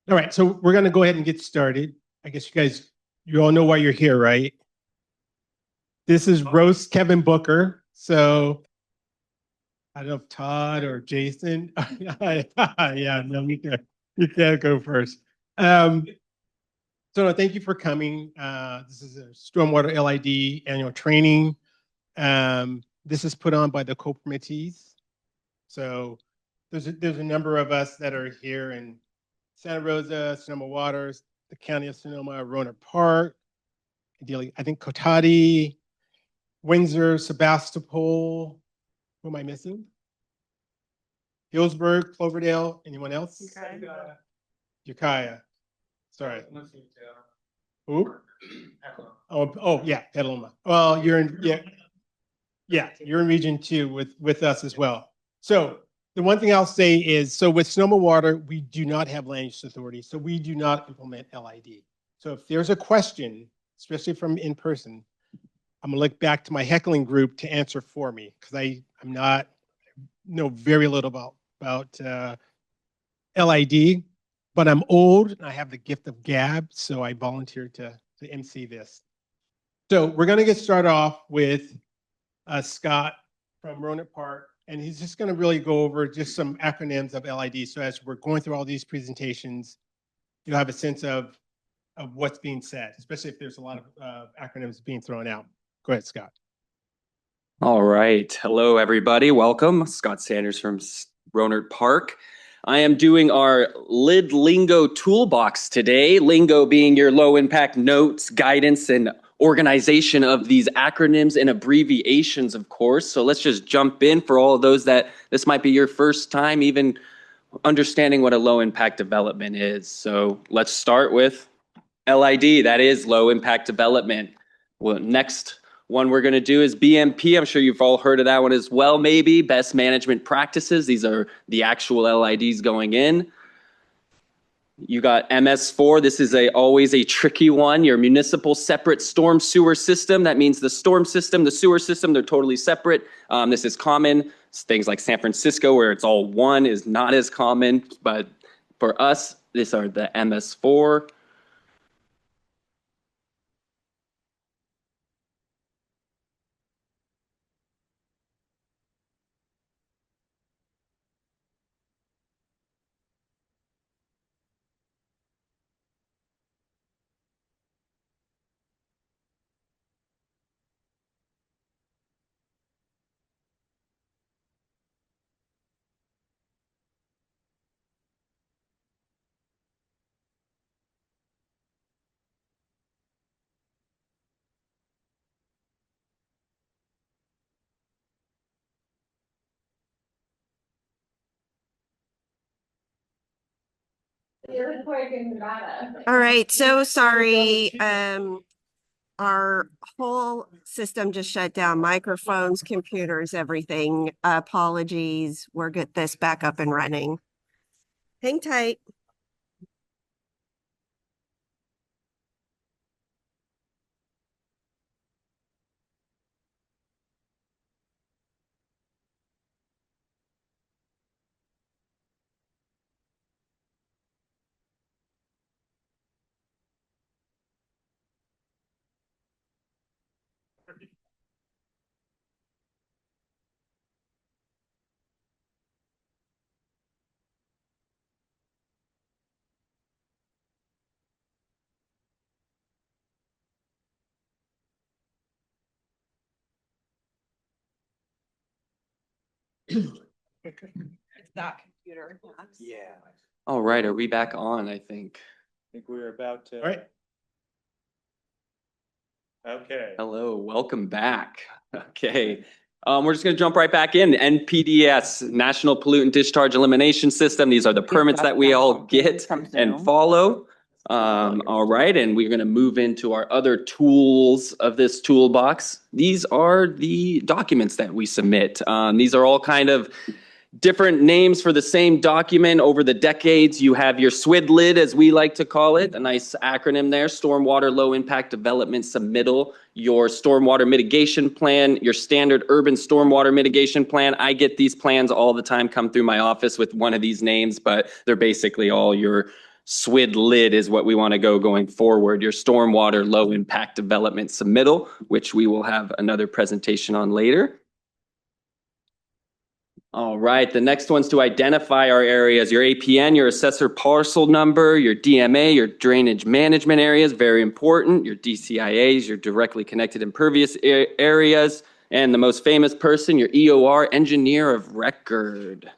All right, so we're going to go ahead and get started. I guess you all know why you're here, right? This is roast Kevin Booker. So I don't know if Todd or Jason. Yeah, no, you can't go first. So no, thank you for coming. This is a Stormwater LID annual training. This is put on by the co-permittees. So there's a number of us that are here in Santa Rosa, Sonoma Water, the County of Sonoma, Rohnert Park, ideally, I think Cotati, Windsor, Sebastopol. Who am I missing? Hillsburg, Cloverdale. Anyone else? Ukiah. Sorry. Who? Oh, yeah, Petaluma. Well, you're in you're in Region 2 with us as well. So the one thing I'll say is, so with Sonoma Water, we do not have land use authority, so we do not implement LID. So if there's a question, especially from in person, I'm gonna look back to my heckling group to answer for me, because I'm not know very little about LID, but I'm old and I have the gift of gab, so I volunteered to MC this. So we're gonna get started off with Scott from Rohnert Park, and he's just going to really go over just some acronyms of LID. So as we're going through all these presentations, you'll have a sense of what's being said, especially if there's a lot of acronyms being thrown out. Go ahead, Scott. All right. Hello, everybody. Welcome. Scott Sanders from Rohnert Park. I am doing our LID Lingo Toolbox today. Lingo being your low impact notes, guidance, and organization of these acronyms and abbreviations, of course. So let's just jump in for all of those that this might be your first time even understanding what a low impact development is. So let's start with LID, that is low impact development. Well, next one we're going to do is BMP. I'm sure you've all heard of that one as well, maybe. Best management practices. These are the actual LIDs going in. You got MS4. This is always a tricky one. Your municipal separate storm sewer system. That means the storm system, the sewer system, they're totally separate. This is common. Things like San Francisco, where it's all one, is not as common. But for us, these are the MS4. All right, so sorry. Our whole system just shut down. Microphones, computers, everything. Apologies. We'll get this back up and running. Hang tight. It's that computer. Yeah. All right. Are we back on? I think we're about to. All right. Okay. Hello. Welcome back. Okay. We're just going to jump right back in. NPDS, National Pollutant Discharge Elimination System. These are the permits that we all get and follow. All right. And we're going to move into our other tools of this toolbox. These are the documents that we submit. These are all kind of different names for the same document over the decades. You have your SWIDLID, as we like to call it, a nice acronym there, Stormwater Low Impact Development Submittal, your Stormwater Mitigation Plan, your standard Urban Stormwater Mitigation Plan. I get these plans all the time come through my office with one of these names, but they're basically all your SWID lid is what we want to go going forward, your stormwater low impact development submittal, which we will have another presentation on later. All right, the next one's to identify our areas, your APN, your assessor parcel number, your DMA, your drainage management areas, very important, your DCIAs, your directly connected impervious areas, and the most famous person, your EOR, engineer of record.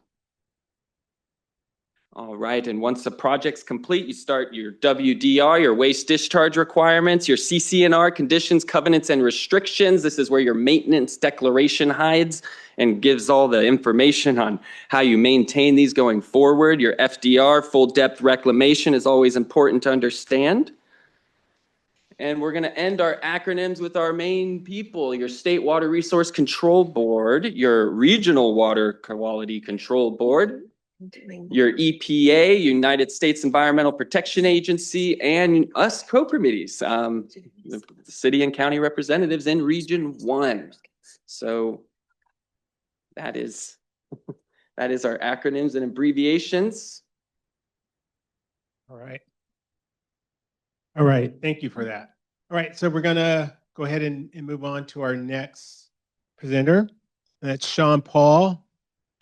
All right, and once the project's complete, you start your WDR, your waste discharge requirements, your CCNR, conditions, covenants, and restrictions. This is where your maintenance declaration hides and gives all the information on how you maintain these going forward. Your FDR, full depth reclamation, is always important to understand. And we're going to end our acronyms with our main people, your State Water Resource Control Board, your Regional Water Quality Control Board, your EPA, United States Environmental Protection Agency, and us co-committees, the city and county representatives in Region 1. So that is our acronyms and abbreviations. All right. All right, thank you for that. All right, so we're gonna go ahead and move on to our next presenter. That's Sean Paul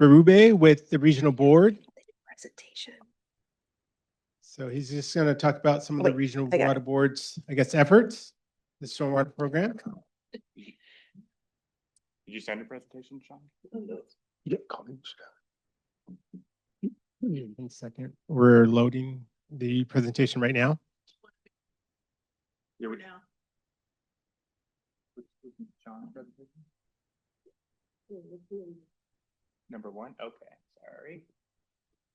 Berube with the Regional Board. Presentation. So he's just gonna talk about some of the Wait, Regional I got Water Board's, I guess, efforts, the stormwater program. Did you send a presentation, Sean? Yeah, college. 1 second. We're loading the presentation right now. Yeah, Sean presentation? Number 1? Okay, sorry.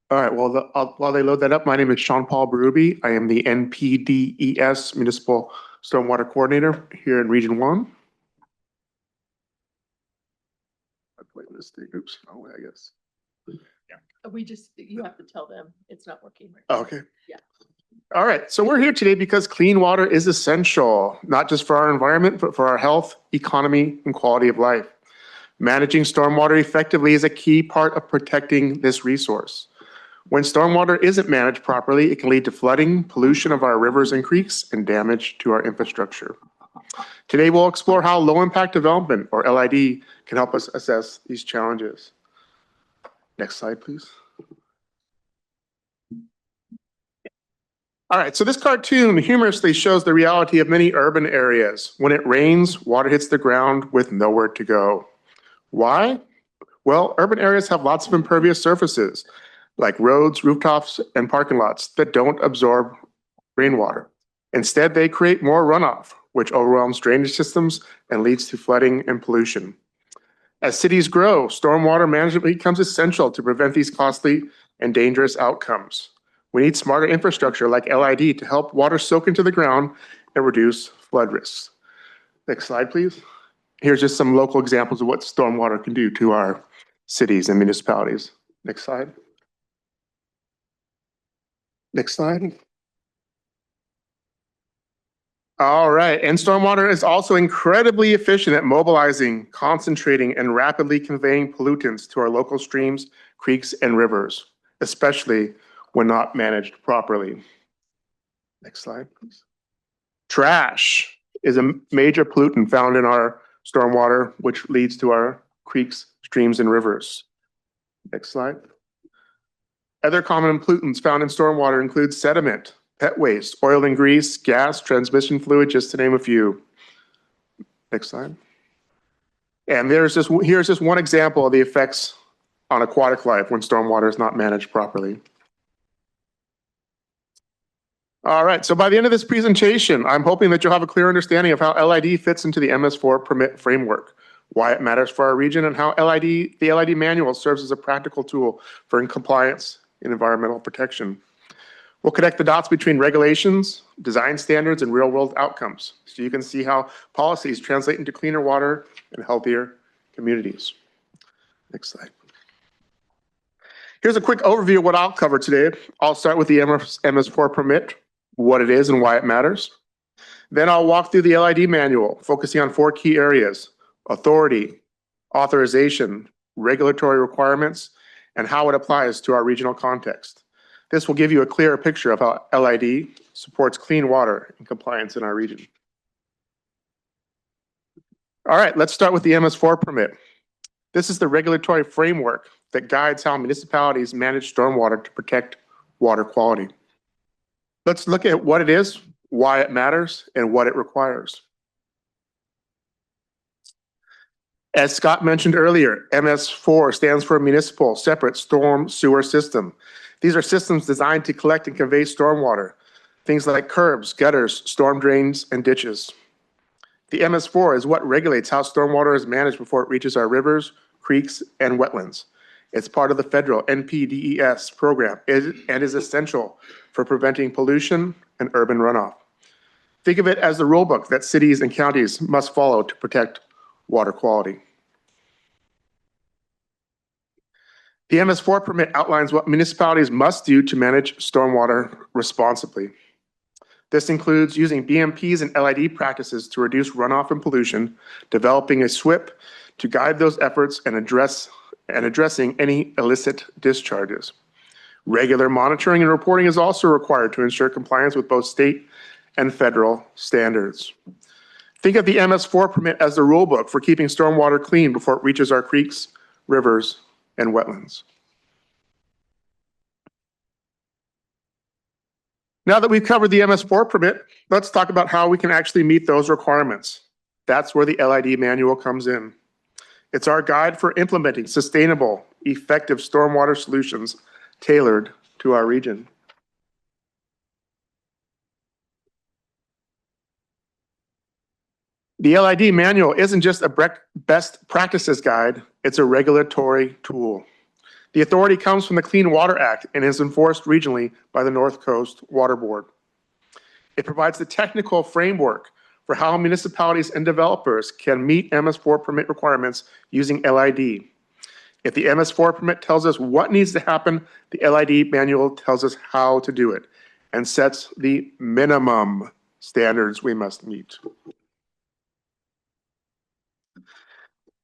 All right, well, while they load that up, my name is Sean Paul Berube. I am the NPDES Municipal Stormwater Coordinator here in Region 1. Wait, this thing, oops, oh, I guess. You have to tell them it's not working. Right Oh, now. okay. Yeah. All right, so we're here today because clean water is essential, not just for our environment, but for our health, economy, and quality of life. Managing stormwater effectively is a key part of protecting this resource. When stormwater isn't managed properly, it can lead to flooding, pollution of our rivers and creeks, and damage to our infrastructure. Today, we'll explore how low-impact development, or LID, can help us assess these challenges. Next slide, please. All right, so this cartoon humorously shows the reality of many urban areas. When it rains, water hits the ground with nowhere to go. Why? Well, urban areas have lots of impervious surfaces, like roads, rooftops, and parking lots that don't absorb rainwater. Instead, they create more runoff, which overwhelms drainage systems and leads to flooding and pollution. As cities grow, stormwater management becomes essential to prevent these costly and dangerous outcomes. We need smarter infrastructure like LID to help water soak into the ground and reduce flood risks. Next slide, please. Here's just some local examples of what stormwater can do to our cities and municipalities. Next slide. Next slide. All right, and stormwater is also incredibly efficient at mobilizing, concentrating, and rapidly conveying pollutants to our local streams, creeks, and rivers, especially when not managed properly. Next slide, please. Trash is a major pollutant found in our stormwater, which leads to our creeks, streams, and rivers. Next slide. Other common pollutants found in stormwater include sediment, pet waste, oil and grease, gas, transmission fluid, just to name a few. Next slide. And here's just one example of the effects on aquatic life when stormwater is not managed properly. All right, so by the end of this presentation, I'm hoping that you'll have a clear understanding of how LID fits into the MS4 permit framework, why it matters for our region, and how the LID manual serves as a practical tool for compliance and environmental protection. We'll connect the dots between regulations, design standards, and real-world outcomes, so you can see how policies translate into cleaner water and healthier communities. Next slide. Here's a quick overview of what I'll cover today. I'll start with the MS4 permit, what it is and why it matters. Then I'll walk through the LID manual, focusing on 4 key areas: authority, authorization, regulatory requirements, and how it applies to our regional context. This will give you a clearer picture of how LID supports clean water and compliance in our region. All right, let's start with the MS4 permit. This is the regulatory framework that guides how municipalities manage stormwater to protect water quality. Let's look at what it is, why it matters, and what it requires. As Scott mentioned earlier, MS4 stands for Municipal Separate Storm Sewer System. These are systems designed to collect and convey stormwater, things like curbs, gutters, storm drains, and ditches. The MS4 is what regulates how stormwater is managed before it reaches our rivers, creeks, and wetlands. It's part of the federal NPDES program and is essential for preventing pollution and urban runoff. Think of it as the rule book that cities and counties must follow to protect water quality. The MS4 permit outlines what municipalities must do to manage stormwater responsibly. This includes using BMPs and LID practices to reduce runoff and pollution, developing a SWIP to guide those efforts and addressing any illicit discharges. Regular monitoring and reporting is also required to ensure compliance with both state and federal standards. Think of the MS4 permit as the rulebook for keeping stormwater clean before it reaches our creeks, rivers, and wetlands. Now that we've covered the MS4 permit, let's talk about how we can actually meet those requirements. That's where the LID manual comes in. It's our guide for implementing sustainable, effective stormwater solutions tailored to our region. The LID manual isn't just a best practices guide, it's a regulatory tool. The authority comes from the Clean Water Act and is enforced regionally by the North Coast Water Board. It provides the technical framework for how municipalities and developers can meet MS4 permit requirements using LID. If the MS4 permit tells us what needs to happen, the LID manual tells us how to do it and sets the minimum standards we must meet.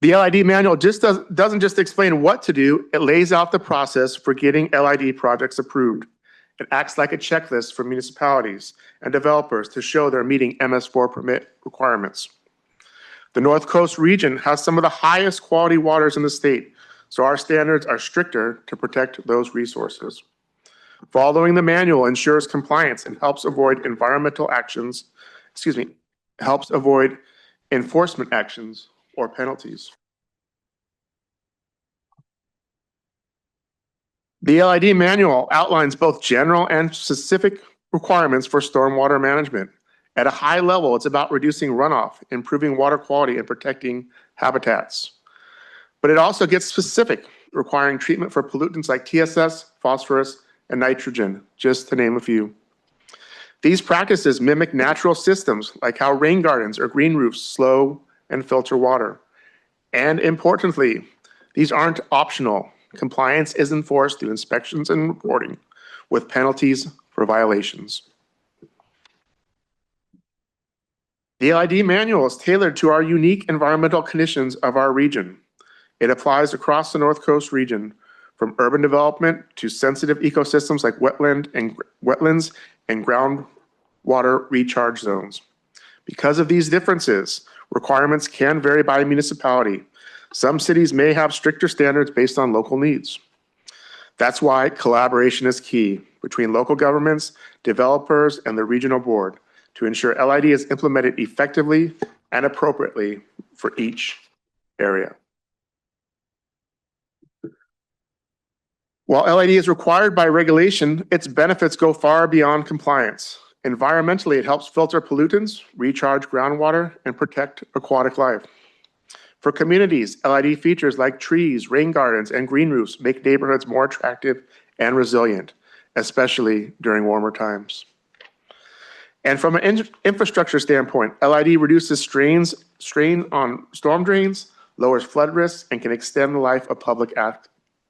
The LID manual doesn't just explain what to do, it lays out the process for getting LID projects approved. It acts like a checklist for municipalities and developers to show they're meeting MS4 permit requirements. The North Coast region has some of the highest quality waters in the state, so our standards are stricter to protect those resources. Following the manual ensures compliance and helps avoid helps avoid enforcement actions or penalties. The LID manual outlines both general and specific requirements for stormwater management. At a high level, it's about reducing runoff, improving water quality, and protecting habitats. But it also gets specific, requiring treatment for pollutants like TSS, phosphorus, and nitrogen, just to name a few. These practices mimic natural systems like how rain gardens or green roofs slow and filter water. And importantly, these aren't optional. Compliance is enforced through inspections and reporting, with penalties for violations. The LID manual is tailored to our unique environmental conditions of our region. It applies across the North Coast region, from urban development to sensitive ecosystems like wetlands and groundwater recharge zones. Because of these differences, requirements can vary by municipality. Some cities may have stricter standards based on local needs. That's why collaboration is key between local governments, developers, and the regional board to ensure LID is implemented effectively and appropriately for each area. While LID is required by regulation, its benefits go far beyond compliance. Environmentally, it helps filter pollutants, recharge groundwater, and protect aquatic life. For communities, LID features like trees, rain gardens, and green roofs make neighborhoods more attractive and resilient, especially during warmer times. And from an infrastructure standpoint, LID reduces strain on storm drains, lowers flood risks, and can extend the life of public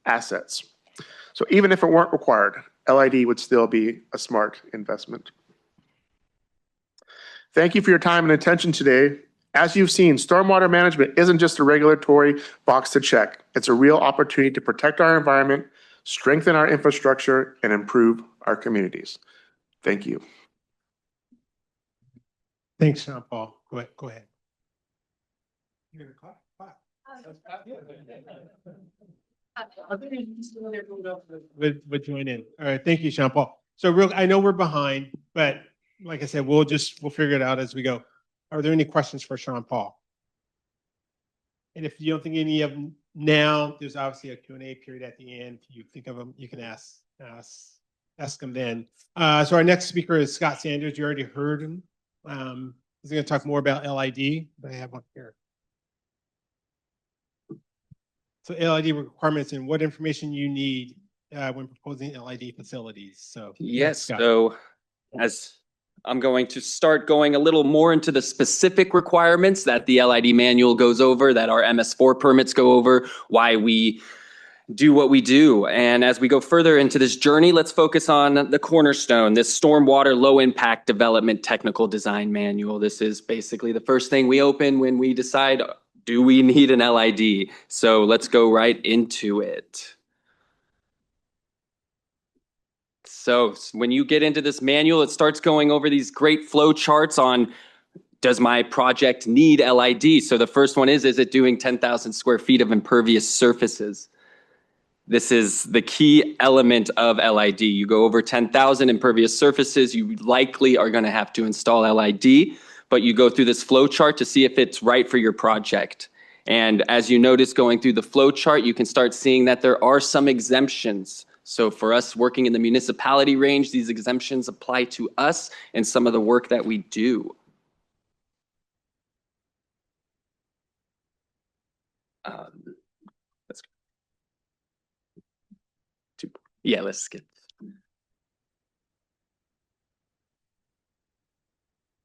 assets. So even if it weren't required, LID would still be a smart investment. Thank you for your time and attention today. As you've seen, stormwater management isn't just a regulatory box to check. It's a real opportunity to protect our environment, strengthen our infrastructure, and improve our communities. Thank you. Thanks, Sean Paul. Go ahead. You're gonna clap? Would join in. All right, thank you, Sean Paul. So I know we're behind, but like I said, we'll figure it out as we go. Are there any questions for Sean Paul? And if you don't think any of them now, there's obviously a Q&A period at the end. If you think of them, you can ask them then. So our next speaker is Scott Sanders. You already heard him. He's going to talk more about LID, but I have one here. So LID requirements and what information you need when proposing LID facilities. So Yes. Scott. So as I'm going to start going a little more into the specific requirements that the LID manual goes over, that our MS4 permits go over, why we do what we do. And as we go further into this journey, let's focus on the cornerstone, this stormwater low impact development technical design manual. This is basically the first thing we open when we decide, do we need an LID? So let's go right into it. So when you get into this manual, it starts going over these great flow charts on, does my project need LID? So the first one is it doing 10,000 square feet of impervious surfaces? This is the key element of LID. You go over 10,000 impervious surfaces, you likely are going to have to install LID, but you go through this flow chart to see if it's right for your project. And as you notice going through the flow chart, you can start seeing that there are some exemptions. So for us working in the municipality range, these exemptions apply to us and some of the work that we do. Let's go. Yeah, let's skip.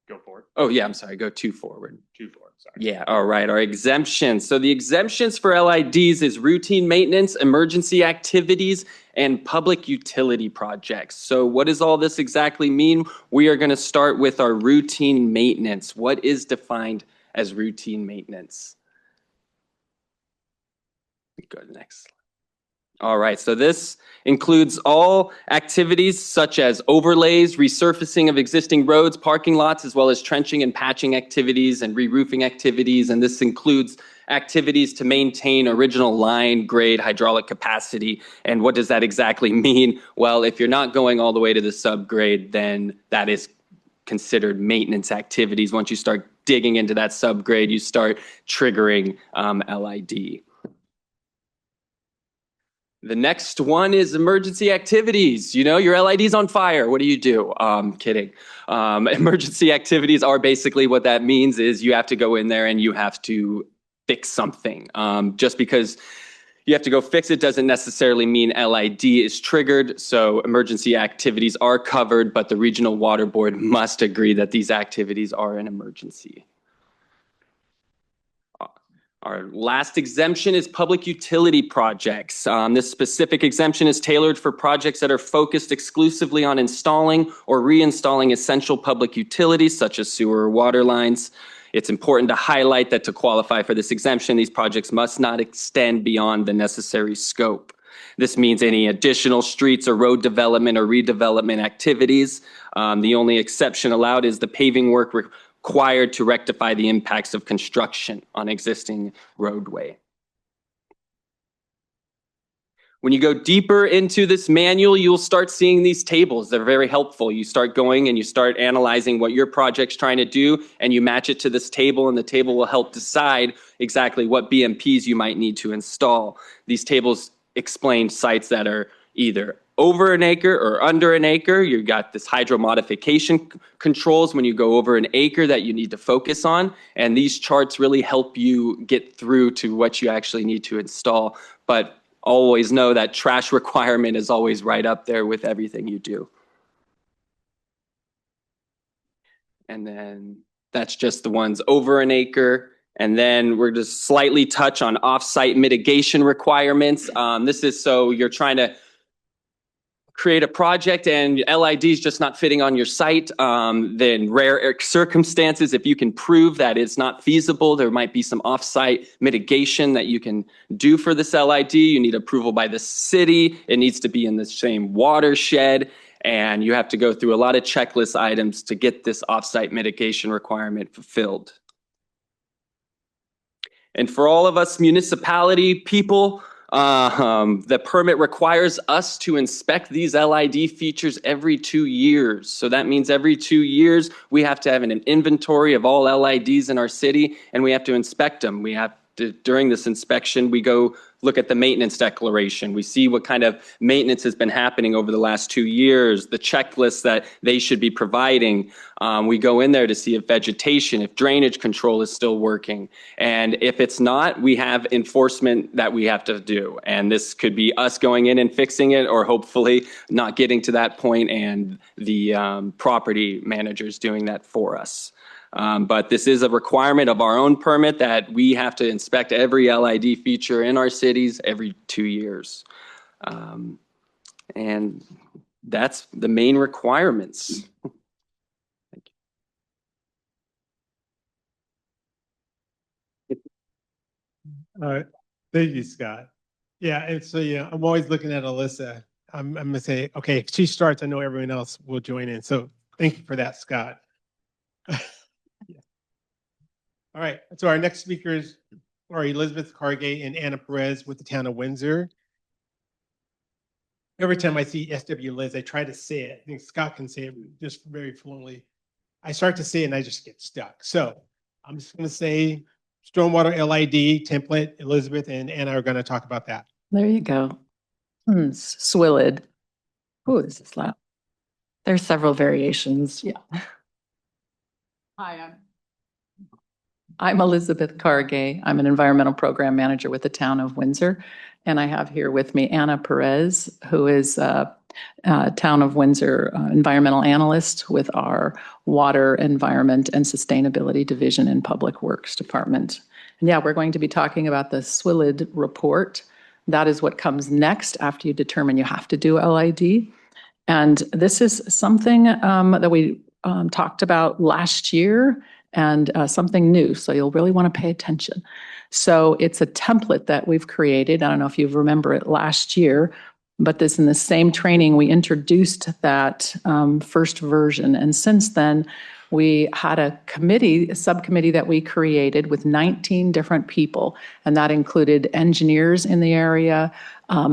Go forward. Oh yeah, I'm sorry, go 2 forward. 2 forward, sorry. Yeah, all right, our exemptions. So the exemptions for LIDs is routine maintenance, emergency activities, and public utility projects. So what does all this exactly mean? We are going to start with our routine maintenance. What is defined as routine maintenance? Go to the next slide. All right, so this includes all activities such as overlays, resurfacing of existing roads, parking lots, as well as trenching and patching activities and re-roofing activities. And this includes activities to maintain original line, grade, hydraulic capacity. And what does that exactly mean? Well, if you're not going all the way to the subgrade, then that is considered maintenance activities. Once you start digging into that subgrade, you start triggering LID. The next one is emergency activities. You know, your LID's on fire. What do you do? Kidding. Emergency activities are basically what that means is you have to go in there and you have to fix something. Just because you have to go fix it doesn't necessarily mean LID is triggered. So emergency activities are covered, but the Regional Water Board must agree that these activities are an emergency. Our last exemption is public utility projects. This specific exemption is tailored for projects that are focused exclusively on installing or reinstalling essential public utilities such as sewer or water lines. It's important to highlight that to qualify for this exemption, these projects must not extend beyond the necessary scope. This means any additional streets or road development or redevelopment activities. The only exception allowed is the paving work required to rectify the impacts of construction on existing roadway. When you go deeper into this manual, you'll start seeing these tables. They're very helpful. You start going and you start analyzing what your project's trying to do, and you match it to this table, and the table will help decide exactly what BMPs you might need to install. These tables explain sites that are either over an acre or under an acre. You've got this hydro modification controls when you go over an acre that you need to focus on. And these charts really help you get through to what you actually need to install. But always know that trash requirement is always right up there with everything you do. And then that's just the ones over an acre. And then we're just slightly touch on off-site mitigation requirements. This is so you're trying to create a project and LID is just not fitting on your site, then rare circumstances, if you can prove that it's not feasible, there might be some off-site mitigation that you can do for this LID. You need approval by the city. It needs to be in the same watershed. And you have to go through a lot of checklist items to get this off-site mitigation requirement fulfilled. And for all of us municipality people, the permit requires us to inspect these LID features every 2 years. So that means every 2 years, we have to have an inventory of all LIDs in our city, and we have to inspect them. We have to, during this inspection, we go look at the maintenance declaration. We see what kind of maintenance has been happening over the last 2 years, the checklists that they should be providing. We go in there to see if vegetation, if drainage control is still working. And if it's not, we have enforcement that we have to do. And this could be us going in and fixing it, or hopefully not getting to that point and the property managers doing that for us. But this is a requirement of our own permit that we have to inspect every LID feature in our cities every 2 years. And that's the main requirements. Thank you, Scott. Yeah, and so yeah, I'm always looking at Alyssa. I'm gonna say, okay, if she starts, I know everyone else will join in. So thank you for that, Scott. Yeah. All right, so our next speakers are Elizabeth Cargate and Anna Perez with the town of Windsor. Every time I see SW Liz, I try to say it. I think Scott can say it just very fluently. I start to say it and I just get stuck. So I'm just going to say stormwater LID template. Elizabeth and Anna are going to talk about that. There you go. Swillid. Oh, this is loud. There's several variations. Yeah. Hi, I'm Elizabeth Cargay. I'm an environmental program manager with the town of Windsor. And I have here with me Anna Perez, who is a town of Windsor environmental analyst with our Water, Environment, and Sustainability Division in Public Works Department. And yeah, we're going to be talking about the Swillid report. That is what comes next after you determine you have to do LID. And this is something that we talked about last year, and something new. So you'll really want to pay attention. So it's a template that we've created. I don't know if you remember it last year, but this in the same training, we introduced that first version. And since then, we had a subcommittee that we created with 19 different people. And that included engineers in the area,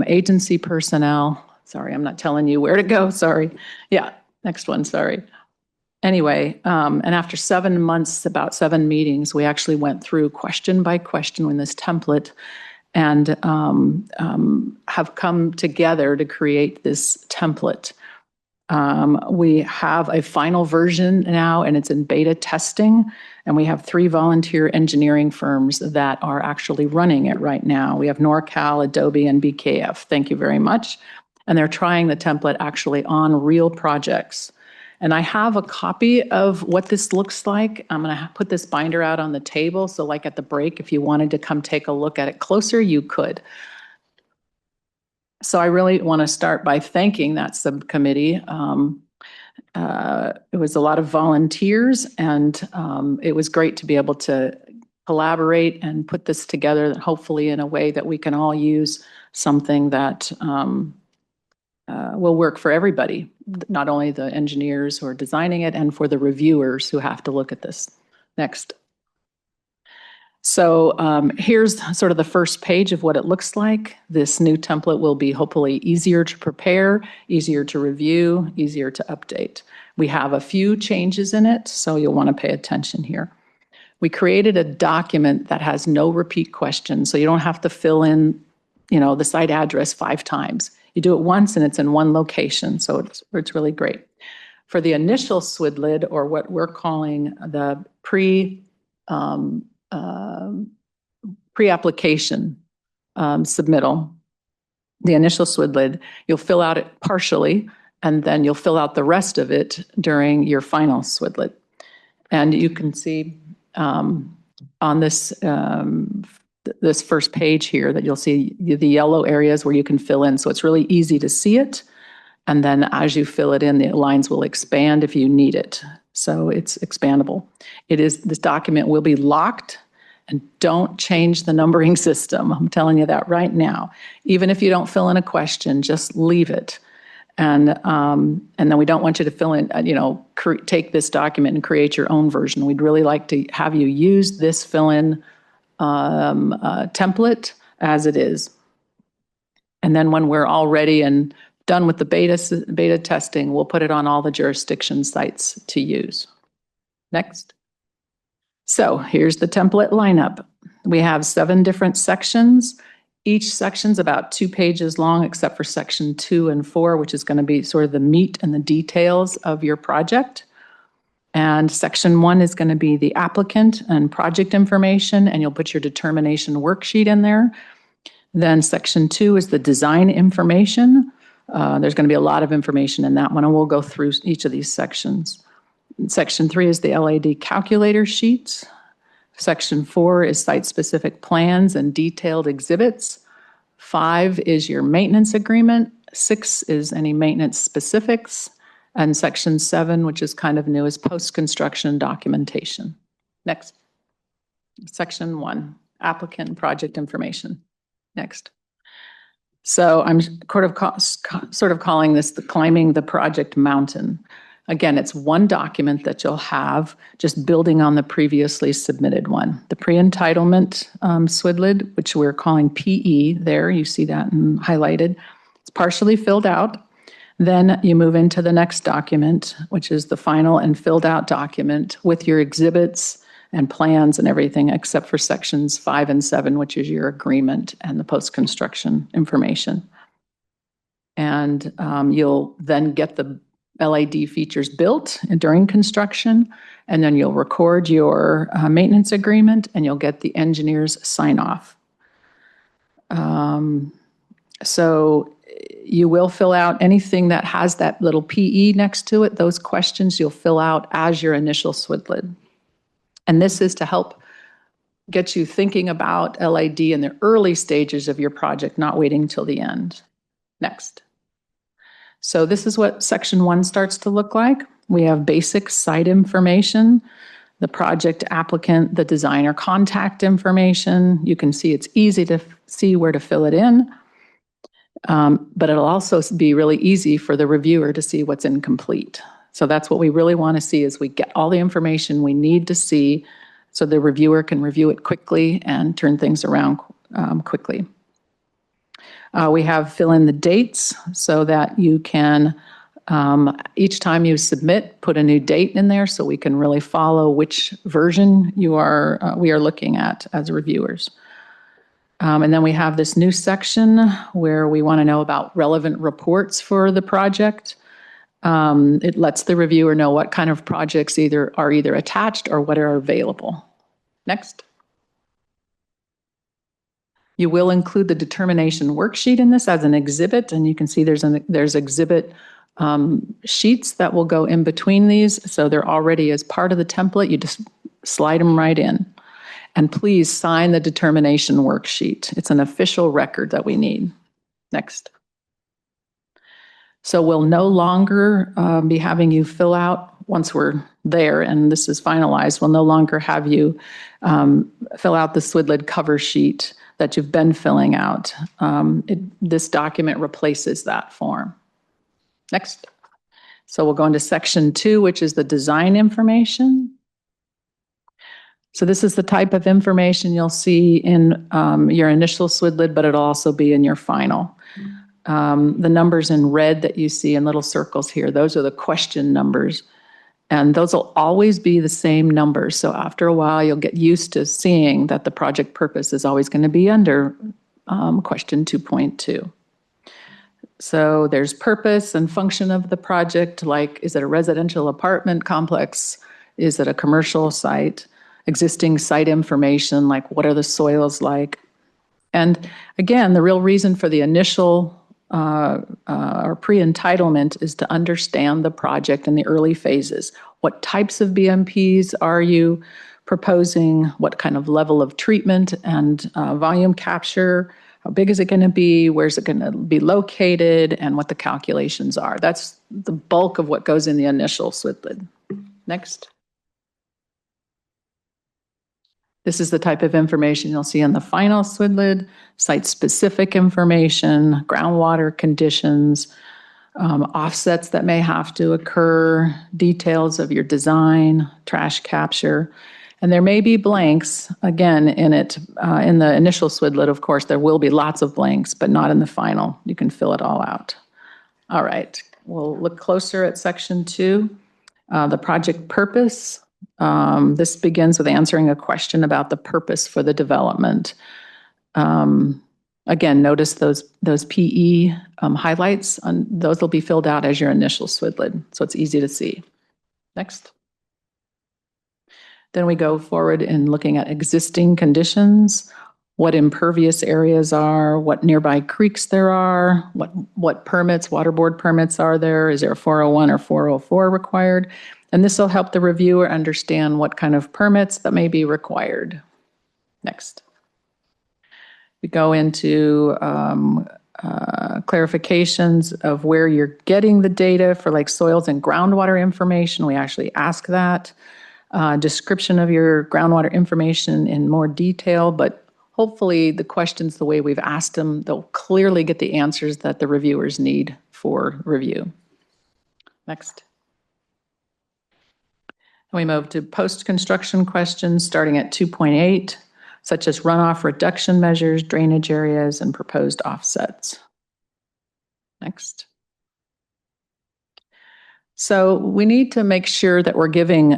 agency personnel. Sorry, I'm not telling you where to go. Sorry. Yeah, next one. Sorry. Anyway, and after 7 months, about 7 meetings, we actually went through question by question in this template and have come together to create this template. We have a final version now, and it's in beta testing. And we have 3 volunteer engineering firms that are actually running it right now. We have NorCal, Adobe, and BKF. Thank you very much. And they're trying the template actually on real projects. And I have a copy of what this looks like. I'm going to put this binder out on the table. So like at the break, if you wanted to come take a look at it closer, you could. So I really want to start by thanking that subcommittee. It was a lot of volunteers, and it was great to be able to collaborate and put this together, hopefully in a way that we can all use something that will work for everybody, not only the engineers who are designing it and for the reviewers who have to look at this. Next. So here's sort of the first page of what it looks like. This new template will be hopefully easier to prepare, easier to review, easier to update. We have a few changes in it, so you'll want to pay attention here. We created a document that has no repeat questions, so you don't have to fill in, the site address 5 times. You do it once and it's in one location, so it's really great. For the initial SWIDLID, or what we're calling the pre-application submittal, the initial SWIDLID, you'll fill out it partially, and then you'll fill out the rest of it during your final SWIDLID. And you can see on this this first page here that you'll see the yellow areas where you can fill in. So it's really easy to see it. And then as you fill it in, the lines will expand if you need it. So it's expandable. This document will be locked, and don't change the numbering system. I'm telling you that right now. Even if you don't fill in a question, just leave it. And then we don't want you to fill in, take this document and create your own version. We'd really like to have you use this fill-in template as it is. And then when we're all ready and done with the beta testing, we'll put it on all the jurisdiction sites to use. Next. So here's the template lineup. We have 7 different sections. Each section's about 2 pages long, except for section 2 and 4, which is going to be sort of the meat and the details of your project. And section 1 is going to be the applicant and project information, and you'll put your determination worksheet in there. Then section 2 is the design information. There's going to be a lot of information in that one, and we'll go through each of these sections. Section 3 is the LAD calculator sheets. Section 4 is site-specific plans and detailed exhibits. 5 is your maintenance agreement. 6 is any maintenance specifics. And section 7, which is kind of new, is post-construction documentation. Next. Section 1, applicant and project information. Next. So I'm sort of calling this the climbing the project mountain. Again, it's one document that you'll have just building on the previously submitted one. The pre-entitlement SWIDLID, which we're calling PE there, you see that highlighted. It's partially filled out. Then you move into the next document, which is the final and filled out document with your exhibits and plans and everything, except for sections 5 and 7, which is your agreement and the post-construction information. And you'll then get the LAD features built during construction, and then you'll record your maintenance agreement, and you'll get the engineer's sign-off. So you will fill out anything that has that little PE next to it. Those questions you'll fill out as your initial SWIDLID. And this is to help get you thinking about LAD in the early stages of your project, not waiting till the end. Next. So this is what section 1 starts to look like. We have basic site information, the project applicant, the designer contact information. You can see it's easy to see where to fill it in, but it'll also be really easy for the reviewer to see what's incomplete. So that's what we really want to see, is we get all the information we need to see so the reviewer can review it quickly and turn things around quickly. We have fill in the dates so that you can, each time you submit, put a new date in there so we can really follow which version we are looking at as reviewers. And then we have this new section where we want to know about relevant reports for the project. It lets the reviewer know what kind of projects are either attached or what are available. Next. You will include the determination worksheet in this as an exhibit, and you can see there's exhibit sheets that will go in between these, so they're already as part of the template. You just slide them right in. And please sign the determination worksheet. It's an official record that we need. Next. So we'll no longer be having you fill out, once we're there and this is finalized, we'll no longer have you fill out the SWIDLID cover sheet that you've been filling out. This document replaces that form. Next. So we'll go into section 2, which is the design information. So this is the type of information you'll see in your initial SWIDLID, but it'll also be in your final. The numbers in red that you see in little circles here, those are the question numbers. And those will always be the same numbers. So after a while, you'll get used to seeing that the project purpose is always going to be under question 2.2. So there's purpose and function of the project, like is it a residential apartment complex? Is it a commercial site? Existing site information, like what are the soils like? And again, the real reason for the initial or pre-entitlement is to understand the project in the early phases. What types of BMPs are you proposing? What kind of level of treatment and volume capture How big is it going to be? Where's it going to be located? And what the calculations are. That's the bulk of what goes in the initial SWID. Next. This is the type of information you'll see in the final SWID, site-specific information, groundwater conditions, offsets that may have to occur, details of your design, trash capture. And there may be blanks, again, in it. In the initial SWID, of course, there will be lots of blanks, but not in the final. You can fill it all out. All right, we'll look closer at section 2, the project purpose. This begins with answering a question about the purpose for the development. Again, notice those PE highlights. Those will be filled out as your initial SWID, so it's easy to see. Next. Then we go forward in looking at existing conditions, what impervious areas are, what nearby creeks there are, what permits, water board permits are there, is there a 401 or 404 required? And this will help the reviewer understand what kind of permits that may be required. Next. We go into clarifications of where you're getting the data for like soils and groundwater information. We actually ask that. Description of your groundwater information in more detail, but hopefully the questions, the way we've asked them, they'll clearly get the answers that the reviewers need for review. Next. We move to post-construction questions starting at 2.8, such as runoff reduction measures, drainage areas, and proposed offsets. Next. So we need to make sure that we're giving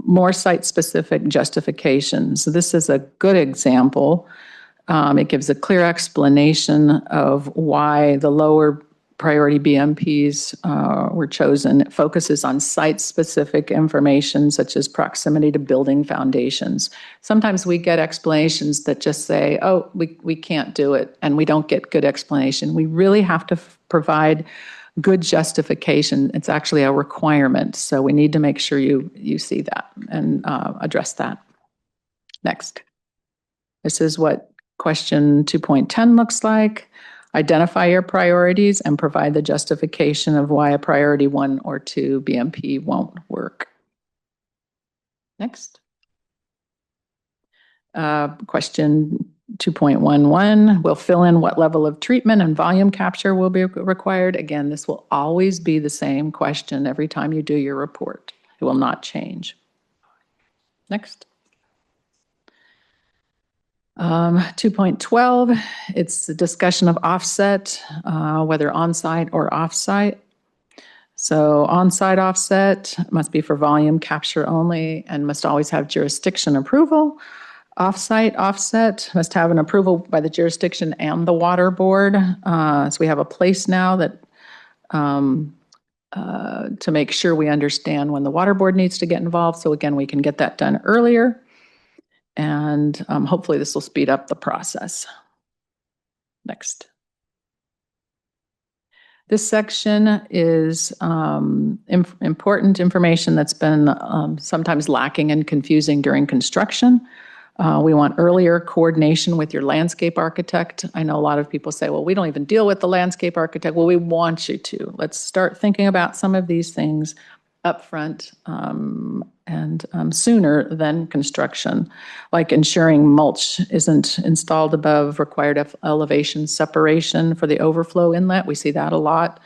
more site-specific justifications. So this is a good example. It gives a clear explanation of why the lower priority BMPs were chosen. It focuses on site-specific information such as proximity to building foundations. Sometimes we get explanations that just say, oh, we can't do it, and we don't get good explanation. We really have to provide good justification. It's actually a requirement, so we need to make sure you see that and address that. Next. This is what question 2.10 looks like. Identify your priorities and provide the justification of why a priority 1 or 2 BMP won't work. Next. Question 2.11, we'll fill in what level of treatment and volume capture will be required. Again, this will always be the same question every time you do your report. It will not change. Next. 2.12, it's the discussion of offset, whether on-site or off-site. So on-site offset must be for volume capture only and must always have jurisdiction approval. Off-site offset must have an approval by the jurisdiction and the water board. So we have a place now that to make sure we understand when the water board needs to get involved. So again, we can get that done earlier. And hopefully this will speed up the process. Next. This section is important information that's been sometimes lacking and confusing during construction. We want earlier coordination with your landscape architect. I know a lot of people say, well, we don't even deal with the landscape architect. Well, we want you to. Let's start thinking about some of these things upfront and sooner than construction, like ensuring mulch isn't installed above required elevation separation for the overflow inlet. We see that a lot.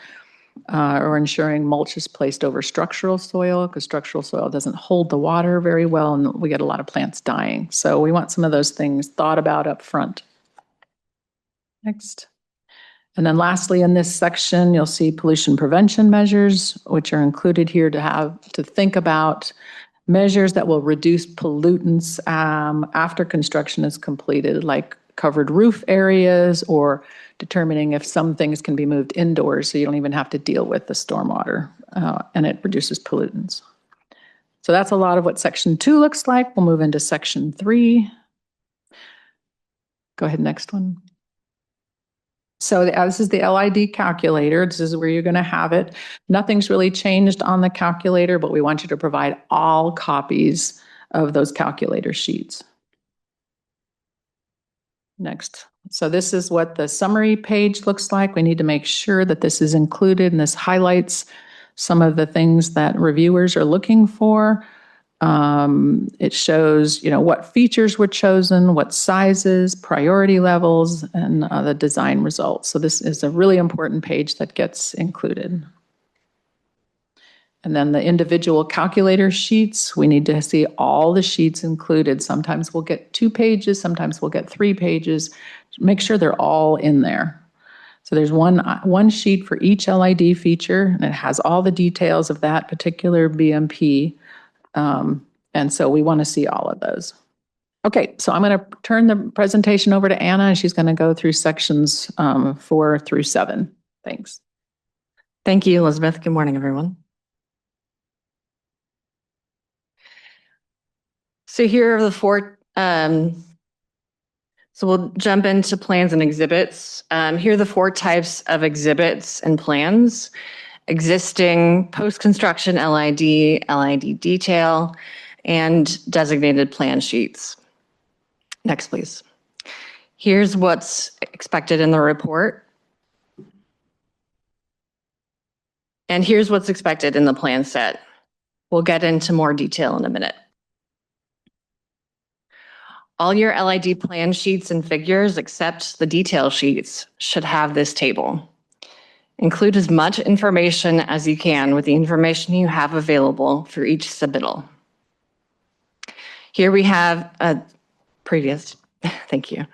Or ensuring mulch is placed over structural soil, because structural soil doesn't hold the water very well and we get a lot of plants dying. So we want some of those things thought about up front. Next. And then lastly, in this section, you'll see pollution prevention measures, which are included here to think about measures that will reduce pollutants after construction is completed, like covered roof areas or determining if some things can be moved indoors so you don't even have to deal with the stormwater and it reduces pollutants. So that's a lot of what section 2 looks like. We'll move into section 3. Go ahead, next one. So this is the LID calculator. This is where you're going to have it. Nothing's really changed on the calculator, but we want you to provide all copies of those calculator sheets. Next. So this is what the summary page looks like. We need to make sure that this is included, and this highlights some of the things that reviewers are looking for. It shows, what features were chosen, what sizes, priority levels, and the design results. So this is a really important page that gets included. And then the individual calculator sheets, we need to see all the sheets included. Sometimes we'll get 2 pages, sometimes we'll get 3 pages. Make sure they're all in there. So there's one sheet for each LID feature, and it has all the details of that particular BMP. And so we want to see all of those. Okay, so I'm going to turn the presentation over to Anna, and she's going to go through sections 4 through 7. Thanks. Thank you, Elizabeth. Good morning, everyone. So here are the 4, so we'll jump into plans and exhibits. Here are the 4 types of exhibits and plans: existing, post-construction LID, LID detail, and designated plan sheets. Next, please. Here's what's expected in the report. And here's what's expected in the plan set. We'll get into more detail in a minute. All your LID plan sheets and figures, except the detail sheets, should have this table. Include as much information as you can with the information you have available for each submittal. Here we have thank you.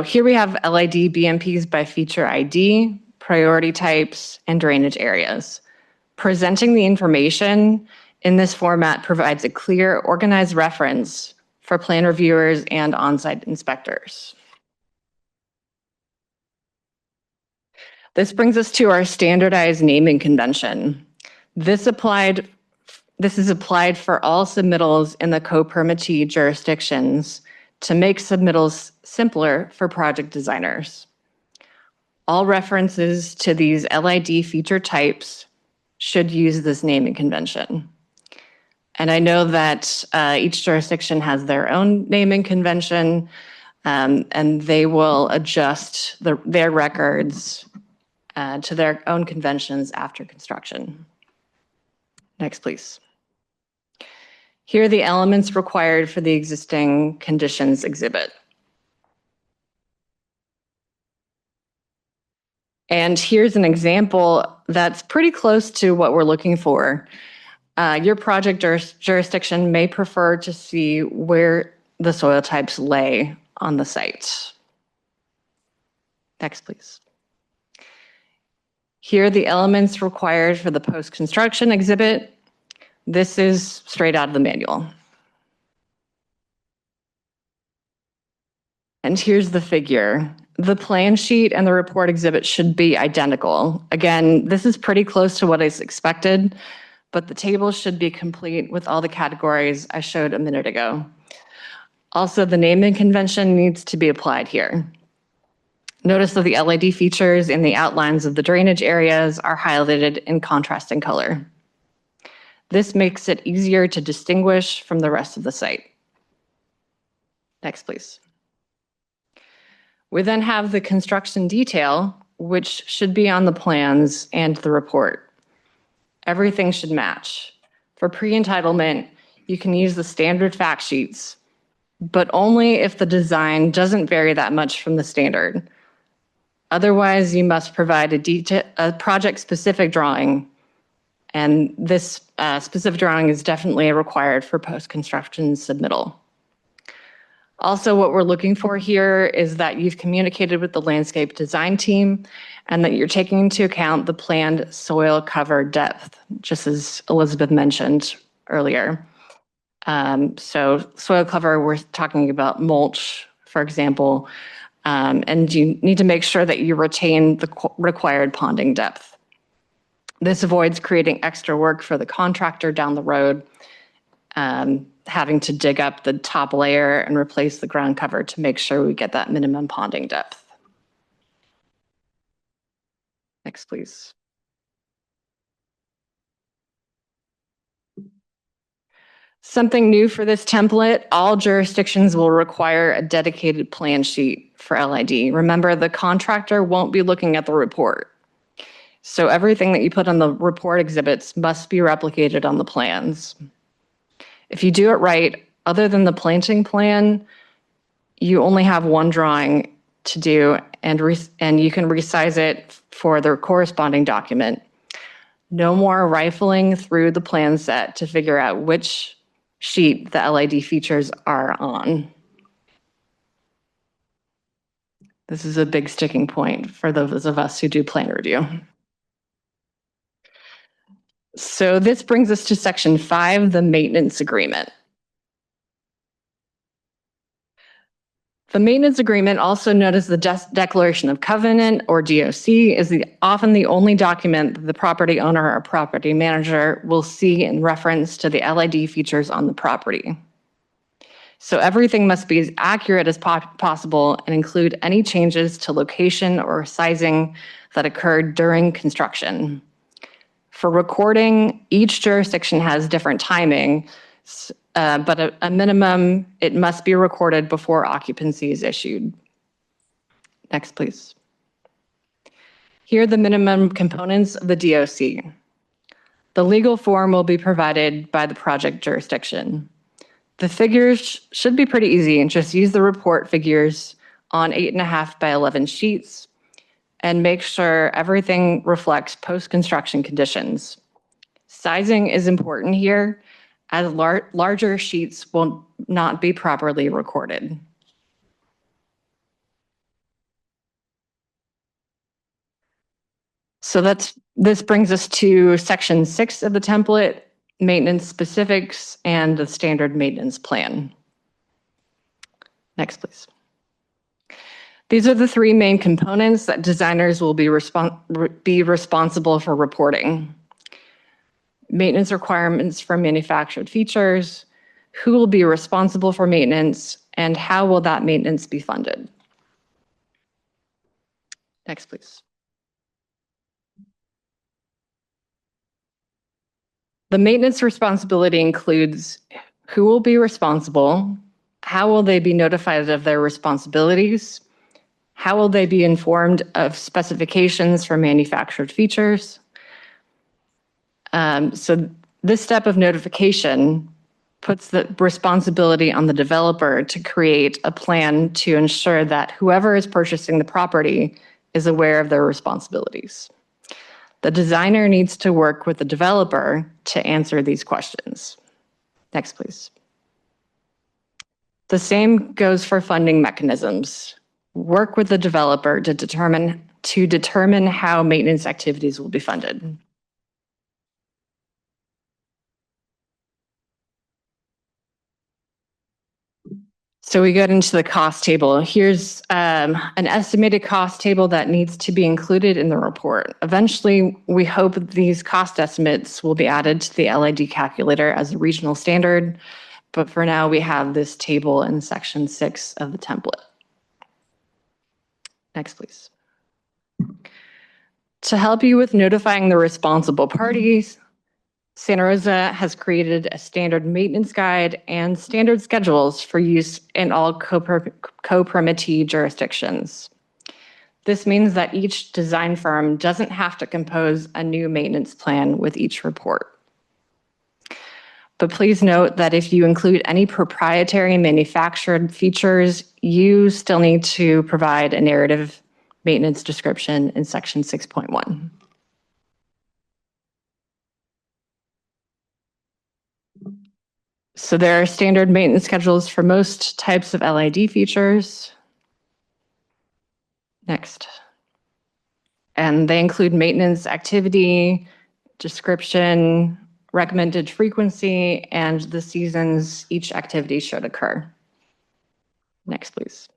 Here we have LID BMPs by feature ID, priority types, and drainage areas. Presenting the information in this format provides a clear, organized reference for plan reviewers and on-site inspectors. This brings us to our standardized naming convention. This is applied for all submittals in the co-permittee jurisdictions to make submittals simpler for project designers. All references to these LID feature types should use this naming convention. And I know that each jurisdiction has their own naming convention, and they will adjust their records to their own conventions after construction. Next, please. Here are the elements required for the existing conditions exhibit. And here's an example that's pretty close to what we're looking for. Your project jurisdiction may prefer to see where the soil types lay on the site. Next, please. Here are the elements required for the post-construction exhibit. This is straight out of the manual. And here's the figure. The plan sheet and the report exhibit should be identical. Again, this is pretty close to what is expected, but the table should be complete with all the categories I showed a minute ago. Also, the naming convention needs to be applied here. Notice that the LID features in the outlines of the drainage areas are highlighted in contrasting color. This makes it easier to distinguish from the rest of the site. Next, please. We then have the construction detail, which should be on the plans and the report. Everything should match. For pre-entitlement, you can use the standard fact sheets, but only if the design doesn't vary that much from the standard. Otherwise, you must provide a project-specific drawing, and this specific drawing is definitely required for post-construction submittal. Also, what we're looking for here is that you've communicated with the landscape design team and that you're taking into account the planned soil cover depth, just as Elizabeth mentioned earlier. So soil cover, we're talking about mulch, for example, and you need to make sure that you retain the required ponding depth. This avoids creating extra work for the contractor down the road, having to dig up the top layer and replace the ground cover to make sure we get that minimum ponding depth. Next, please. Something new for this template, all jurisdictions will require a dedicated plan sheet for LID. Remember, the contractor won't be looking at the report. So everything that you put on the report exhibits must be replicated on the plans. If you do it right, other than the planting plan, you only have one drawing to do, and you can resize it for the corresponding document. No more rifling through the plan set to figure out which sheet the LID features are on. This is a big sticking point for those of us who do plan review. So this brings us to section 5, the maintenance agreement. The maintenance agreement, also known as the Declaration of Covenant or DOC, is often the only document that the property owner or property manager will see in reference to the LID features on the property. So everything must be as accurate as possible and include any changes to location or sizing that occurred during construction. For recording, each jurisdiction has different timing, but a minimum, it must be recorded before occupancy is issued. Next, please. Here are the minimum components of the DOC. The legal form will be provided by the project jurisdiction. The figures should be pretty easy, and just use the report figures on 8.5 by 11 sheets and make sure everything reflects post-construction conditions. Sizing is important here, as larger sheets will not be properly recorded. So this brings us to section 6 of the template, maintenance specifics and the standard maintenance plan. Next, please. These are the 3 main components that designers will be responsible for reporting. Maintenance requirements for manufactured features, who will be responsible for maintenance, and how will that maintenance be funded? Next, please. The maintenance responsibility includes who will be responsible, how will they be notified of their responsibilities, how will they be informed of specifications for manufactured features. So this step of notification puts the responsibility on the developer to create a plan to ensure that whoever is purchasing the property is aware of their responsibilities. The designer needs to work with the developer to answer these questions. Next, please. The same goes for funding mechanisms. Work with the developer to determine how maintenance activities will be funded. So we get into the cost table. Here's an estimated cost table that needs to be included in the report. Eventually, we hope these cost estimates will be added to the LID calculator as a regional standard, but for now we have this table in section 6 of the template. Next, please. To help you with notifying the responsible parties, Santa Rosa has created a standard maintenance guide and standard schedules for use in all co-permittee jurisdictions. This means that each design firm doesn't have to compose a new maintenance plan with each report. But please note that if you include any proprietary manufactured features, you still need to provide a narrative maintenance description in section 6.1. So there are standard maintenance schedules for most types of LID features. Next. And they include maintenance activity, description, recommended frequency, and the seasons each activity should occur. Next, please.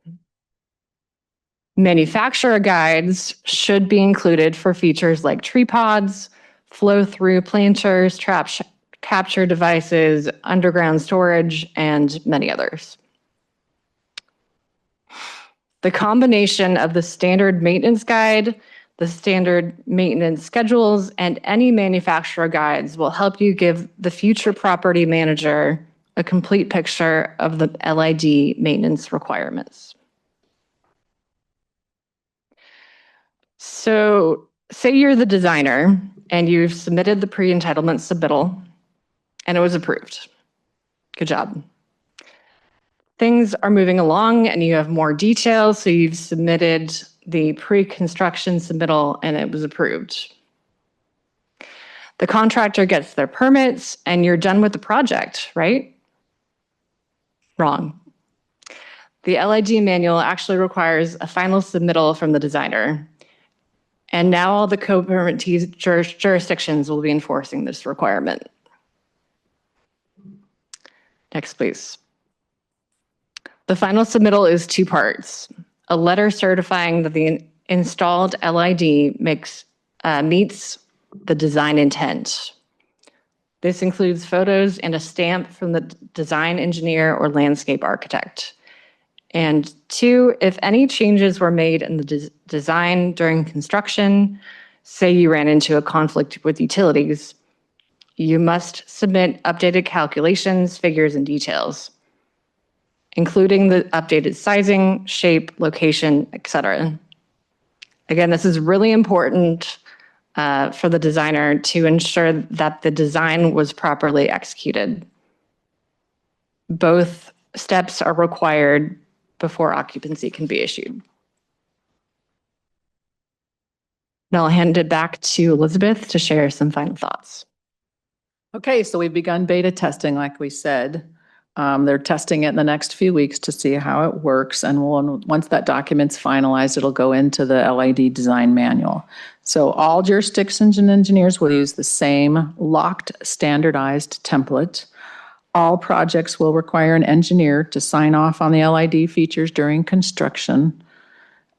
Manufacturer guides should be included for features like tree pods, flow-through planters, capture devices, underground storage, and many others. The combination of the standard maintenance guide, the standard maintenance schedules, and any manufacturer guides will help you give the future property manager a complete picture of the LID maintenance requirements. So say you're the designer and you've submitted the pre-entitlement submittal and it was approved. Good job. Things are moving along and you have more details. So you've submitted the pre-construction submittal and it was approved. The contractor gets their permits and you're done with the project, right? Wrong. The LID manual actually requires a final submittal from the designer. And now all the co-permit jurisdictions will be enforcing this requirement. Next, please. The final submittal is two parts. A letter certifying that the installed LID meets the design intent. This includes photos and a stamp from the design engineer or landscape architect. And two, if any changes were made in the design during construction, say you ran into a conflict with utilities, you must submit updated calculations, figures, and details, including the updated sizing, shape, location, etc. Again, this is really important for the designer to ensure that the design was properly executed. Both steps are required before occupancy can be issued. Now I'll hand it back to Elizabeth to share some final thoughts. Okay, so we've begun beta testing, like we said. They're testing it in the next few weeks to see how it works. And once that document's finalized, it'll go into the LID design manual. So all jurisdictions and engineers will use the same locked standardized template. All projects will require an engineer to sign off on the LID features during construction.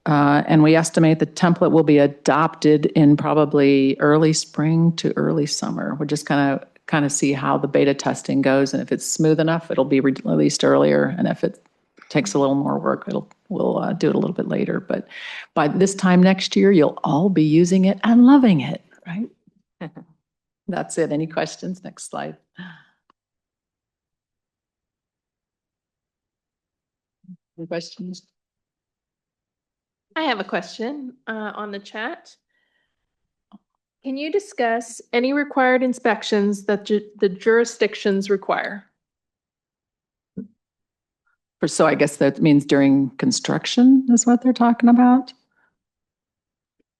And we estimate the template will be adopted in probably early spring to early summer. We're just kind of see how the beta testing goes. And if it's smooth enough, it'll be released earlier. And if it takes a little more work, we'll do it a little bit later. But by this time next year, you'll all be using it and loving it, right? That's it. Any questions? Next slide. Any questions? I have a question on the chat. Can you discuss any required inspections that the jurisdictions require? So I guess that means during construction is what they're talking about?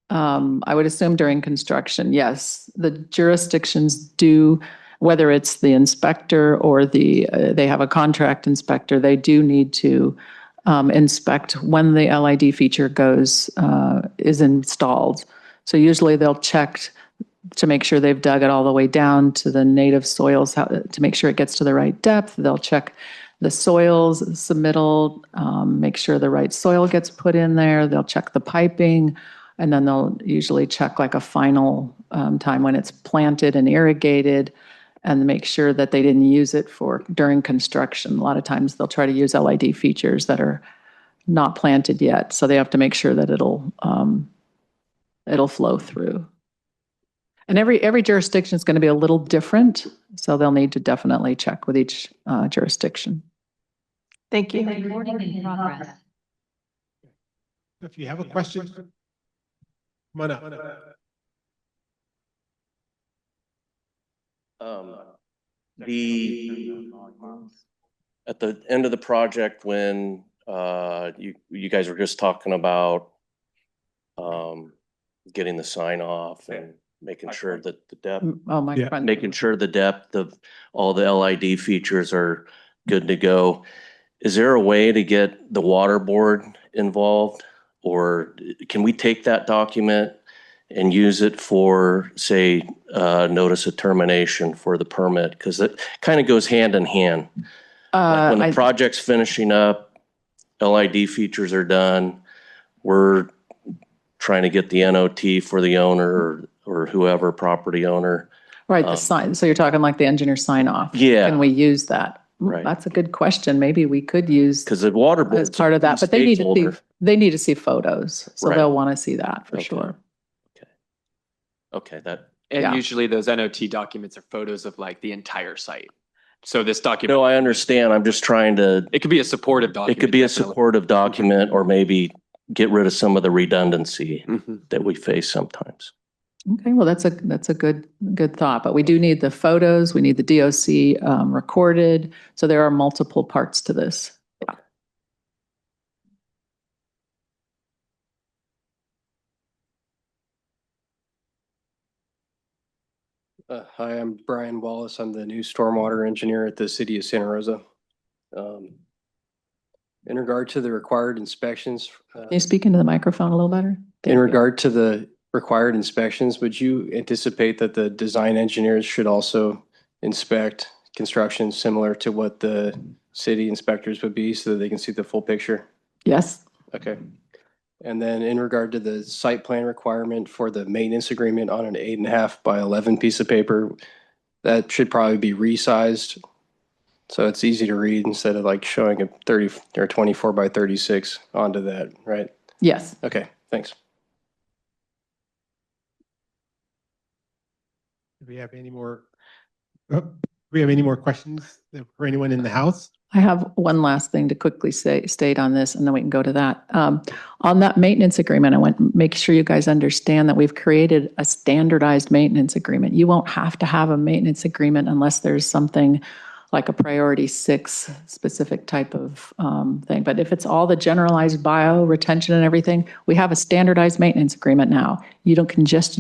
I would assume during construction, yes. The jurisdictions do, whether it's the inspector or they have a contract inspector, they do need to inspect when the LID feature is installed. So usually they'll check to make sure they've dug it all the way down to the native soils, to make sure it gets to the right depth. They'll check the soils submittal, make sure the right soil gets put in there. They'll check the piping, and then they'll usually check like a final time when it's planted and irrigated, and make sure that they didn't use it during construction. A lot of times they'll try to use LID features that are not planted yet, so they have to make sure that it'll flow through. And every jurisdiction is going to be a little different, so they'll need to definitely check with each jurisdiction. Thank you. If you have a question, come on up. At the end of the project, when you guys were just talking about getting the sign off and making sure that the depth, making sure the depth of all the LID features are good to go. Is there a way to get the water board involved, or can we take that document and use it for, say, notice of termination for the permit? Because it kind of goes hand in hand. Like when the project's finishing up, LID features are done, we're trying to get the NOT for the owner or whoever, property owner. Right, the sign. So you're talking like the engineer sign off. Yeah. Can we use that? Right. That's a good question. Maybe we could use because the water board as part of that, but they need to see photos, so they'll want to see that for sure. Okay, that. And usually those NOT documents are photos of like the entire site. So this document, No, I understand. I'm just trying to, it could be a supportive document. it could be a definitely. supportive document or maybe get rid of some of the redundancy Mhm. that we face sometimes. Okay, well, that's a good thought, but we do need the photos, we need the DOC recorded, so there are multiple parts to this. Hi, I'm Brian Wallace. I'm the new stormwater engineer at the city of Santa Rosa. In regard to the required inspections, Can you speak into the microphone a little better? Thank in you. regard to the required inspections, would you anticipate that the design engineers should also inspect construction similar to what the city inspectors would be so that they can see the full picture? Yes, Okay. And then in regard to the site plan requirement for the maintenance agreement on an 8.5 by 11 piece of paper, that should probably be resized. So it's easy to read instead of like showing a 30 or 24 by 36 onto that, right? yes. Okay, thanks. Do we have any more? Do we have any more questions for anyone in the house? I have one last thing to quickly state on this, and then we can go to that. On that maintenance agreement, I want to make sure you guys understand that we've created a standardized maintenance agreement. You won't have to have a maintenance agreement unless there's something like a priority 6 specific type of thing. But if it's all the generalized bio retention and everything, we have a standardized maintenance agreement now. You can just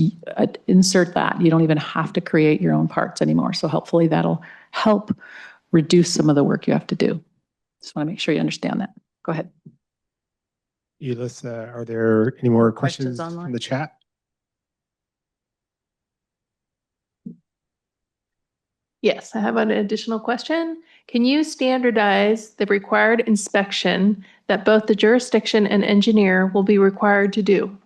insert that. You don't even have to create your own parts anymore. So hopefully that'll help reduce some of the work you have to do. Just want to make sure you understand that. Go ahead. Ulyss, are there any more questions online? from the chat? Yes, I have an additional question. Can you standardize the required inspection that both the jurisdiction and engineer will be required to do?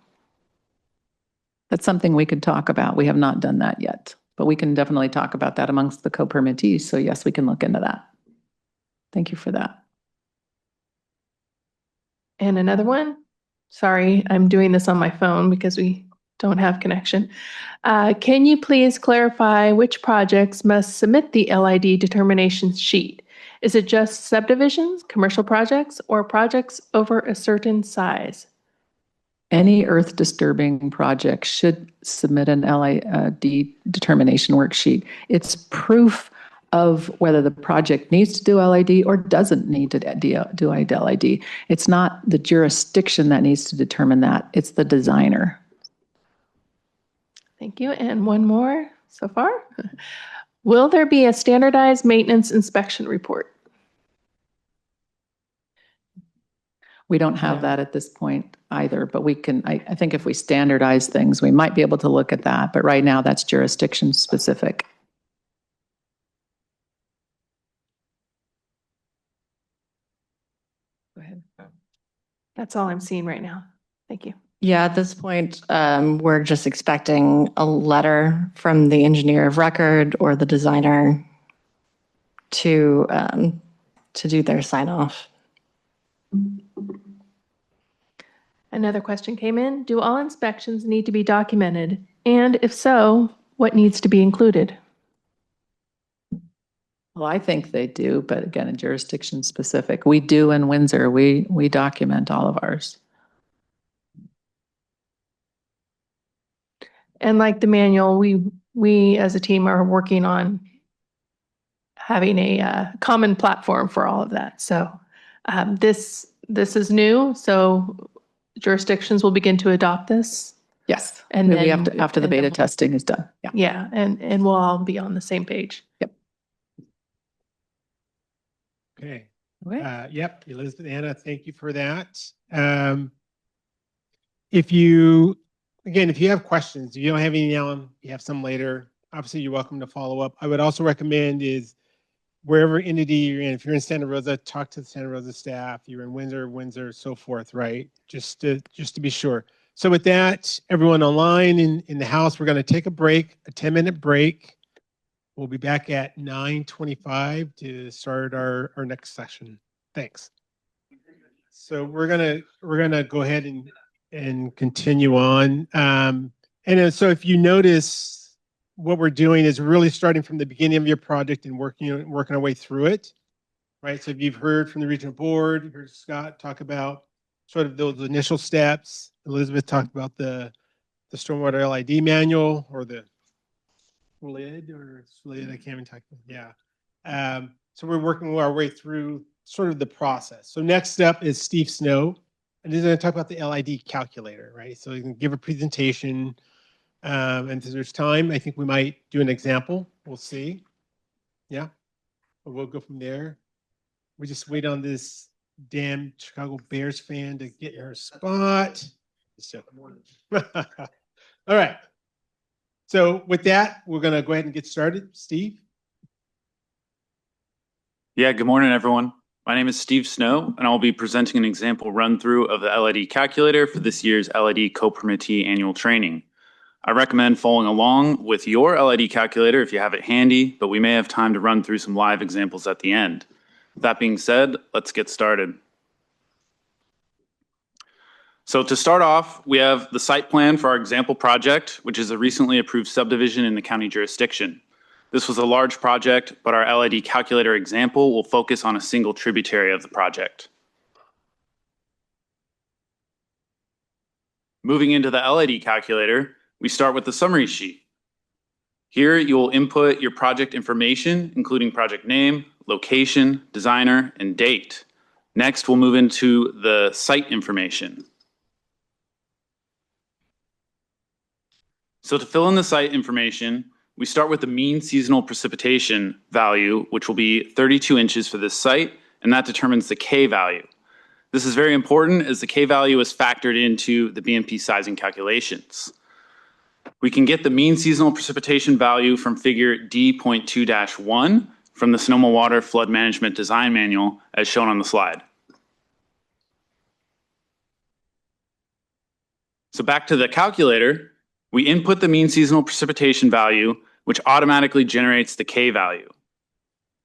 That's something we could talk about. We have not done that yet, but we can definitely talk about that amongst the co-permittees. So yes, we can look into that. Thank you for that. And another one? Sorry, I'm doing this on my phone because we don't have connection. Can you please clarify which projects must submit the LID determination sheet? Is it just subdivisions, commercial projects, or projects over a certain size? Any earth disturbing project should submit an LID determination worksheet. It's proof of whether the project needs to do LID or doesn't need to do LID. It's not the jurisdiction that needs to determine that. It's the designer. Thank you. And one more so far. Will there be a standardized maintenance inspection report? We don't have that at this point either, but we can, I think if we standardize things, we might be able to look at that. But right now that's jurisdiction specific. Go ahead. That's all I'm seeing right now. Thank you. Yeah, at this point, we're just expecting a letter from the engineer of record or the designer to do their sign off. Another question came in. Do all inspections need to be documented? And if so, what needs to be included? Well, I think they do, but again, in jurisdiction specific. We do in Windsor, we document all of ours. And like the manual, we as a team are working on having a common platform for all of that. So this is new. So jurisdictions will begin to adopt this. Yes, And we then have to, after the beta testing is done. Yeah. Yeah, and we'll all be on the same page. Yep. Okay. Okay. Yep, Elizabeth, Anna, thank you for that. If you have questions, if you don't have any now, you have some later, obviously you're welcome to follow up. I would also recommend is wherever entity you're in, if you're in Santa Rosa, talk to the Santa Rosa staff. You're in Windsor, so forth, right? Just to be sure. So with that, everyone online in the house, we're going to take a break, a 10-minute break. We'll be back at 9:25 to start our next session. Thanks. So we're gonna go ahead and continue on. And so if you notice, what we're doing is really starting from the beginning of your project and working our way through it, right? So if you've heard from the regional board, you heard Scott talk about sort of those initial steps. Elizabeth talked about the stormwater LID manual or the SLID, I can't even talk about, yeah. So we're working our way through sort of the process. So next step is Steve Snow, and he's going to talk about the LID calculator, right? So he can give a presentation, and if there's time, I think we might do an example. We'll see. Yeah, but we'll go from there. We just wait on this damn Chicago Bears fan to get her spot. All right. So with that, we're going to go ahead and get started. Steve? Yeah, good morning, everyone. My name is Steve Snow, and I'll be presenting an example run-through of the LID calculator for this year's LID co-permittee annual training. I recommend following along with your LID calculator if you have it handy, but we may have time to run through some live examples at the end. With that being said, let's get started. So to start off, we have the site plan for our example project, which is a recently approved subdivision in the county jurisdiction. This was a large project, but our LID calculator example will focus on a single tributary of the project. Moving into the LID calculator, we start with the summary sheet. Here you will input your project information, including project name, location, designer, and date. Next, we'll move into the site information. So to fill in the site information, we start with the mean seasonal precipitation value, which will be 32 inches for this site, and that determines the K value. This is very important as the K value is factored into the BMP sizing calculations. We can get the mean seasonal precipitation value from figure D.2-1 from the Sonoma Water Flood Management Design Manual as shown on the slide. So back to the calculator, we input the mean seasonal precipitation value, which automatically generates the K value.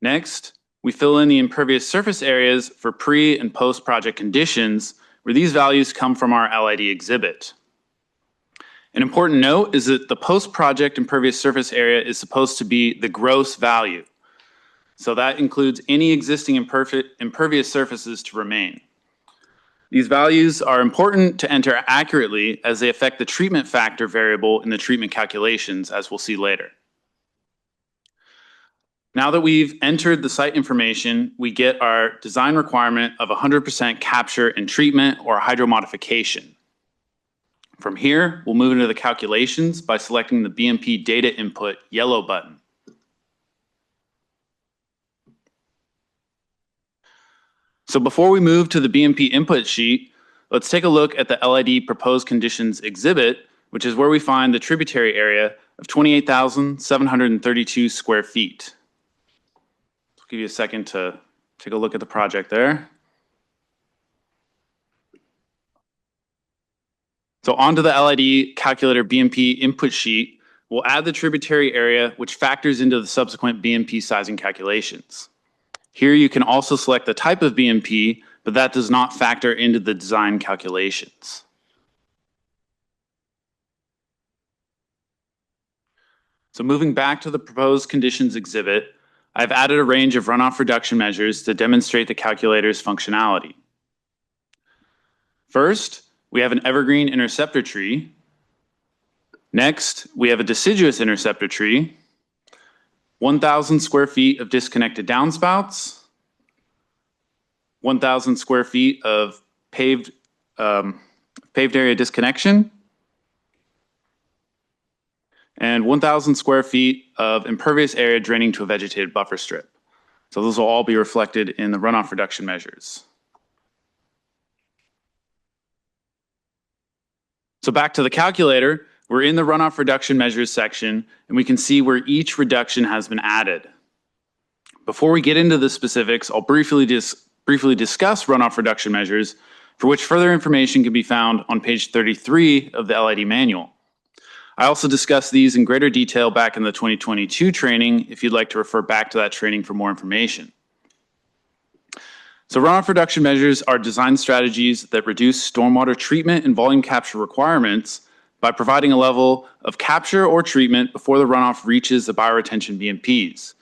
Next, we fill in the impervious surface areas for pre- and post-project conditions, where these values come from our LID exhibit. An important note is that the post-project impervious surface area is supposed to be the gross value. So that includes any existing impervious surfaces to remain. These values are important to enter accurately as they affect the treatment factor variable in the treatment calculations, as we'll see later. Now that we've entered the site information, we get our design requirement of 100% capture and treatment or hydromodification. From here, we'll move into the calculations by selecting the BMP data input yellow button. So before we move to the BMP input sheet, let's take a look at the LID proposed conditions exhibit, which is where we find the tributary area of 28,732 square feet. I'll give you a second to take a look at the project there. So onto the LID calculator BMP input sheet, we'll add the tributary area, which factors into the subsequent BMP sizing calculations. Here you can also select the type of BMP, but that does not factor into the design calculations. So moving back to the proposed conditions exhibit, I've added a range of runoff reduction measures to demonstrate the calculator's functionality. First, we have an evergreen interceptor tree. Next, we have a deciduous interceptor tree. 1,000 square feet of disconnected downspouts, 1,000 square feet of paved area disconnection, and 1,000 square feet of impervious area draining to a vegetated buffer strip. So those will all be reflected in the runoff reduction measures. So back to the calculator, we're in the runoff reduction measures section, and we can see where each reduction has been added. Before we get into the specifics, I'll briefly discuss runoff reduction measures, for which further information can be found on page 33 of the LID manual. I also discussed these in greater detail back in the 2022 training, if you'd like to refer back to that training for more information. So runoff reduction measures are design strategies that reduce stormwater treatment and volume capture requirements by providing a level of capture or treatment before the runoff reaches the bioretention BMPs.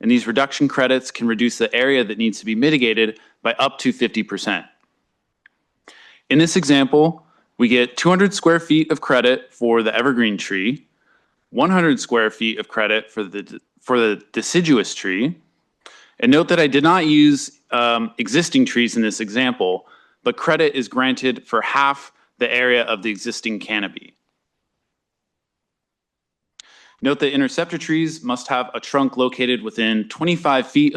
And these reduction credits can reduce the area that needs to be mitigated by up to 50%. In this example, we get 200 square feet of credit for the evergreen tree, 100 square feet of credit for the deciduous tree. And note that I did not use existing trees in this example, but credit is granted for half the area of the existing canopy. Note that interceptor trees must have a trunk located within 25 feet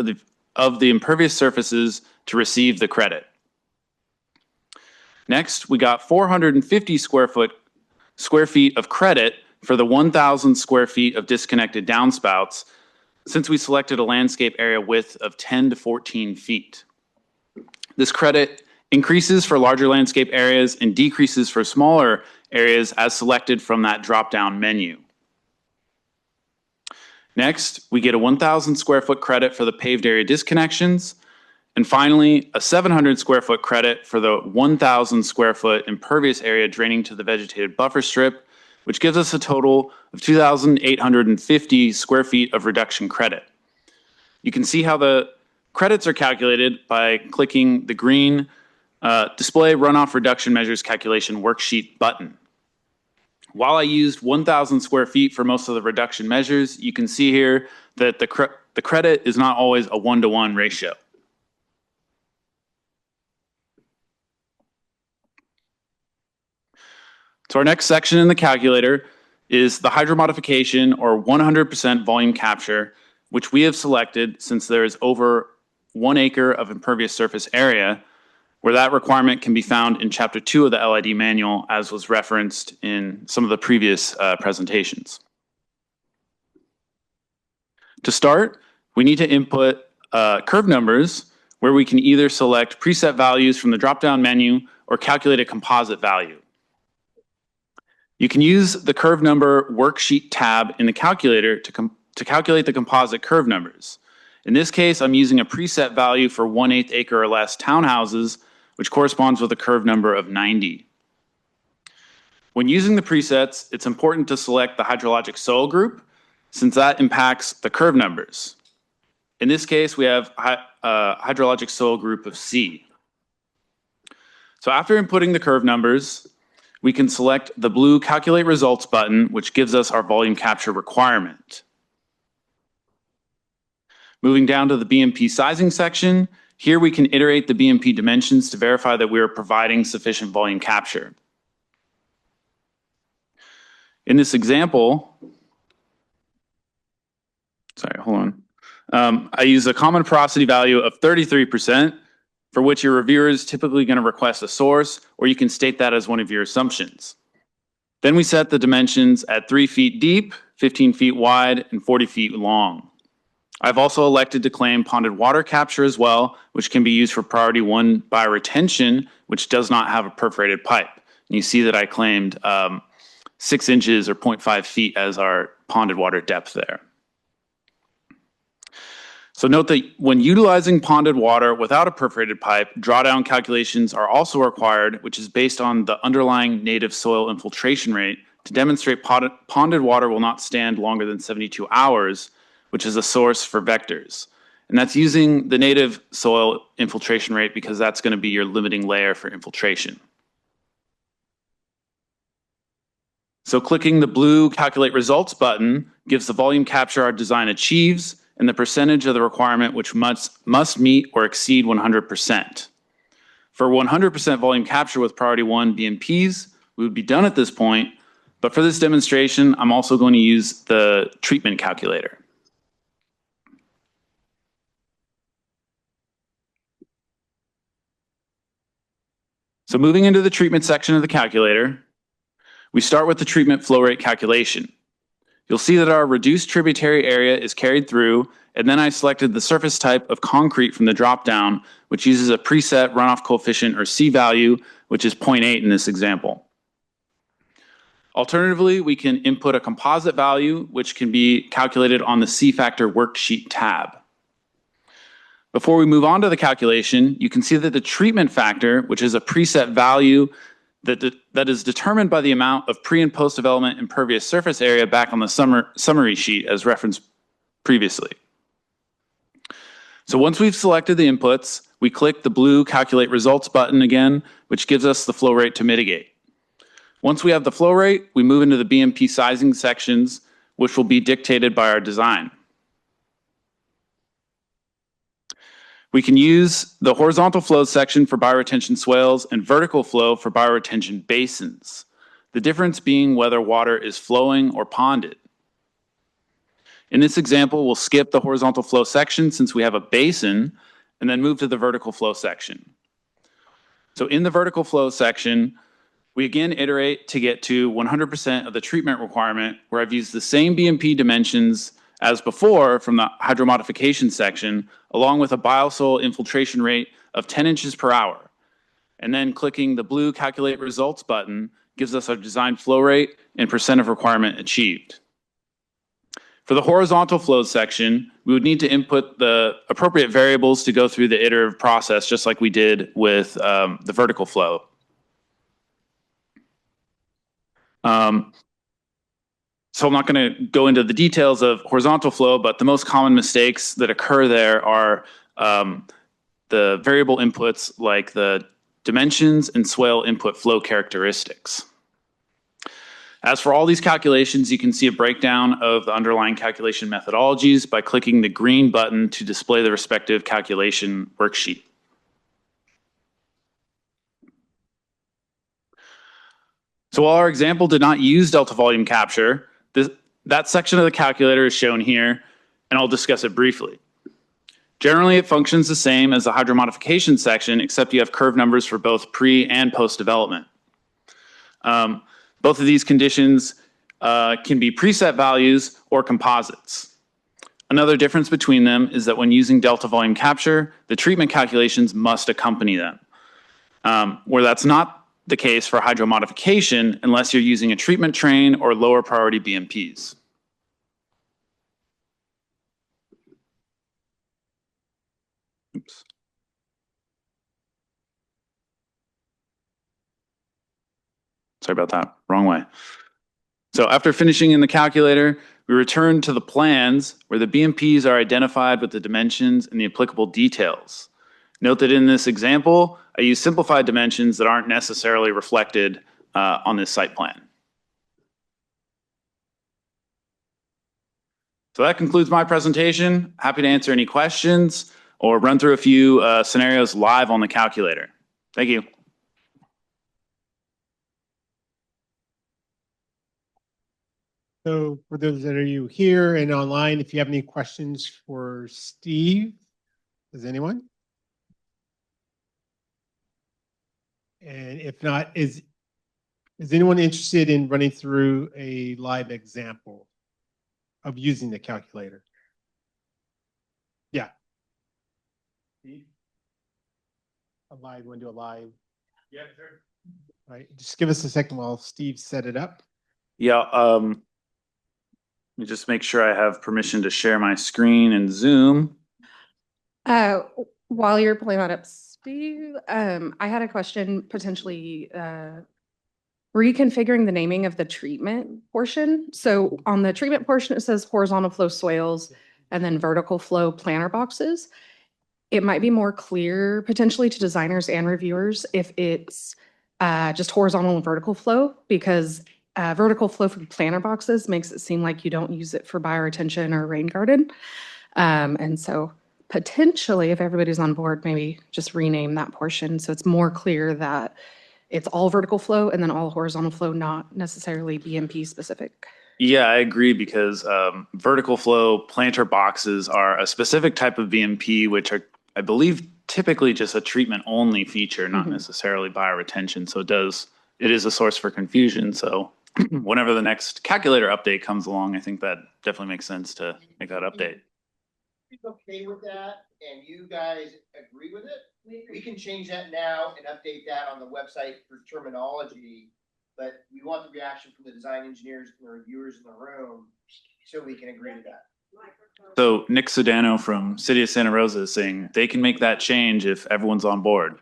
of the impervious surfaces to receive the credit. Next, we got 450 square feet of credit for the 1,000 square feet of disconnected downspouts, since we selected a landscape area width of 10 to 14 feet. This credit increases for larger landscape areas and decreases for smaller areas as selected from that drop-down menu. Next, we get a 1,000 square foot credit for the paved area disconnections. And finally, a 700 square foot credit for the 1,000 square foot impervious area draining to the vegetated buffer strip, which gives us a total of 2,850 square feet of reduction credit. You can see how the credits are calculated by clicking the green Display Runoff Reduction Measures Calculation Worksheet button. While I used 1,000 square feet for most of the reduction measures, you can see here that the credit is not always a 1-to-1 ratio. So our next section in the calculator is the hydro modification or 100% volume capture, which we have selected since there is over 1 acre of impervious surface area, where that requirement can be found in Chapter 2 of the LID manual, as was referenced in some of the previous presentations. To start, we need to input curve numbers, where we can either select preset values from the drop-down menu or calculate a composite value. You can use the curve number worksheet tab in the calculator to calculate the composite curve numbers. In this case, I'm using a preset value for 1/8 acre or less townhouses, which corresponds with a curve number of 90. When using the presets, it's important to select the hydrologic soil group, since that impacts the curve numbers. In this case, we have hydrologic soil group of C. So after inputting the curve numbers, we can select the blue Calculate Results button, which gives us our volume capture requirement. Moving down to the BMP sizing section, here we can iterate the BMP dimensions to verify that we are providing sufficient volume capture. In this example, I use a common porosity value of 33%, for which your reviewer is typically going to request a source, or you can state that as one of your assumptions. Then we set the dimensions at 3 feet deep, 15 feet wide, and 40 feet long. I've also elected to claim ponded water capture as well, which can be used for priority 1 bioretention, which does not have a perforated pipe. And you see that I claimed 6 inches or 0.5 feet as our ponded water depth there. So note that when utilizing ponded water without a perforated pipe, drawdown calculations are also required, which is based on the underlying native soil infiltration rate to demonstrate ponded water will not stand longer than 72 hours, which is a source for vectors. And that's using the native soil infiltration rate because that's going to be your limiting layer for infiltration. So clicking the blue Calculate Results button gives the volume capture our design achieves and the percentage of the requirement which must meet or exceed 100%. For 100% volume capture with priority 1 BMPs, we would be done at this point, but for this demonstration, I'm also going to use the treatment calculator. So moving into the treatment section of the calculator, we start with the treatment flow rate calculation. You'll see that our reduced tributary area is carried through, and then I selected the surface type of concrete from the dropdown, which uses a preset runoff coefficient or C value, which is 0.8 in this example. Alternatively, we can input a composite value, which can be calculated on the C factor worksheet tab. Before we move on to the calculation, you can see that the treatment factor, which is a preset value that is determined by the amount of pre and post development impervious surface area back on the summary sheet as referenced previously. So once we've selected the inputs, we click the blue Calculate Results button again, which gives us the flow rate to mitigate. Once we have the flow rate, we move into the BMP sizing sections, which will be dictated by our design. We can use the horizontal flow section for bioretention swales and vertical flow for bioretention basins, the difference being whether water is flowing or ponded. In this example, we'll skip the horizontal flow section since we have a basin and then move to the vertical flow section. So in the vertical flow section, we again iterate to get to 100% of the treatment requirement, where I've used the same BMP dimensions as before from the hydromodification section, along with a biosoil infiltration rate of 10 inches per hour. And then clicking the blue Calculate Results button gives us our design flow rate and percent of requirement achieved. For the horizontal flow section, we would need to input the appropriate variables to go through the iterative process, just like we did with the vertical flow. So I'm not going to go into the details of horizontal flow, but the most common mistakes that occur there are the variable inputs like the dimensions and swale input flow characteristics. As for all these calculations, you can see a breakdown of the underlying calculation methodologies by clicking the green button to display the respective calculation worksheet. So while our example did not use delta volume capture, that section of the calculator is shown here, and I'll discuss it briefly. Generally, it functions the same as the hydromodification section, except you have curve numbers for both pre and post development. Both of these conditions can be preset values or composites. Another difference between them is that when using delta volume capture, the treatment calculations must accompany them, where that's not the case for hydromodification unless you're using a treatment train or lower priority BMPs. Oops. Sorry about that, wrong way. So after finishing in the calculator, we return to the plans where the BMPs are identified with the dimensions and the applicable details. Note that in this example, I use simplified dimensions that aren't necessarily reflected on this site plan. So that concludes my presentation. Happy to answer any questions or run through a few scenarios live on the calculator. Thank you. So for those that are you here and online, if you have any questions for Steve, does anyone? And if not, is anyone interested in running through a live example of using the calculator? Yeah. Steve? A live, want to do a live? Yeah, sure. All right, just give us a second while Steve set it up. Yeah, let me just make sure I have permission to share my screen and Zoom. While you're pulling that up, Steve, I had a question, potentially reconfiguring the naming of the treatment portion. So on the treatment portion, it says horizontal flow swales and then vertical flow planter boxes. It might be more clear potentially to designers and reviewers if it's just horizontal and vertical flow, because vertical flow for planter boxes makes it seem like you don't use it for bioretention or rain garden. And so potentially, if everybody's on board, maybe just rename that portion so it's more clear that it's all vertical flow and then all horizontal flow, not necessarily BMP specific. Yeah, I agree, because vertical flow planter boxes are a specific type of BMP, which are, I believe, typically just a treatment only feature, not necessarily bioretention. So it is a source for confusion. So whenever the next calculator update comes along, I think that definitely makes sense to make that update. Okay with that, and you guys agree with it, we can change that now and update that on the website for terminology, but we want the reaction from the design engineers and the reviewers in the room so we can agree to that. So Nick Sedano from City of Santa Rosa is saying they can make that change if everyone's on board.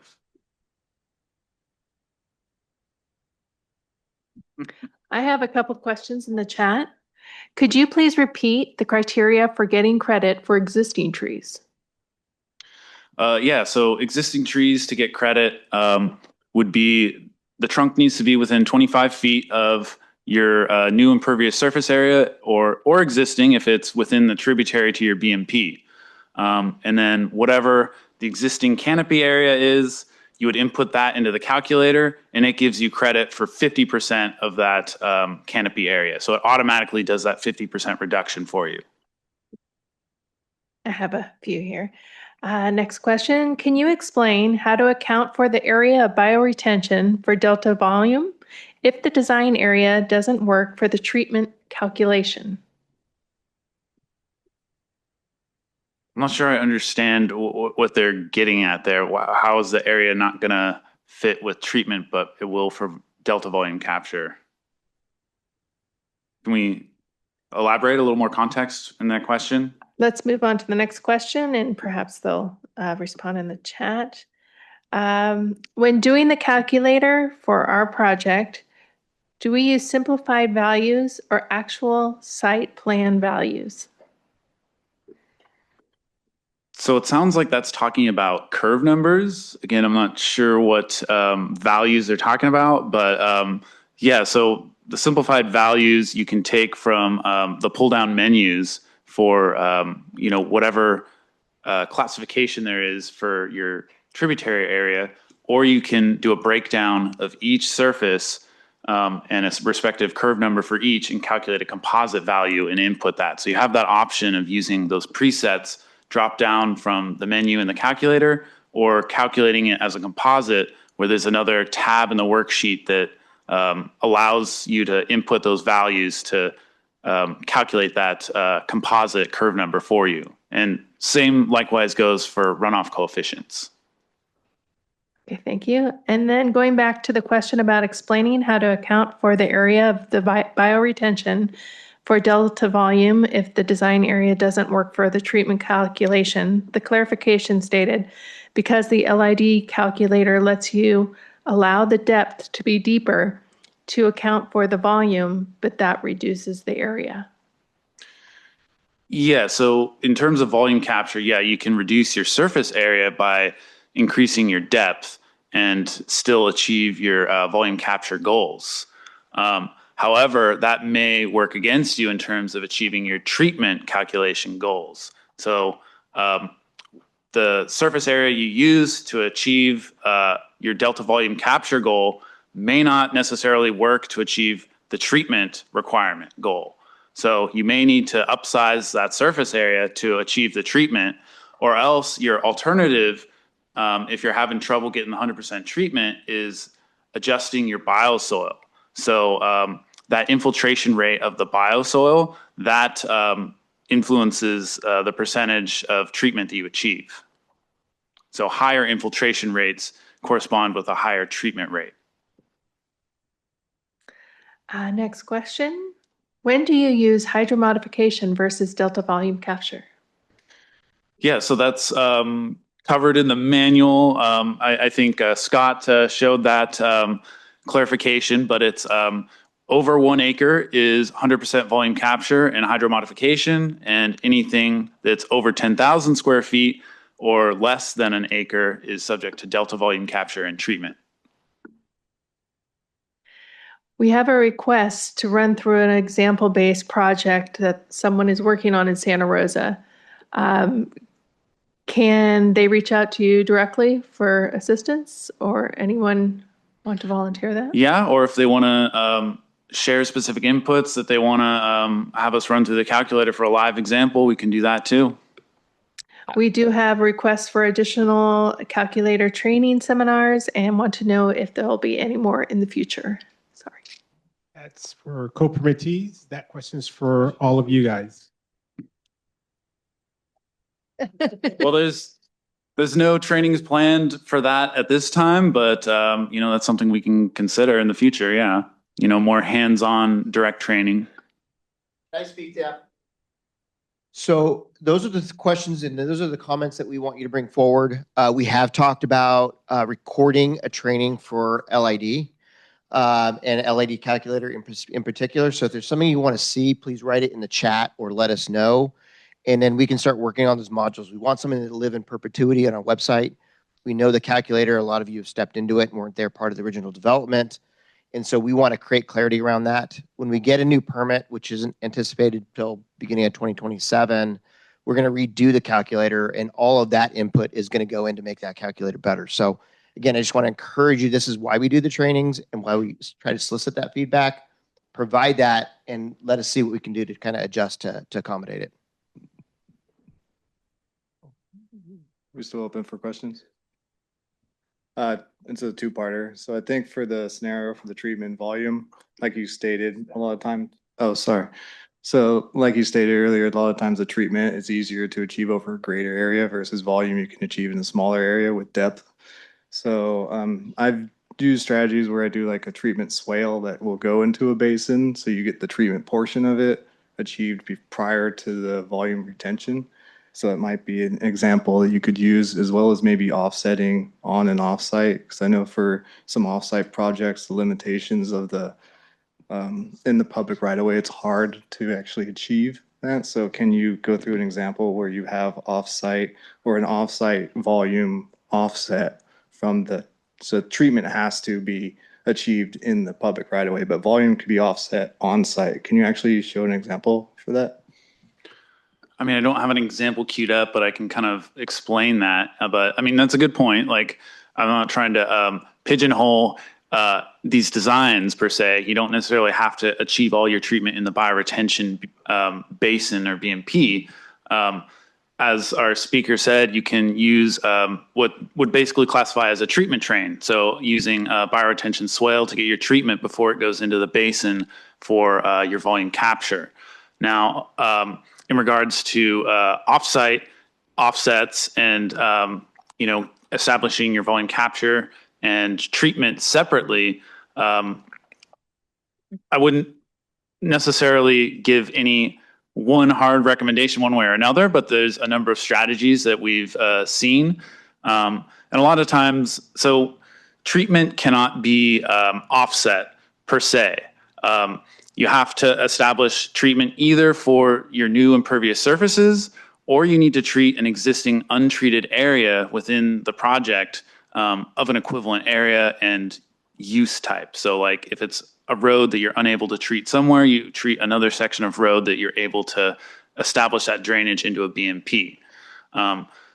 I have a couple questions in the chat. Could you please repeat the criteria for getting credit for existing trees? Yeah, so existing trees to get credit would be the trunk needs to be within 25 feet of your new impervious surface area or existing if it's within the tributary to your BMP. And then whatever the existing canopy area is, you would input that into the calculator and it gives you credit for 50% of that canopy area. So it automatically does that 50% reduction for you. I have a few here. Next question. Can you explain how to account for the area of bioretention for delta volume if the design area doesn't work for the treatment calculation? I'm not sure I understand what they're getting at there. How is the area not going to fit with treatment, but it will for delta volume capture? Can we elaborate a little more context in that question? Let's move on to the next question and perhaps they'll respond in the chat. When doing the calculator for our project, do we use simplified values or actual site plan values? So it sounds like that's talking about curve numbers. Again, I'm not sure what values they're talking about, but yeah, so the simplified values you can take from the pull down menus for whatever classification there is for your tributary area, or you can do a breakdown of each surface and a respective curve number for each and calculate a composite value and input that. So you have that option of using those presets drop down from the menu in the calculator or calculating it as a composite where there's another tab in the worksheet that allows you to input those values to calculate that composite curve number for you. And same likewise goes for runoff coefficients. Okay, thank you. And then going back to the question about explaining how to account for the area of the bioretention for delta volume if the design area doesn't work for the treatment calculation, the clarification stated, because the LID calculator lets you allow the depth to be deeper to account for the volume, but that reduces the area. Yeah, so in terms of volume capture, yeah, you can reduce your surface area by increasing your depth and still achieve your volume capture goals. However, that may work against you in terms of achieving your treatment calculation goals. So the surface area you use to achieve your delta volume capture goal may not necessarily work to achieve the treatment requirement goal. So you may need to upsize that surface area to achieve the treatment, or else your alternative, if you're having trouble getting 100% treatment, is adjusting your biossoil. So that infiltration rate of the biossoil, that influences the percentage of treatment that you achieve. So higher infiltration rates correspond with a higher treatment rate. Next question. When do you use hydromodification versus delta volume capture? Yeah, so that's covered in the manual. I think Scott showed that clarification, but it's over 1 acre is 100% volume capture and hydromodification, and anything that's over 10,000 square feet or less than an acre is subject to delta volume capture and treatment. We have a request to run through an example-based project that someone is working on in Santa Rosa. Can they reach out to you directly for assistance, or anyone want to volunteer that? Yeah, or if they want to share specific inputs that they want to have us run through the calculator for a live example, we can do that too. We do have requests for additional calculator training seminars and want to know if there'll be any more in the future. Sorry. That's for co-permittees. That question is for all of you guys. Well, there's no trainings planned for that at this time, but that's something we can consider in the future. Yeah, more hands-on direct training. Can I speak to that? So those are the questions and those are the comments that we want you to bring forward. We have talked about recording a training for LID. and LED calculator in particular. So if there's something you want to see, please write it in the chat or let us know. And then we can start working on those modules. We want something to live in perpetuity on our website. We know the calculator, a lot of you have stepped into it and weren't there part of the original development. And so we want to create clarity around that. When we get a new permit, which isn't anticipated till beginning of 2027, we're going to redo the calculator, and all of that input is going to go in to make that calculator better. So again, I just want to encourage you. This is why we do the trainings and why we try to solicit that feedback, provide that, and let us see what we can do to kind of adjust to accommodate it. We're still open for questions. It's a two-parter. So I think for the scenario for the treatment volume, like you stated, a lot of times, So like you stated earlier, a lot of times the treatment is easier to achieve over a greater area versus volume you can achieve in a smaller area with depth. So I've used strategies where I do like a treatment swale that will go into a basin. So you get the treatment portion of it achieved prior to the volume retention. So it might be an example that you could use, as well as maybe offsetting on and off site. Because I know for some off site projects, the limitations of the in the public right away, it's hard to actually achieve that. So can you go through an example where you have off site or an off site volume offset from so treatment has to be achieved in the public right away, but volume could be offset on site. Can you actually show an example for that? I mean, I don't have an example queued up, but I can kind of explain that. But I mean, that's a good point. Like, I'm not trying to pigeonhole these designs per se. You don't necessarily have to achieve all your treatment in the bioretention basin or BMP. As our speaker said, you can use what would basically classify as a treatment train. So using a bioretention swale to get your treatment before it goes into the basin for your volume capture. Now, in regards to offsite offsets and establishing your volume capture and treatment separately, I wouldn't necessarily give any one hard recommendation one way or another, but there's a number of strategies that we've seen. And a lot of times, so treatment cannot be offset per se. You have to establish treatment either for your new impervious surfaces, or you need to treat an existing untreated area within the project of an equivalent area and use type. So like if it's a road that you're unable to treat somewhere, you treat another section of road that you're able to establish that drainage into a BMP.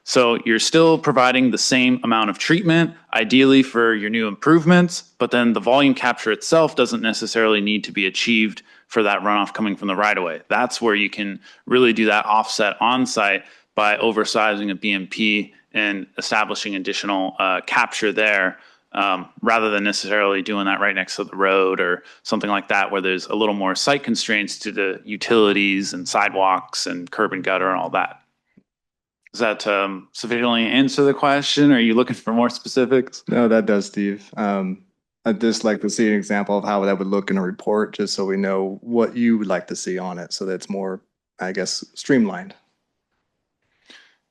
So you're still providing the same amount of treatment, ideally for your new improvements, but then the volume capture itself doesn't necessarily need to be achieved for that runoff coming from the right-of-way. That's where you can really do that offset on-site by oversizing a BMP and establishing additional capture there, rather than necessarily doing that right next to the road or something like that, where there's a little more site constraints to the utilities and sidewalks and curb and gutter and all that. Does that sufficiently answer the question? Are you looking for more specifics? No, that does, Steve. I'd just like to see an example of how that would look in a report, just so we know what you would like to see on it, so that's more, I guess, streamlined.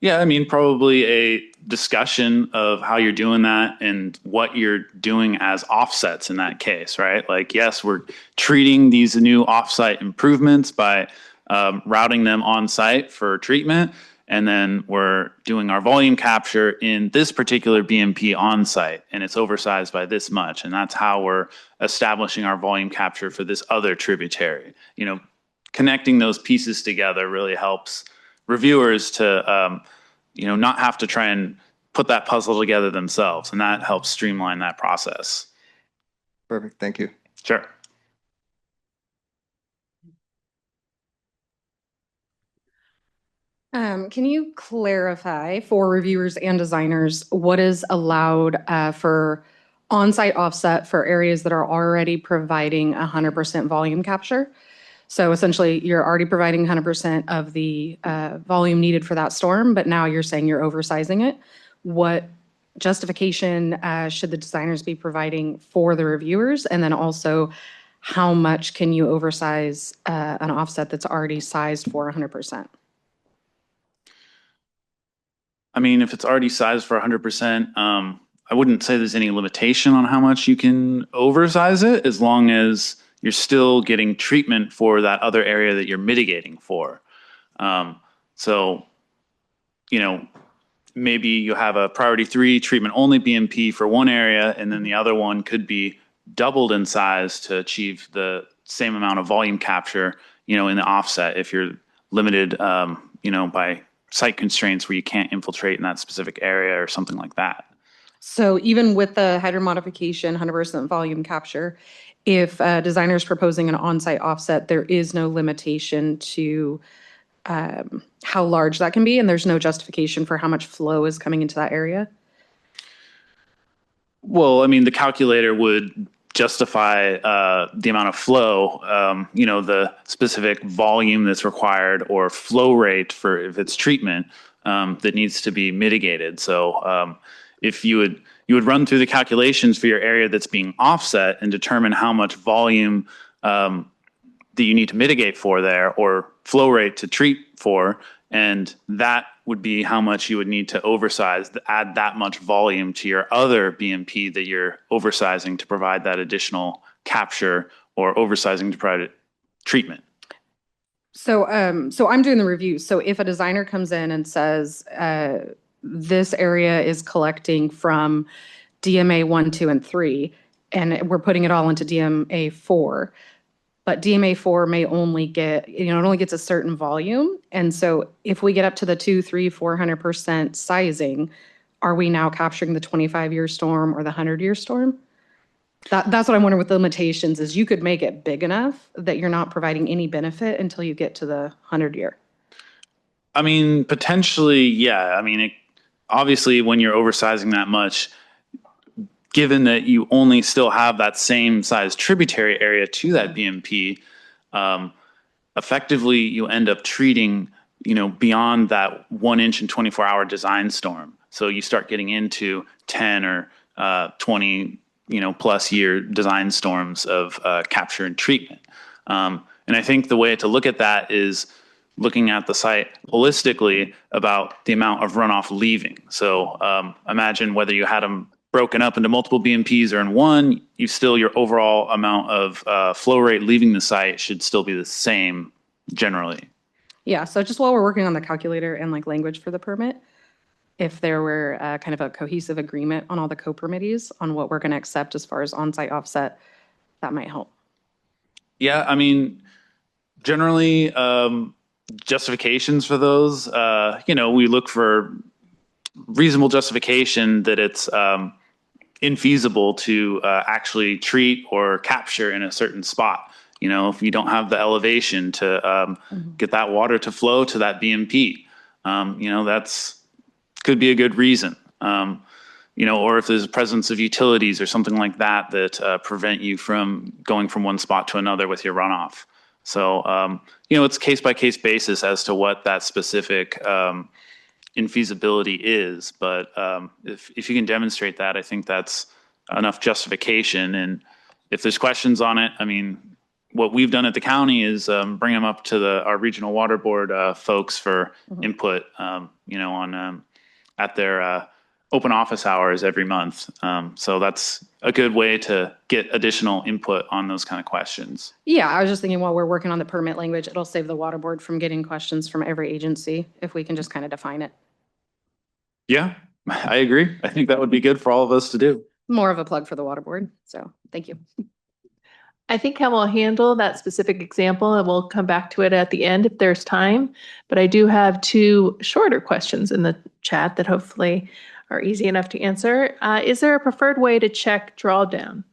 Yeah, I mean, probably a discussion of how you're doing that and what you're doing as offsets in that case, right? Like, yes, we're treating these new offsite improvements by routing them on site for treatment. And then we're doing our volume capture in this particular BMP on site, and it's oversized by this much. And that's how we're establishing our volume capture for this other tributary. You know, connecting those pieces together really helps reviewers to, not have to try and put that puzzle together themselves. And that helps streamline that process. Perfect. Thank you. Sure. Can you clarify for reviewers and designers what is allowed for on-site offset for areas that are already providing 100% volume capture? So essentially, you're already providing 100% of the volume needed for that storm, but now you're saying you're oversizing it. What justification should the designers be providing for the reviewers? And then also, how much can you oversize an offset that's already sized for 100%? I mean, if it's already sized for 100%, I wouldn't say there's any limitation on how much you can oversize it, as long as you're still getting treatment for that other area that you're mitigating for. So, you know, maybe you have a priority 3 treatment only BMP for one area, and then the other one could be doubled in size to achieve the same amount of volume capture, you know, in the offset if you're limited, you know, by site constraints where you can't infiltrate in that specific area or something like that. So even with the hydro modification, 100% volume capture, if a designer is proposing an on-site offset, there is no limitation to how large that can be, and there's no justification for how much flow is coming into that area? Well, I mean, the calculator would justify the amount of flow, you know, the specific volume that's required or flow rate for if it's treatment that needs to be mitigated. So if you would run through the calculations for your area that's being offset and determine how much volume that you need to mitigate for there, or flow rate to treat for, and that would be how much you would need to oversize, add that much volume to your other BMP that you're oversizing to provide that additional capture, or oversizing to provide treatment. So, so I'm doing the review. So if a designer comes in and says, this area is collecting from DMA 1, 2, and 3, and we're putting it all into DMA 4, but DMA 4 may only get, you know, it only gets a certain volume. And so if we get up to the 2, 3, 400% sizing, are we now capturing the 25-year storm or the 100-year storm? That's what I'm wondering with the limitations, is you could make it big enough that you're not providing any benefit until you get to the 100-year. I mean, potentially, yeah. I mean, obviously, when you're oversizing that much, given that you only still have that same size tributary area to that BMP, effectively you end up treating, you know, beyond that 1 inch and 24-hour design storm. So you start getting into 10 or 20, you know, plus year design storms of capture and treatment. And I think the way to look at that is looking at the site holistically about the amount of runoff leaving. So imagine whether you had them broken up into multiple BMPs or in one, your overall amount of flow rate leaving the site should still be the same generally. Yeah, so just while we're working on the calculator and like language for the permit, if there were kind of a cohesive agreement on all the co-permittees on what we're going to accept as far as on-site offset, that might help. Yeah, I mean, generally justifications for those, you know, we look for reasonable justification that it's infeasible to actually treat or capture in a certain spot. You know, if you don't have the elevation to get that water to flow to that BMP, you know, that's could be a good reason. You know, or if there's a presence of utilities or something like that that prevent you from going from one spot to another with your runoff. So, you know, it's case by case basis as to what that specific infeasibility is, but if you can demonstrate that, I think that's enough justification. And if there's questions on it, I mean, what we've done at the county is bring them up to our regional water board folks for input, you know, on at their open office hours every month. So that's a good way to get additional input on those kind of questions. Yeah, I was just thinking while we're working on the permit language, it'll save the water board from getting questions from every agency if we can just kind of define it. Yeah, I agree. I think that would be good for all of us to do. More of a plug for the water board. So thank you. I think I will handle that specific example, and we'll come back to it at the end if there's time. But I do have 2 shorter questions in the chat that hopefully are easy enough to answer. Is there a preferred way to check drawdown?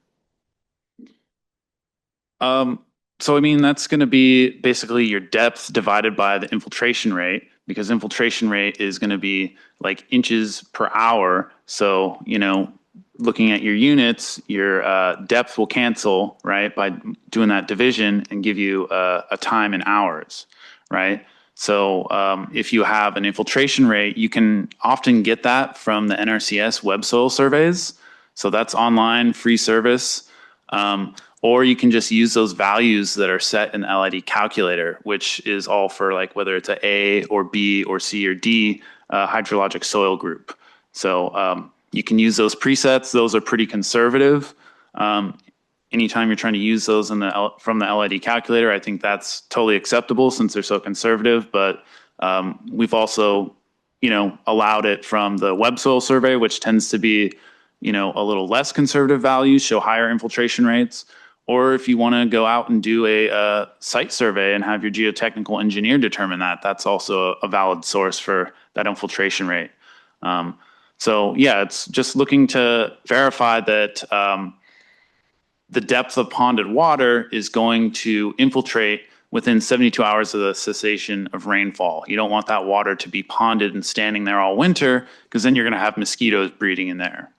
So, I mean, that's going to be basically your depth divided by the infiltration rate, because infiltration rate is going to be like inches per hour. So, you know, looking at your units, your depth will cancel, right, by doing that division and give you a time in hours, right? So if you have an infiltration rate, you can often get that from the NRCS web soil surveys. So that's online, free service. Or you can just use those values that are set in the LID calculator, which is all for like whether it's a or B or C or D hydrologic soil group. So You can use those presets. Those are pretty conservative. Anytime you're trying to use those from the LID calculator, I think that's totally acceptable since they're so conservative. But we've also, allowed it from the web soil survey, which tends to be, a little less conservative values, show higher infiltration rates. Or if you want to go out and do a site survey and have your geotechnical engineer determine that, that's also a valid source for that infiltration rate. So yeah, it's just looking to verify that the depth of ponded water is going to infiltrate within 72 hours of the cessation of rainfall. You don't want that water to be ponded and standing there all winter, because then you're going to have mosquitoes breeding in there.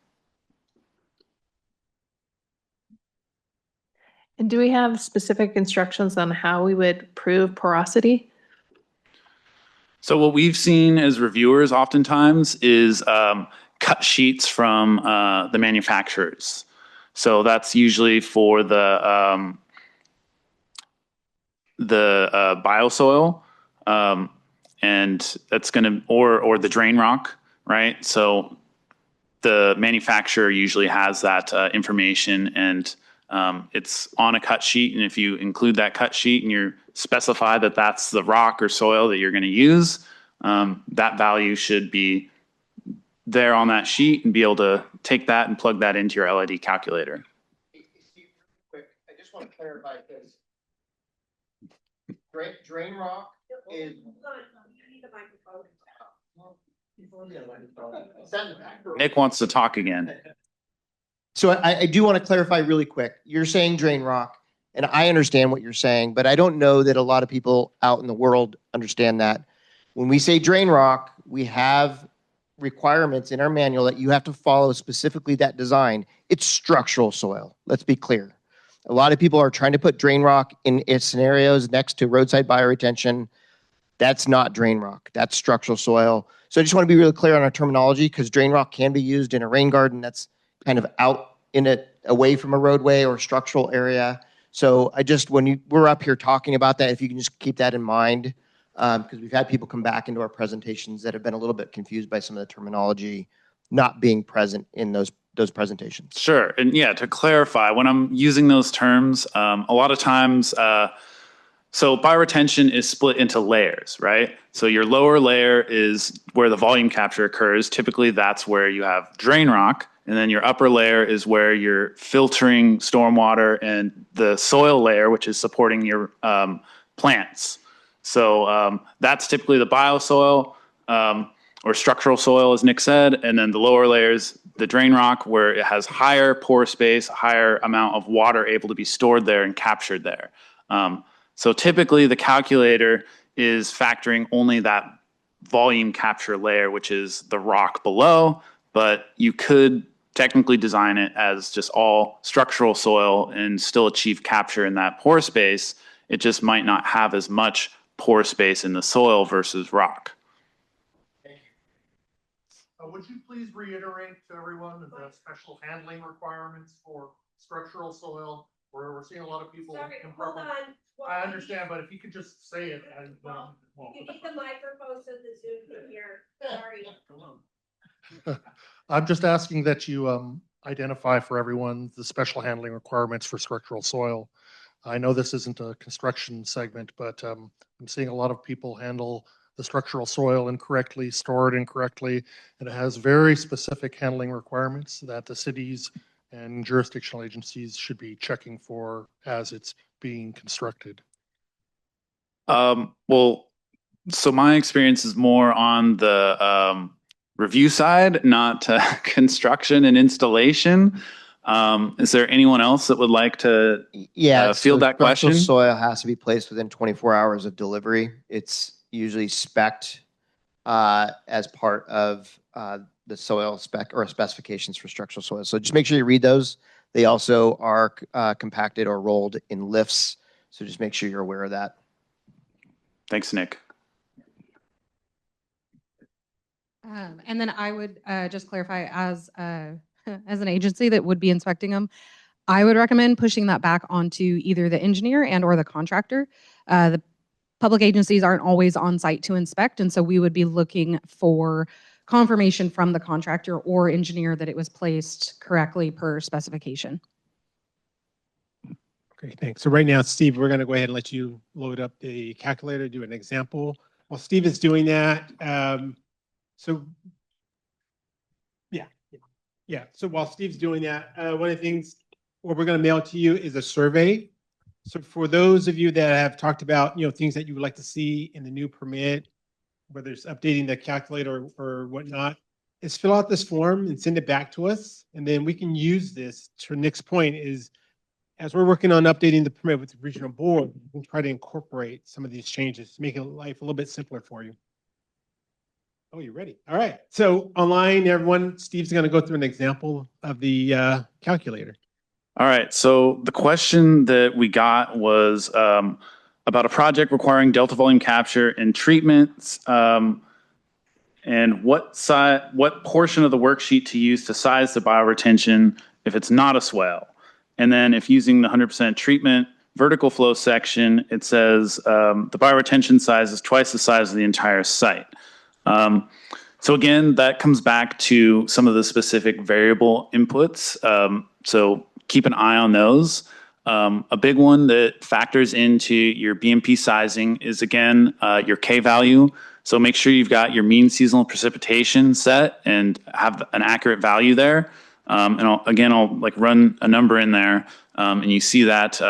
And do we have specific instructions on how we would prove porosity? So what we've seen as reviewers oftentimes is cut sheets from the manufacturers. So that's usually for the biossoil, and that's or the drain rock, right? So the manufacturer usually has that information, and it's on a cut sheet. And if you include that cut sheet and you specify that that's the rock or soil that you're going to use, that value should be there on that sheet and be able to take that and plug that into your LID calculator. Steve, quick, I just want to clarify this. Drain rock is. Nick wants to talk again. So I do want to clarify really quick. You're saying drain rock, and I understand what you're saying, but I don't know that a lot of people out in the world understand that. When we say drain rock, we have requirements in our manual that you have to follow specifically that design. It's structural soil. Let's be clear. A lot of people are trying to put drain rock in scenarios next to roadside bioretention. That's not drain rock. That's structural soil. So I just want to be really clear on our terminology, because drain rock can be used in a rain garden that's kind of out in it, away from a roadway or structural area. So when we're up here talking about that, if you can just keep that in mind, because we've had people come back into our presentations that have been a little bit confused by some of the terminology not being present in those presentations. Sure. And yeah, to clarify, when I'm using those terms, a lot of times, so bioretention is split into layers, right? So your lower layer is where the volume capture occurs. Typically, that's where you have drain rock. And then your upper layer is where you're filtering stormwater, and the soil layer, which is supporting your plants. So that's typically the biossoil or structural soil, as Nick said. And then the lower layers, the drain rock, where it has higher pore space, higher amount of water able to be stored there and captured there. So typically the calculator is factoring only that volume capture layer, which is the rock below, but you could technically design it as just all structural soil and still achieve capture in that pore space. It just might not have as much pore space in the soil versus rock. Would you please reiterate to everyone the special handling requirements for structural soil, where we're seeing a lot of people. Sorry, hold on. I understand, but if you could just say it. You need the microphone so the Zoom can hear. Sorry. I'm just asking that you identify for everyone the special handling requirements for structural soil. I know this isn't a construction segment, but I'm seeing a lot of people handle the structural soil incorrectly, store it incorrectly, and it has very specific handling requirements that the cities and jurisdictional agencies should be checking for as it's being constructed. Well, so my experience is more on the review side, not construction and installation. Is there anyone else that would like to field that question? Soil has to be placed within 24 hours of delivery. It's usually spec'd as part of the soil spec or specifications for structural soil. So just make sure you read those. They also are compacted or rolled in lifts. So just make sure you're aware of that. Thanks, Nick. And then I would just clarify, as an agency that would be inspecting them, I would recommend pushing that back onto either the engineer and or the contractor. The public agencies aren't always on site to inspect, and so we would be looking for confirmation from the contractor or engineer that it was placed correctly per specification. Okay, thanks. So right now, Steve, we're going to go ahead and let you load up the calculator, do an example. While Steve is doing that, so yeah. So while Steve's doing that, one of the things what we're going to mail to you is a survey. So for those of you that have talked about, things that you would like to see in the new permit, whether it's updating the calculator or whatnot, is fill out this form and send it back to us. And then we can use this to Nick's point is, as we're working on updating the permit with the regional board, we'll try to incorporate some of these changes to make life a little bit simpler for you. Oh, you're ready. All right. So online, everyone, Steve's going to go through an example of the calculator. All right. So the question that we got was about a project requiring delta volume capture and treatments, and what portion of the worksheet to use to size the bioretention if it's not a swale. And then if using the 100% treatment vertical flow section, it says the bioretention size is twice the size of the entire site. So again, that comes back to some of the specific variable inputs. So keep an eye on those. A big one that factors into your BMP sizing is, again, your K value. So make sure you've got your mean seasonal precipitation set and have an accurate value there. And I'll like run a number in there, and you see that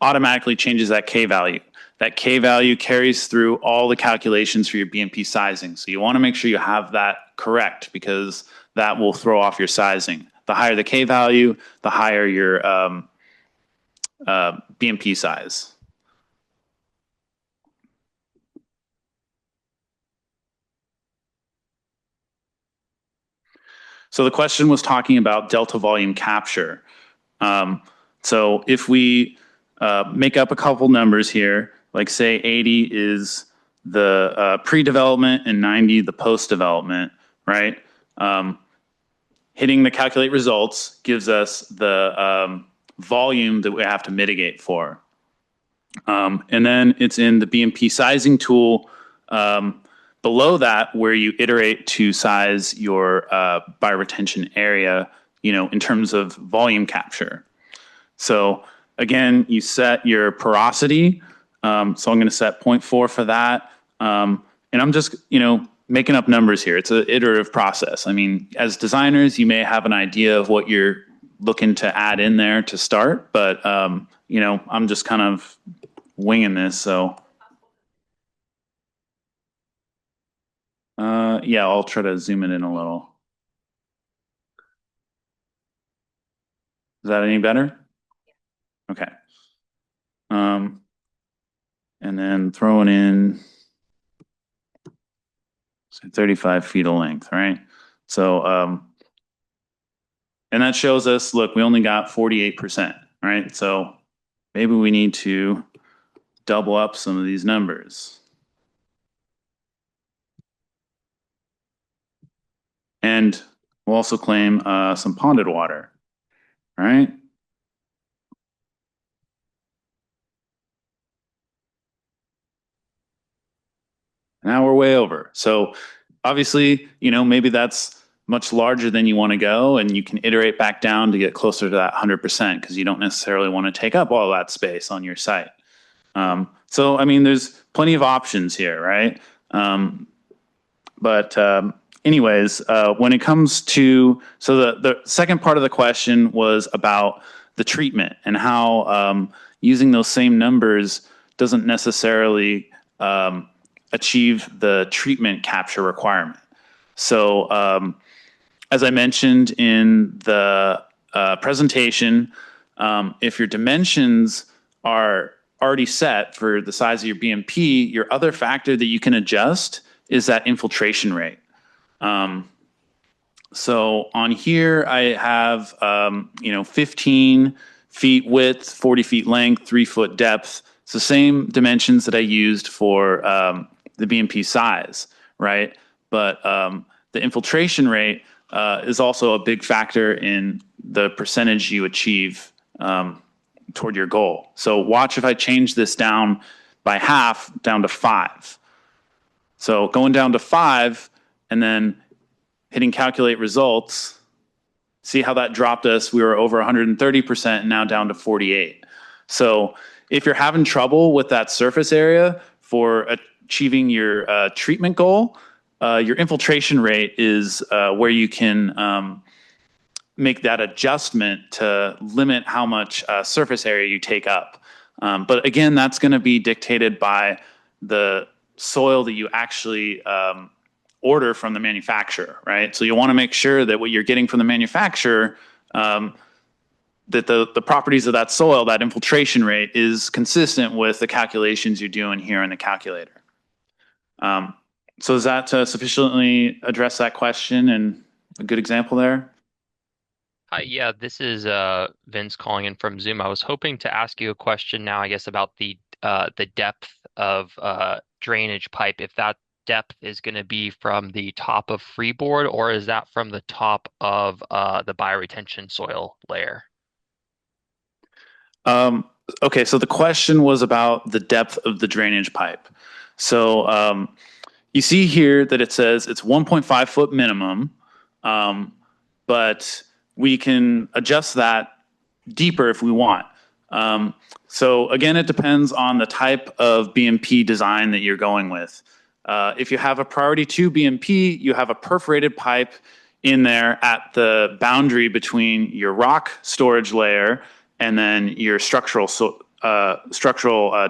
automatically changes that K value. That K value carries through all the calculations for your BMP sizing. So you want to make sure you have that correct, because that will throw off your sizing. The higher the K value, the higher your BMP size. So the question was talking about delta volume capture. So if we make up a couple numbers here, like say 80 is the pre-development and 90 the post-development, right? Hitting the calculate results gives us the volume that we have to mitigate for. And then it's in the BMP sizing tool below that where you iterate to size your bioretention area, in terms of volume capture. So again, you set your porosity. So I'm going to set 0.4 for that. And I'm just, making up numbers here. It's an iterative process. I mean, as designers, you may have an idea of what you're looking to add in there to start, but, I'm just kind of winging this. So, yeah, I'll try to zoom it in a little. Is that any better? Okay. And then throwing in 35 feet of length, right? So, and that shows us, look, we only got 48%, right? So maybe we need to double up some of these numbers. And we'll also claim some ponded water, right? Now we're way over. So obviously, maybe that's much larger than you want to go, and you can iterate back down to get closer to that 100% because you don't necessarily want to take up all that space on your site. So, I mean, there's plenty of options here, right? Anyways, when it comes to, so the second part of the question was about the treatment and how using those same numbers doesn't necessarily achieve the treatment capture requirement. So as I mentioned in the presentation, if your dimensions are already set for the size of your BMP, your other factor that you can adjust is that infiltration rate. So on here, I have, 15 feet width, 40 feet length, 3 foot depth. It's the same dimensions that I used for the BMP size, right? But the infiltration rate is also a big factor in the percentage you achieve toward your goal. So watch if I change this down by half, down to 5. So going down to 5, and then hitting calculate results, see how that dropped us. We were over 130% and now down to 48. So if you're having trouble with that surface area for achieving your treatment goal, your infiltration rate is where you can make that adjustment to limit how much surface area you take up. But again, that's going to be dictated by the soil that you actually order from the manufacturer, right? So you want to make sure that what you're getting from the manufacturer, that the properties of that soil, that infiltration rate, is consistent with the calculations you're doing here in the calculator. So does that sufficiently address that question and a good example there? Hi, yeah, this is Vince calling in from Zoom. I was hoping to ask you a question now, I guess, about the depth of drainage pipe. If that depth is going to be from the top of freeboard, or is that from the top of the bioretention soil layer? Okay, so the question was about the depth of the drainage pipe. So you see here that it says it's 1.5 foot minimum, but we can adjust that deeper if we want. So again, it depends on the type of BMP design that you're going with. If you have a priority 2 BMP, you have a perforated pipe in there at the boundary between your rock storage layer and then your structural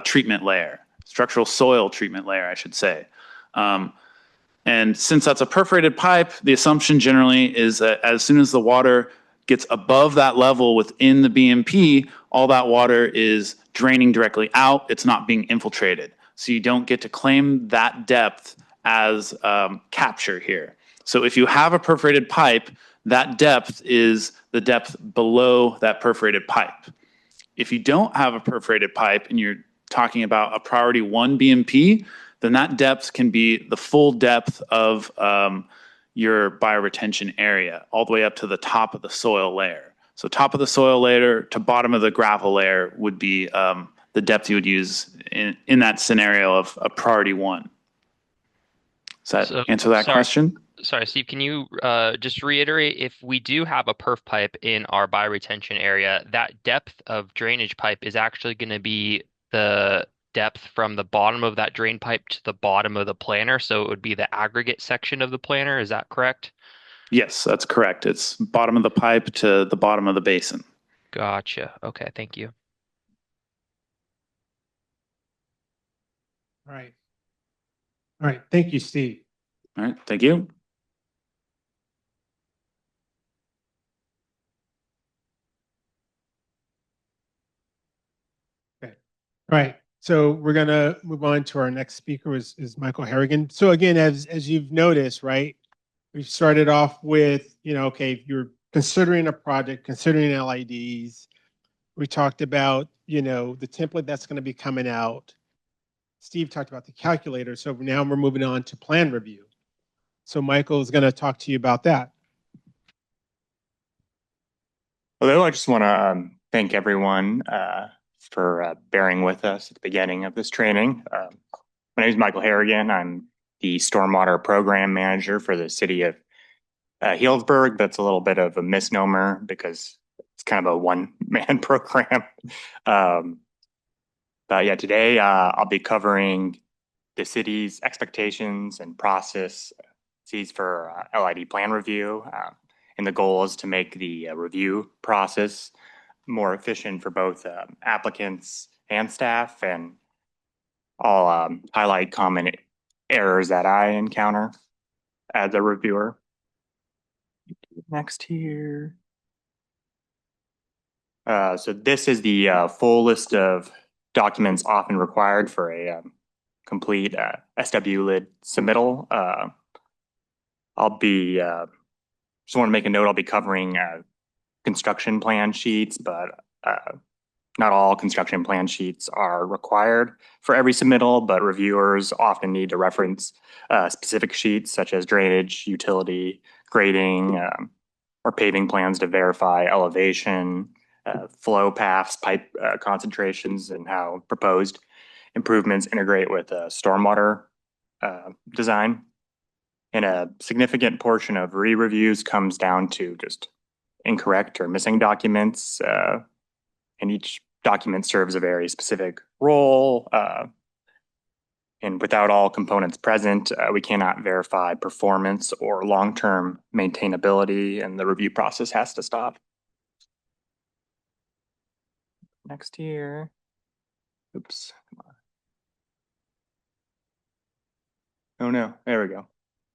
treatment layer, structural soil treatment layer, I should say. And since that's a perforated pipe, the assumption generally is that as soon as the water gets above that level within the BMP, all that water is draining directly out. It's not being infiltrated. So you don't get to claim that depth as capture here. So if you have a perforated pipe, that depth is the depth below that perforated pipe. If you don't have a perforated pipe and you're talking about a priority 1 BMP, then that depth can be the full depth of your bioretention area, all the way up to the top of the soil layer. So top of the soil layer to bottom of the gravel layer would be the depth you would use in that scenario of a priority 1. Does that answer that question? Sorry, Steve, can you just reiterate, if we do have a perf pipe in our bioretention area, that depth of drainage pipe is actually going to be the depth from the bottom of that drain pipe to the bottom of the planter, so it would be the aggregate section of the planter, is that correct? Yes, that's correct. It's bottom of the pipe to the bottom of the basin. Gotcha. Okay, thank you. All right. All right. Thank you, Steve. All right. Thank you. Okay. All right. So we're gonna move on to our next speaker is Michael Harrigan. So again, as you've noticed, right, we've started off with, okay, if you're considering a project, considering LIDs, we talked about, the template that's going to be coming out. Steve talked about the calculator. So now we're moving on to plan review. So Michael is going to talk to you about that. Hello, I just want to thank everyone for bearing with us at the beginning of this training. My name is Michael Harrigan. I'm the Stormwater Program Manager for the city of Healdsburg. That's a little bit of a misnomer because it's kind of a one-man program. But yeah, today I'll be covering the city's expectations and processes for LID plan review. And the goal is to make the review process more efficient for both applicants and staff. And I'll highlight common errors that I encounter as a reviewer. Next here. So this is the full list of documents often required for a complete SW lid submittal. I'll be just want to make a note, I'll be covering construction plan sheets, but not all construction plan sheets are required for every submittal, but reviewers often need to reference specific sheets such as drainage, utility, grading, or paving plans to verify elevation, flow paths, pipe concentrations, and how proposed improvements integrate with stormwater design. And a significant portion of re-reviews comes down to just incorrect or missing documents. And each document serves a very specific role. And without all components present, we cannot verify performance or long-term maintainability, and the review process has to stop. Next here. Oops. Come on. Oh no, there we go.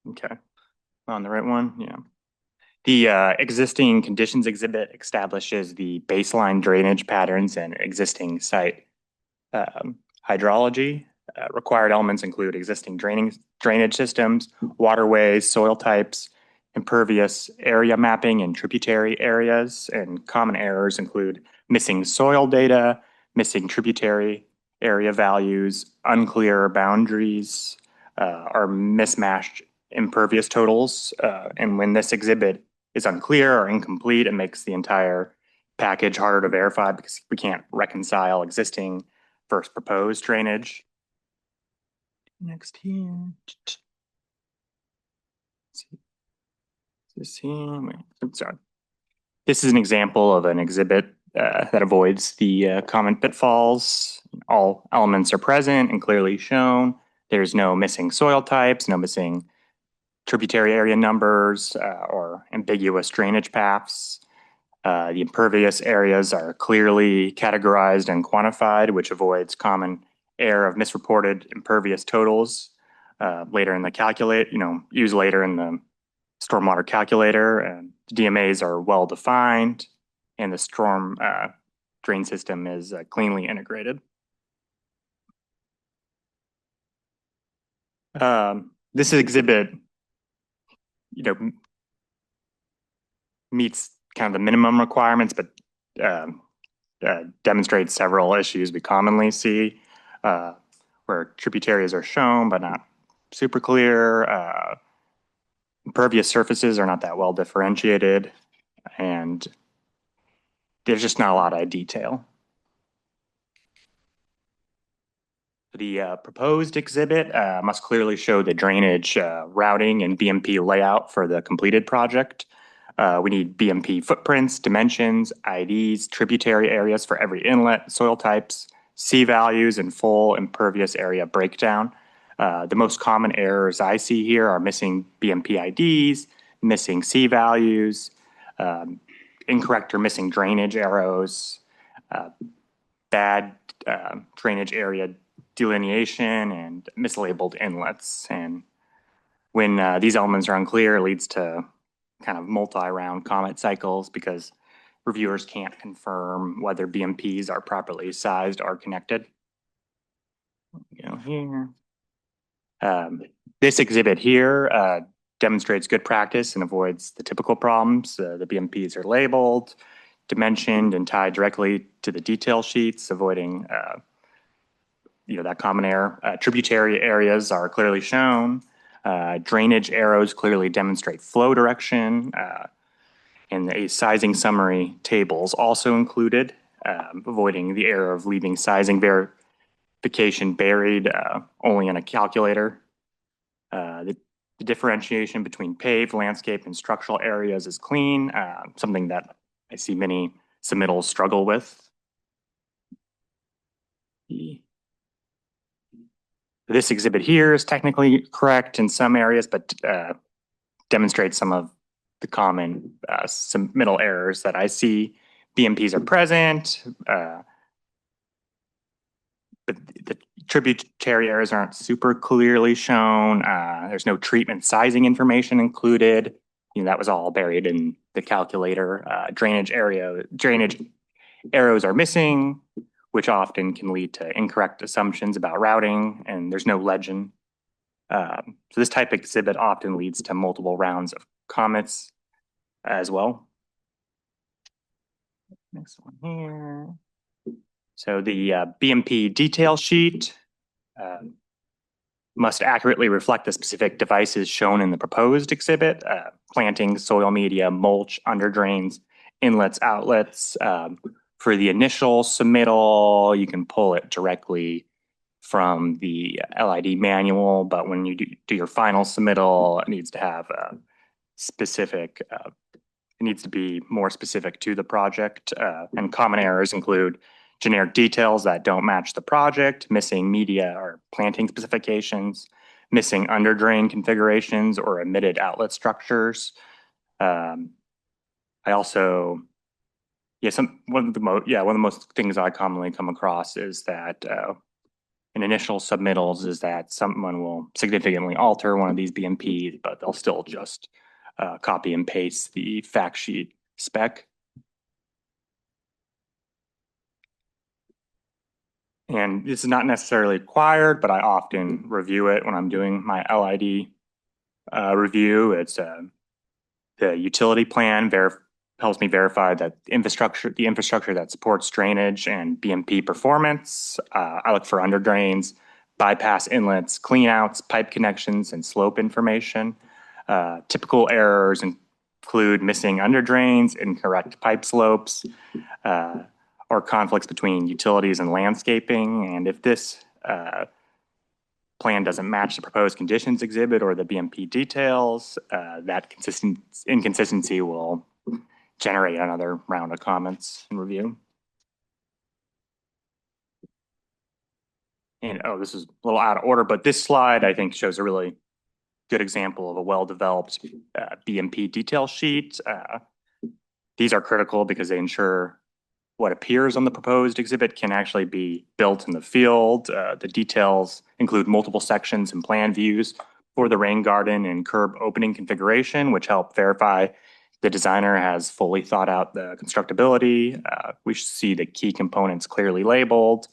Okay. On the right one, yeah. The existing conditions exhibit establishes the baseline drainage patterns and existing site hydrology. Required elements include existing drainage systems, waterways, soil types, impervious area mapping, and tributary areas. And common errors include missing soil data, missing tributary area values, unclear boundaries, or mismatched impervious totals. And when this exhibit is unclear or incomplete, it makes the entire package harder to verify because we can't reconcile existing versus proposed drainage. Next here. This is an example of an exhibit that avoids the common pitfalls. All elements are present and clearly shown. There's no missing soil types, no missing tributary area numbers or ambiguous drainage paths. The impervious areas are clearly categorized and quantified, which avoids common error of misreported impervious totals later in the use later in the stormwater calculator. And DMAs are well defined, and the storm drain system is cleanly integrated. This exhibit, meets kind of the minimum requirements, but demonstrates several issues we commonly see, where tributaries are shown but not super clear. Impervious surfaces are not that well differentiated, and there's just not a lot of detail. The proposed exhibit must clearly show the drainage routing and BMP layout for the completed project. We need BMP footprints, dimensions, IDs, tributary areas for every inlet, soil types, C values, and full impervious area breakdown. The most common errors I see here are missing BMP IDs, missing C values, incorrect or missing drainage arrows, bad drainage area delineation, and mislabeled inlets. And when these elements are unclear, it leads to kind of multi-round comment cycles because reviewers can't confirm whether BMPs are properly sized or connected. Go here. This exhibit here demonstrates good practice and avoids the typical problems. The BMPs are labeled, dimensioned, and tied directly to the detail sheets, avoiding that common error. Tributary areas are clearly shown. Drainage arrows clearly demonstrate flow direction. And a sizing summary tables also included, avoiding the error of leaving sizing verification buried only in a calculator. The differentiation between paved, landscape, and structural areas is clean, something that I see many submittals struggle with. This exhibit here is technically correct in some areas, but demonstrates some of the common submittal errors that I see. BMPs are present, but the tributary areas aren't super clearly shown. There's no treatment sizing information included. That was all buried in the calculator. Drainage arrows are missing, which often can lead to incorrect assumptions about routing, and there's no legend. So this type of exhibit often leads to multiple rounds of comments as well. Next one here. So the BMP detail sheet must accurately reflect the specific devices shown in the proposed exhibit: planting, soil media, mulch, under drains, inlets, outlets. For the initial submittal, you can pull it directly from the LID manual, but when you do your final submittal, it needs to have a specific, it needs to be more specific to the project. And common errors include generic details that don't match the project, missing media or planting specifications, missing under drain configurations or emitted outlet structures. I also, one of the most things I commonly come across is that in initial submittals is that someone will significantly alter one of these BMPs, but they'll still just copy and paste the fact sheet spec. And this is not necessarily required, but I often review it when I'm doing my LID review. It's the utility plan helps me verify that the infrastructure that supports drainage and BMP performance. I look for under drains, bypass inlets, cleanouts, pipe connections, and slope information. Typical errors include missing under drains, incorrect pipe slopes, or conflicts between utilities and landscaping. And if this plan doesn't match the proposed conditions exhibit or the BMP details, that inconsistency will generate another round of comments and review. And this is a little out of order, but this slide I think shows a really good example of a well-developed BMP detail sheet. These are critical because they ensure what appears on the proposed exhibit can actually be built in the field. The details include multiple sections and plan views for the rain garden and curb opening configuration, which help verify the designer has fully thought out the constructability. We see the key components clearly labeled: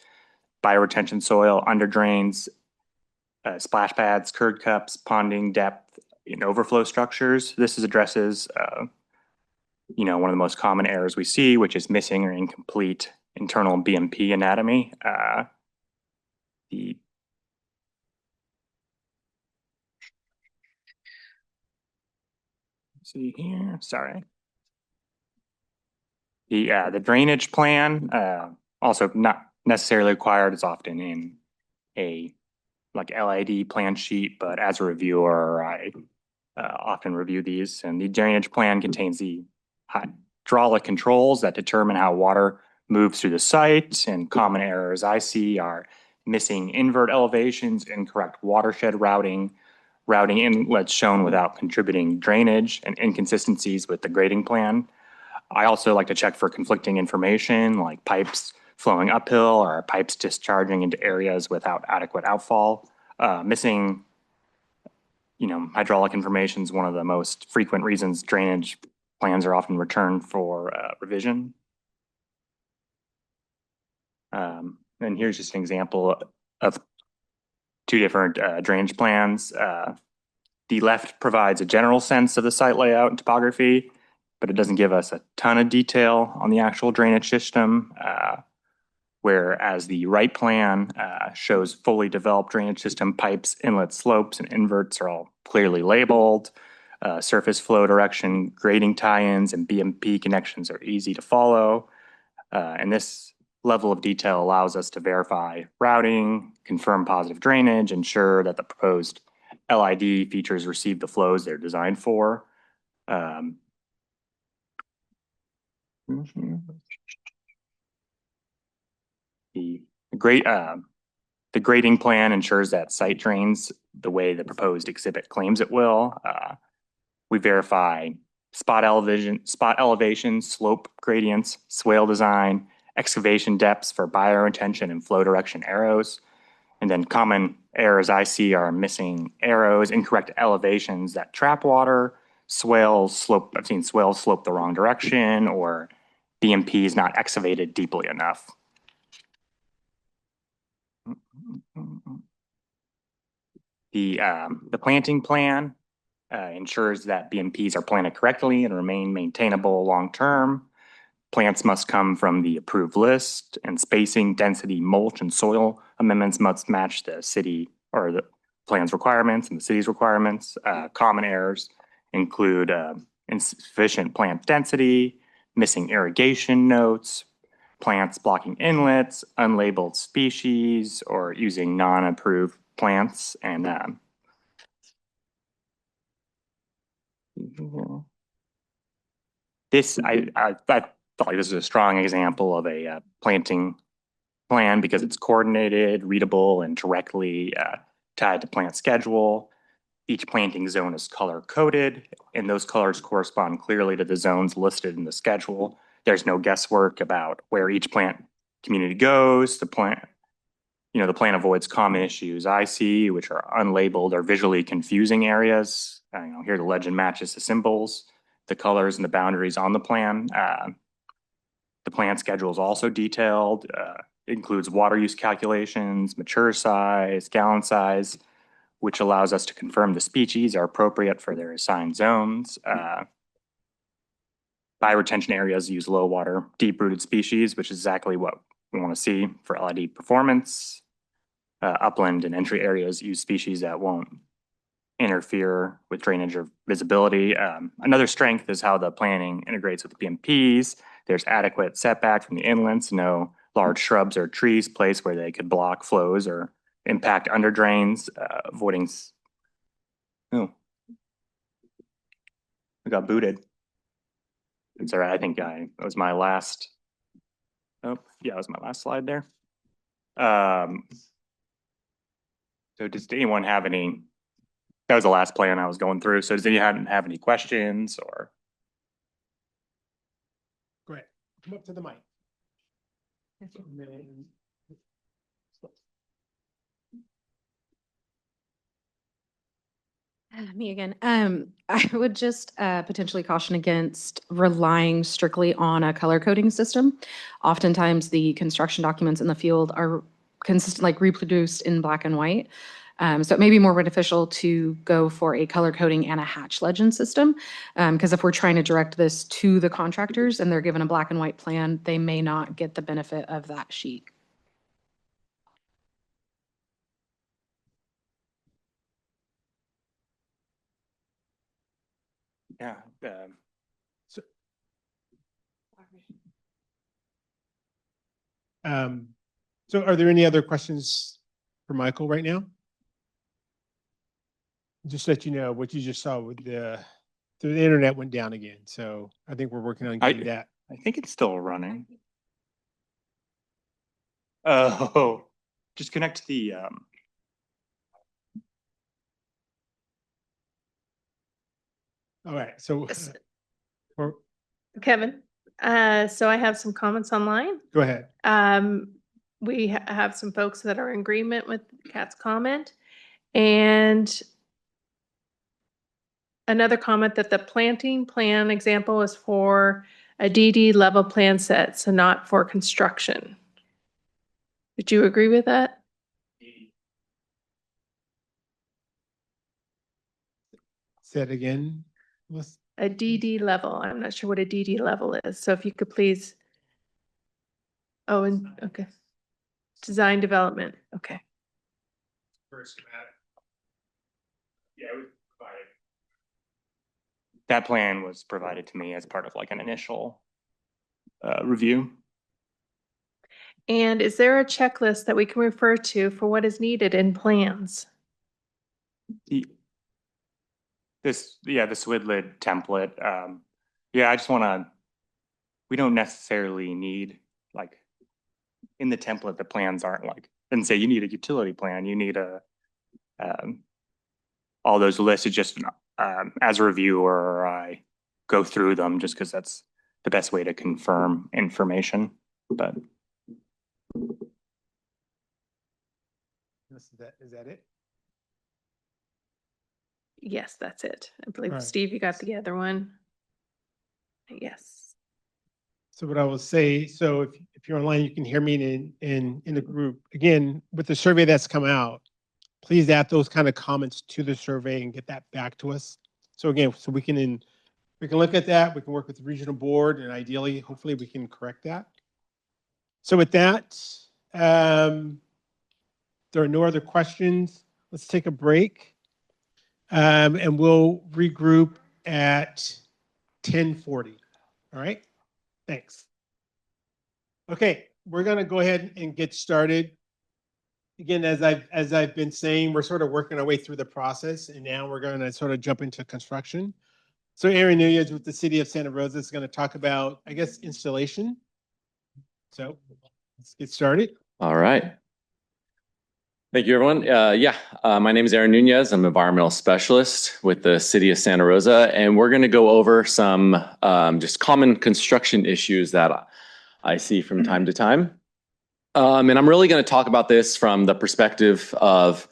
bioretention soil, under drains, splash pads, curd cups, ponding depth, and overflow structures. This addresses one of the most common errors we see, which is missing or incomplete internal BMP anatomy. See here, sorry. The drainage plan, also not necessarily required. It's often in a LID plan sheet, but as a reviewer, I often review these. And the drainage plan contains the hydraulic controls that determine how water moves through the site. And common errors I see are missing invert elevations, incorrect watershed routing inlets shown without contributing drainage, and inconsistencies with the grading plan. I also like to check for conflicting information like pipes flowing uphill or pipes discharging into areas without adequate outfall. Missing hydraulic information is one of the most frequent reasons drainage plans are often returned for revision. And here's just an example of two different drainage plans. The left provides a general sense of the site layout and topography, but it doesn't give us a ton of detail on the actual drainage system. Whereas the right plan shows fully developed drainage system, pipes, inlets, slopes, and inverts are all clearly labeled. Surface flow direction, grading tie-ins, and BMP connections are easy to follow. And this level of detail allows us to verify routing, confirm positive drainage, ensure that the proposed LID features receive the flows they're designed for. The grading plan ensures that site drains the way the proposed exhibit claims it will. We verify spot elevation, slope gradients, swale design, excavation depths for bioretention and flow direction arrows. And then common errors I see are missing arrows, incorrect elevations that trap water, swales slope. I've seen swales slope the wrong direction, or BMP is not excavated deeply enough. The planting plan ensures that BMPs are planted correctly and remain maintainable long term. Plants must come from the approved list, and spacing, density, mulch, and soil amendments must match the city or the plan's requirements and the city's requirements. Common errors include insufficient plant density, missing irrigation notes, plants blocking inlets, unlabeled species, or using non-approved plants. And this, I felt like this is a strong example of a planting plan because it's coordinated, readable, and directly tied to plant schedule. Each planting zone is color coded, and those colors correspond clearly to the zones listed in the schedule. There's no guesswork about where each plant community goes. The plan avoids common issues I see, which are unlabeled or visually confusing areas. Here the legend matches the symbols, the colors, and the boundaries on the plan. The plan schedule is also detailed. It includes water use calculations, mature size, gallon size, which allows us to confirm the species are appropriate for their assigned zones. Bioretention areas use low water, deep-rooted species, which is exactly what we want to see for LID performance. Upland and entry areas use species that won't interfere with drainage or visibility. Another strength is how the planning integrates with the PMPs. There's adequate setback from the inlets, no large shrubs or trees placed where they could block flows or impact under drains, avoiding. Oh, I got booted. It's all right. I think that was my last. Oh, yeah, that was my last slide there. So does anyone have any? That was the last plan I was going through. So does anyone have any questions or? Great. Come up to the mic. Me again. I would just potentially caution against relying strictly on a color coding system. Oftentimes, the construction documents in the field are like reproduced in black and white. So it may be more beneficial to go for a color coding and a hatch legend system. Because if we're trying to direct this to the contractors and they're given a black and white plan, they may not get the benefit of that sheet. Yeah. So are there any other questions for Michael right now? Just let you know what you just saw with the internet went down again. So I think we're working on getting that. I think it's still running. Oh, just connect to the. All right. So Kevin, so I have some comments online. Go ahead. We have some folks that are in agreement with Kat's comment, and another comment that the planting plan example is for a DD level plan set, so not for construction. Would you agree with that? Say it again. A DD level. I'm not sure what a DD level is. So if you could please. Oh, and okay. Design development. Okay. Yeah, it was provided. That plan was provided to me as part of like an initial review. And is there a checklist that we can refer to for what is needed in plans? The SWIDLID template. I just want to. We don't necessarily need like in the template. The plans aren't like doesn't say you need a utility plan. You need a all those lists. It's just as a reviewer, I go through them just because that's the best way to confirm information. But is that it? Yes, that's it. I believe, right. Steve, you got the other one. Yes. So what I will say, so if you're online, you can hear me in the group. Again, with the survey that's come out, please add those kind of comments to the survey and get that back to us. So again, so we can look at that. We can work with the regional board, and ideally, hopefully, we can correct that. So with that, there are no other questions. Let's take a break, and we'll regroup at 10:40. All right. Thanks. Okay, we're gonna go ahead and get started. Again, as I've been saying, we're sort of working our way through the process, and now we're gonna sort of jump into construction. So Aaron Nunez with the City of Santa Rosa is gonna talk about, I guess, installation. So let's get started. All right. Thank you, everyone. My name is Aaron Nunez. I'm an environmental specialist with the City of Santa Rosa, and we're going to go over some just common construction issues that I see from time to time. And I'm really going to talk about this from the perspective of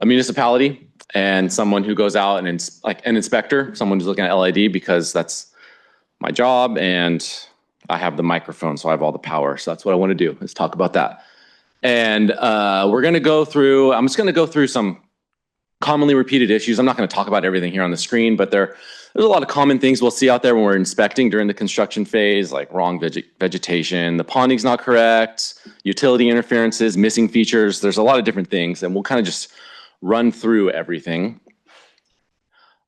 a municipality and someone who goes out and like an inspector, someone who's looking at LID, because that's my job and I have the microphone, so I have all the power. So that's what I want to do, is talk about that. And I'm just going to go through some commonly repeated issues. I'm not going to talk about everything here on the screen, but there's a lot of common things we'll see out there when we're inspecting during the construction phase, like wrong vegetation, the ponding's not correct, utility interferences, missing features. There's a lot of different things, and we'll kind of just run through everything.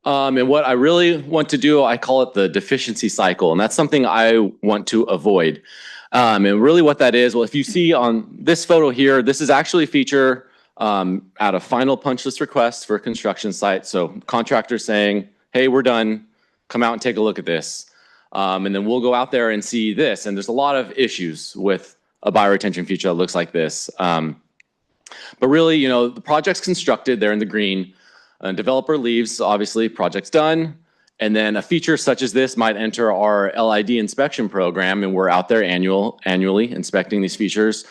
And what I really want to do, I call it the deficiency cycle, and that's something I want to avoid. And really what that is, well, if you see on this photo here, this is actually a feature at a final punch list request for a construction site. So contractors saying, hey, we're done, come out and take a look at this. And then we'll go out there and see this. And there's a lot of issues with a bioretention feature that looks like this. But really, the project's constructed, they're in the green. A developer leaves, obviously, project's done. And then a feature such as this might enter our LID inspection program, and we're out there annually inspecting these features.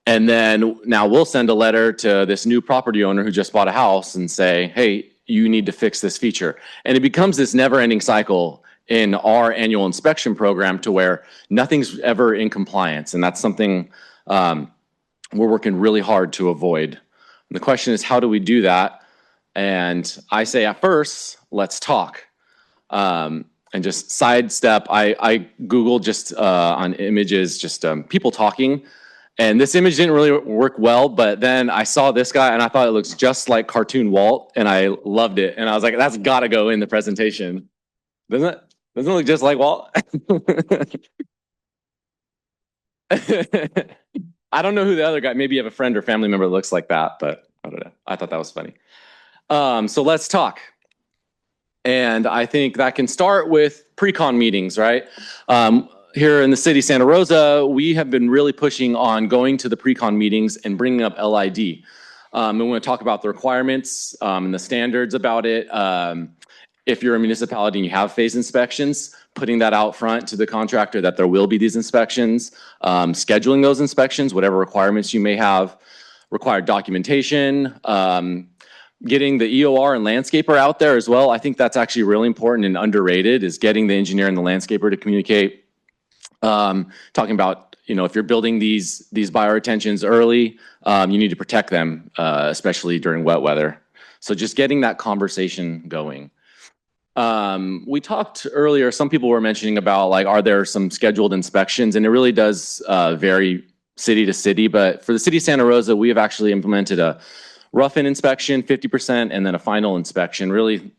And then now we'll send a letter to this new property owner who just bought a house and say, hey, you need to fix this feature. And it becomes this never-ending cycle in our annual inspection program to where nothing's ever in compliance. And that's something we're working really hard to avoid. And the question is, how do we do that? And I say at first, let's talk. And just sidestep, I Googled just on images, just people talking. And this image didn't really work well, but then I saw this guy and I thought it looks just like cartoon Walt, and I loved it. And I was like, that's gotta go in the presentation. Doesn't it look just like Walt? I don't know who the other guy, maybe you have a friend or family member that looks like that, but I don't know. I thought that was funny. So let's talk. And I think that can start with pre-con meetings, right? Here in the city, Santa Rosa, we have been really pushing on going to the pre-con meetings and bringing up LID. And we want to talk about the requirements and the standards about it. If you're a municipality and you have phase inspections, putting that out front to the contractor that there will be these inspections, scheduling those inspections, whatever requirements you may have, required documentation, getting the EOR and landscaper out there as well. I think that's actually really important and underrated, is getting the engineer and the landscaper to communicate. Talking about, if you're building these bioretentions early, you need to protect them, especially during wet weather. So just getting that conversation going. We talked earlier, some people were mentioning about, like, are there some scheduled inspections? And it really does vary city to city. But for the city of Santa Rosa, we have actually implemented a rough-in inspection, 50%, and then a final inspection. Really,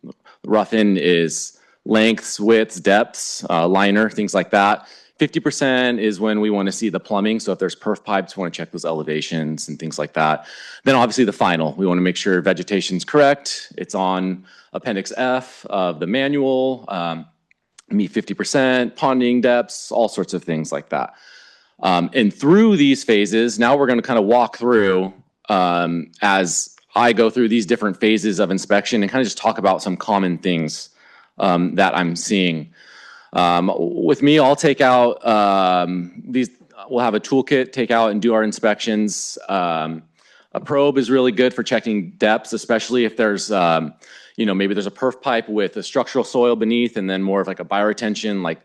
rough-in is lengths, widths, depths, liner, things like that. 50% is when we want to see the plumbing. So if there's perf pipes, we want to check those elevations and things like that. Then obviously the final, we want to make sure vegetation's correct. It's on Appendix F of the manual, meet 50%, ponding depths, all sorts of things like that. And through these phases, now we're going to kind of walk through as I go through these different phases of inspection and kind of just talk about some common things that I'm seeing. With me, I'll take out we'll have a toolkit, take out and do our inspections. A probe is really good for checking depths, especially if there's, maybe there's a perf pipe with a structural soil beneath and then more of like a bioretention, like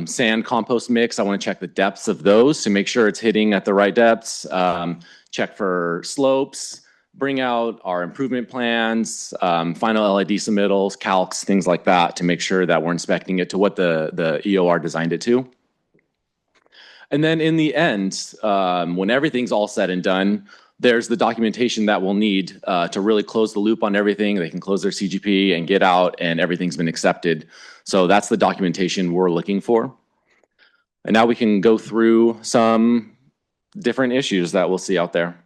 sand compost mix. I want to check the depths of those to make sure it's hitting at the right depths. Check for slopes. Bring out our improvement plans, final LID submittals, calcs, things like that to make sure that we're inspecting it to what the EOR designed it to. And then in the end, when everything's all said and done, there's the documentation that we'll need to really close the loop on everything. They can close their CGP and get out and everything's been accepted. So that's the documentation we're looking for. And now we can go through some different issues that we'll see out there.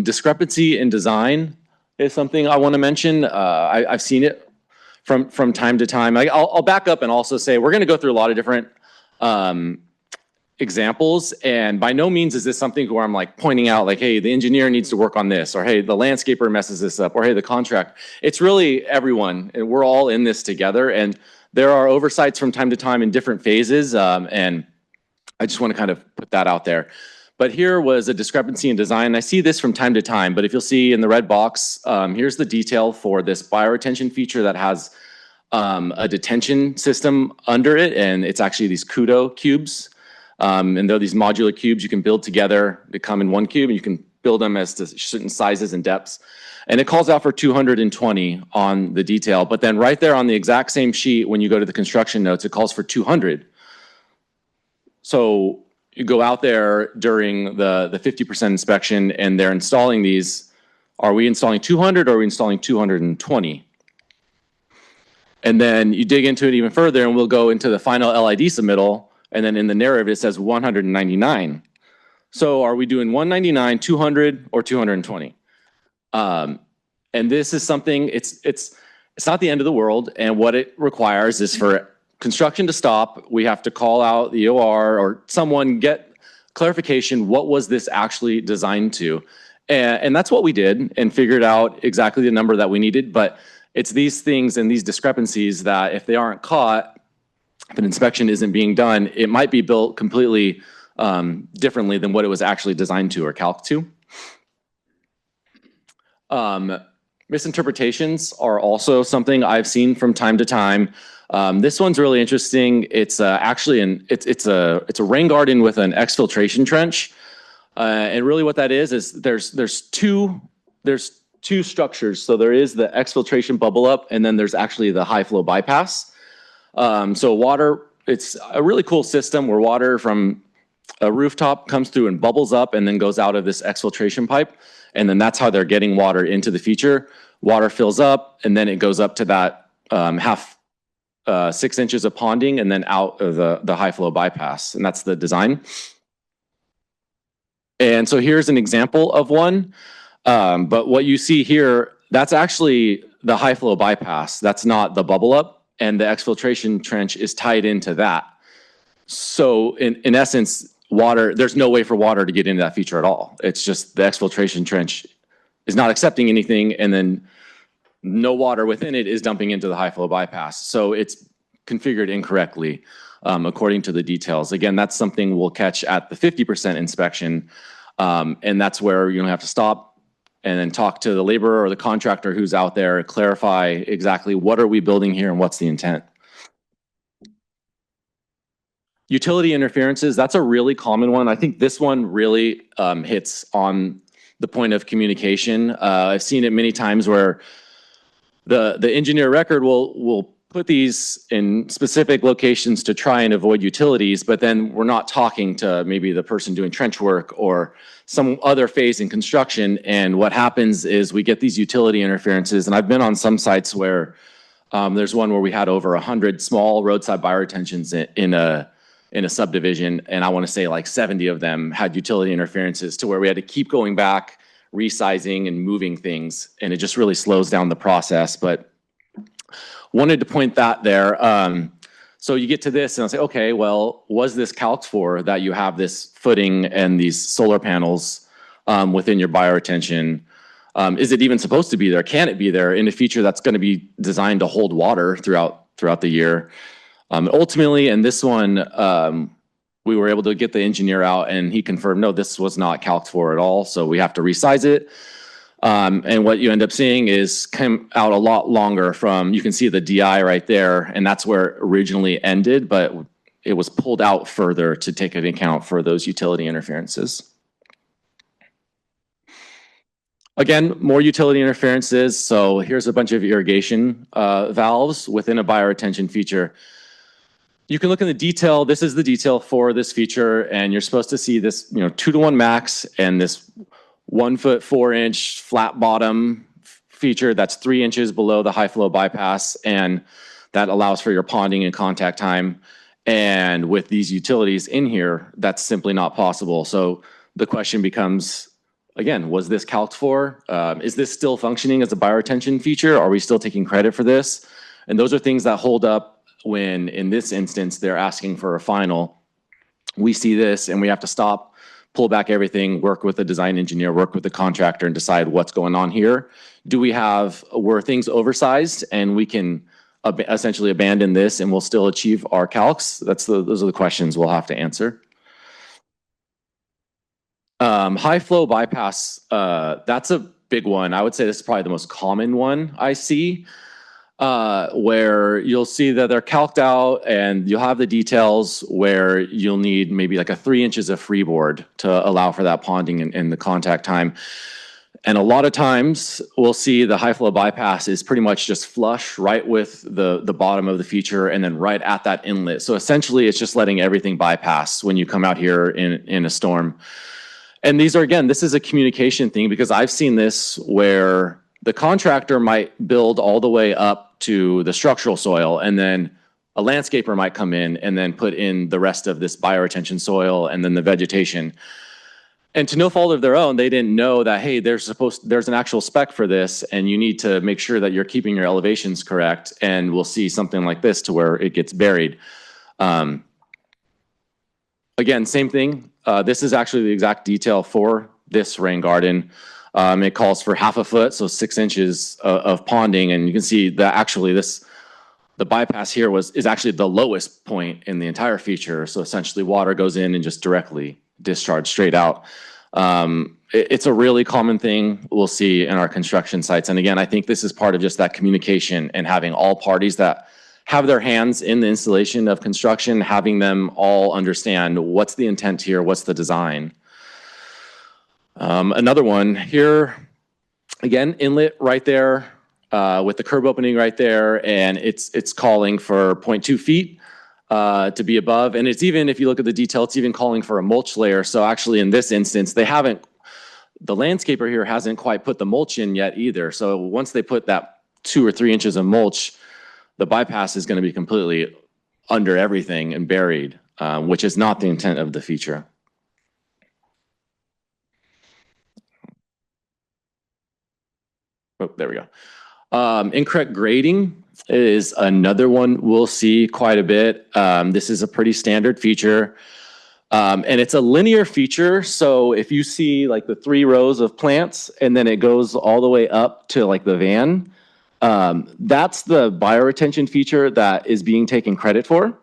Discrepancy in design is something I want to mention. I've seen it from time to time. I'll back up and also say we're going to go through a lot of different examples, and by no means is this something where I'm like pointing out like, hey, the engineer needs to work on this, or hey, the landscaper messes this up, or hey, the contract. It's really everyone, and we're all in this together, and there are oversights from time to time in different phases, and I just want to kind of put that out there. But here was a discrepancy in design. I see this from time to time, but if you'll see in the red box, here's the detail for this bioretention feature that has a detention system under it, and it's actually these Kudo cubes. And they're these modular cubes you can build together. They come in one cube, and you can build them as to certain sizes and depths. And it calls out for 220 on the detail, but then right there on the exact same sheet, when you go to the construction notes, it calls for 200. So you go out there during the 50% inspection, and they're installing these. Are we installing 200 or are we installing 220? And then you dig into it even further, and we'll go into the final LID submittal. And then in the narrative, it says 199. So are we doing 199, 200, or 220? And this is something, it's not the end of the world. And what it requires is for construction to stop, we have to call out the OR or someone get clarification, what was this actually designed to? And that's what we did, and figured out exactly the number that we needed. But it's these things and these discrepancies that if they aren't caught, if an inspection isn't being done, it might be built completely differently than what it was actually designed to or calced to. Misinterpretations are also something I've seen from time to time. This one's really interesting. It's actually it's a rain garden with an exfiltration trench, and really what that is there's two structures. So there is the exfiltration bubble up, and then there's actually the high flow bypass. So water, it's a really cool system where water from a rooftop comes through and bubbles up and then goes out of this exfiltration pipe. And then that's how they're getting water into the feature. Water fills up, and then it goes up to that 6 inches of ponding and then out of the high flow bypass. And that's the design. And so here's an example of one. But what you see here, that's actually the high flow bypass. That's not the bubble up. And the exfiltration trench is tied into that. So in essence, water, there's no way for water to get into that feature at all. It's just the exfiltration trench is not accepting anything, and then no water within it is dumping into the high flow bypass. So it's configured incorrectly according to the details. Again, that's something we'll catch at the 50% inspection. And that's where you have to stop and then talk to the laborer or the contractor who's out there, clarify exactly what are we building here and what's the intent. Utility interferences, that's a really common one. I think this one really hits on the point of communication. I've seen it many times where the engineer record will put these in specific locations to try and avoid utilities, but then we're not talking to maybe the person doing trench work or some other phase in construction. And what happens is we get these utility interferences. And I've been on some sites where there's one where we had over 100 small roadside bioretentions in a subdivision. And I want to say like 70 of them had utility interferences to where we had to keep going back, resizing and moving things. And it just really slows down the process. But wanted to point that there. So you get to this and I'll say, okay, well, was this calced for that you have this footing and these solar panels within your bioretention? Is it even supposed to be there? Can it be there in a feature that's going to be designed to hold water throughout the year? Ultimately, in this one, we were able to get the engineer out and he confirmed, no, this was not calced for at all. So we have to resize it. And what you end up seeing is come out a lot longer from, you can see the DI right there, and that's where it originally ended, but it was pulled out further to take into account for those utility interferences. Again, more utility interferences. So here's a bunch of irrigation valves within a bioretention feature. You can look in the detail. This is the detail for this feature, and you're supposed to see this, 2-to-1 max and this 1 foot 4 inch flat bottom feature that's 3 inches below the high flow bypass. And that allows for your ponding and contact time. And with these utilities in here, that's simply not possible. So the question becomes, again, was this calced for? Is this still functioning as a bioretention feature? Are we still taking credit for this? And those are things that hold up when, in this instance, they're asking for a final. We see this and we have to stop, pull back everything, work with the design engineer, work with the contractor, and decide what's going on here. Were things oversized and we can essentially abandon this and we'll still achieve our calcs? Those are the questions we'll have to answer. High flow bypass, that's a big one. I would say this is probably the most common one I see, where you'll see that they're calced out and you'll have the details where you'll need maybe like 3 inches of freeboard to allow for that ponding and the contact time. And a lot of times we'll see the high flow bypass is pretty much just flush right with the bottom of the feature and then right at that inlet. So essentially it's just letting everything bypass when you come out here in a storm. And these are, again, this is a communication thing because I've seen this where the contractor might build all the way up to the structural soil and then a landscaper might come in and then put in the rest of this bioretention soil and then the vegetation. And to no fault of their own, they didn't know that, hey, there's an actual spec for this and you need to make sure that you're keeping your elevations correct. And we'll see something like this to where it gets buried. Again, same thing. This is actually the exact detail for this rain garden. It calls for 1/2 foot, so 6 inches of ponding. And you can see that actually the bypass here is actually the lowest point in the entire feature. So essentially water goes in and just directly discharge straight out. It's a really common thing we'll see in our construction sites. And again, I think this is part of just that communication and having all parties that have their hands in the installation of construction, having them all understand what's the intent here, what's the design. Another one here, again, inlet right there with the curb opening right there, and it's calling for 0.2 feet. To be above. And it's even, if you look at the detail, it's even calling for a mulch layer. So actually in this instance, the landscaper here hasn't quite put the mulch in yet either. So once they put that 2 or 3 inches of mulch, the bypass is going to be completely under everything and buried, which is not the intent of the feature. Oh, there we go. Incorrect grading is another one we'll see quite a bit. This is a pretty standard feature. And it's a linear feature. So if you see like the 3 rows of plants and then it goes all the way up to like the van, that's the bioretention feature that is being taken credit for.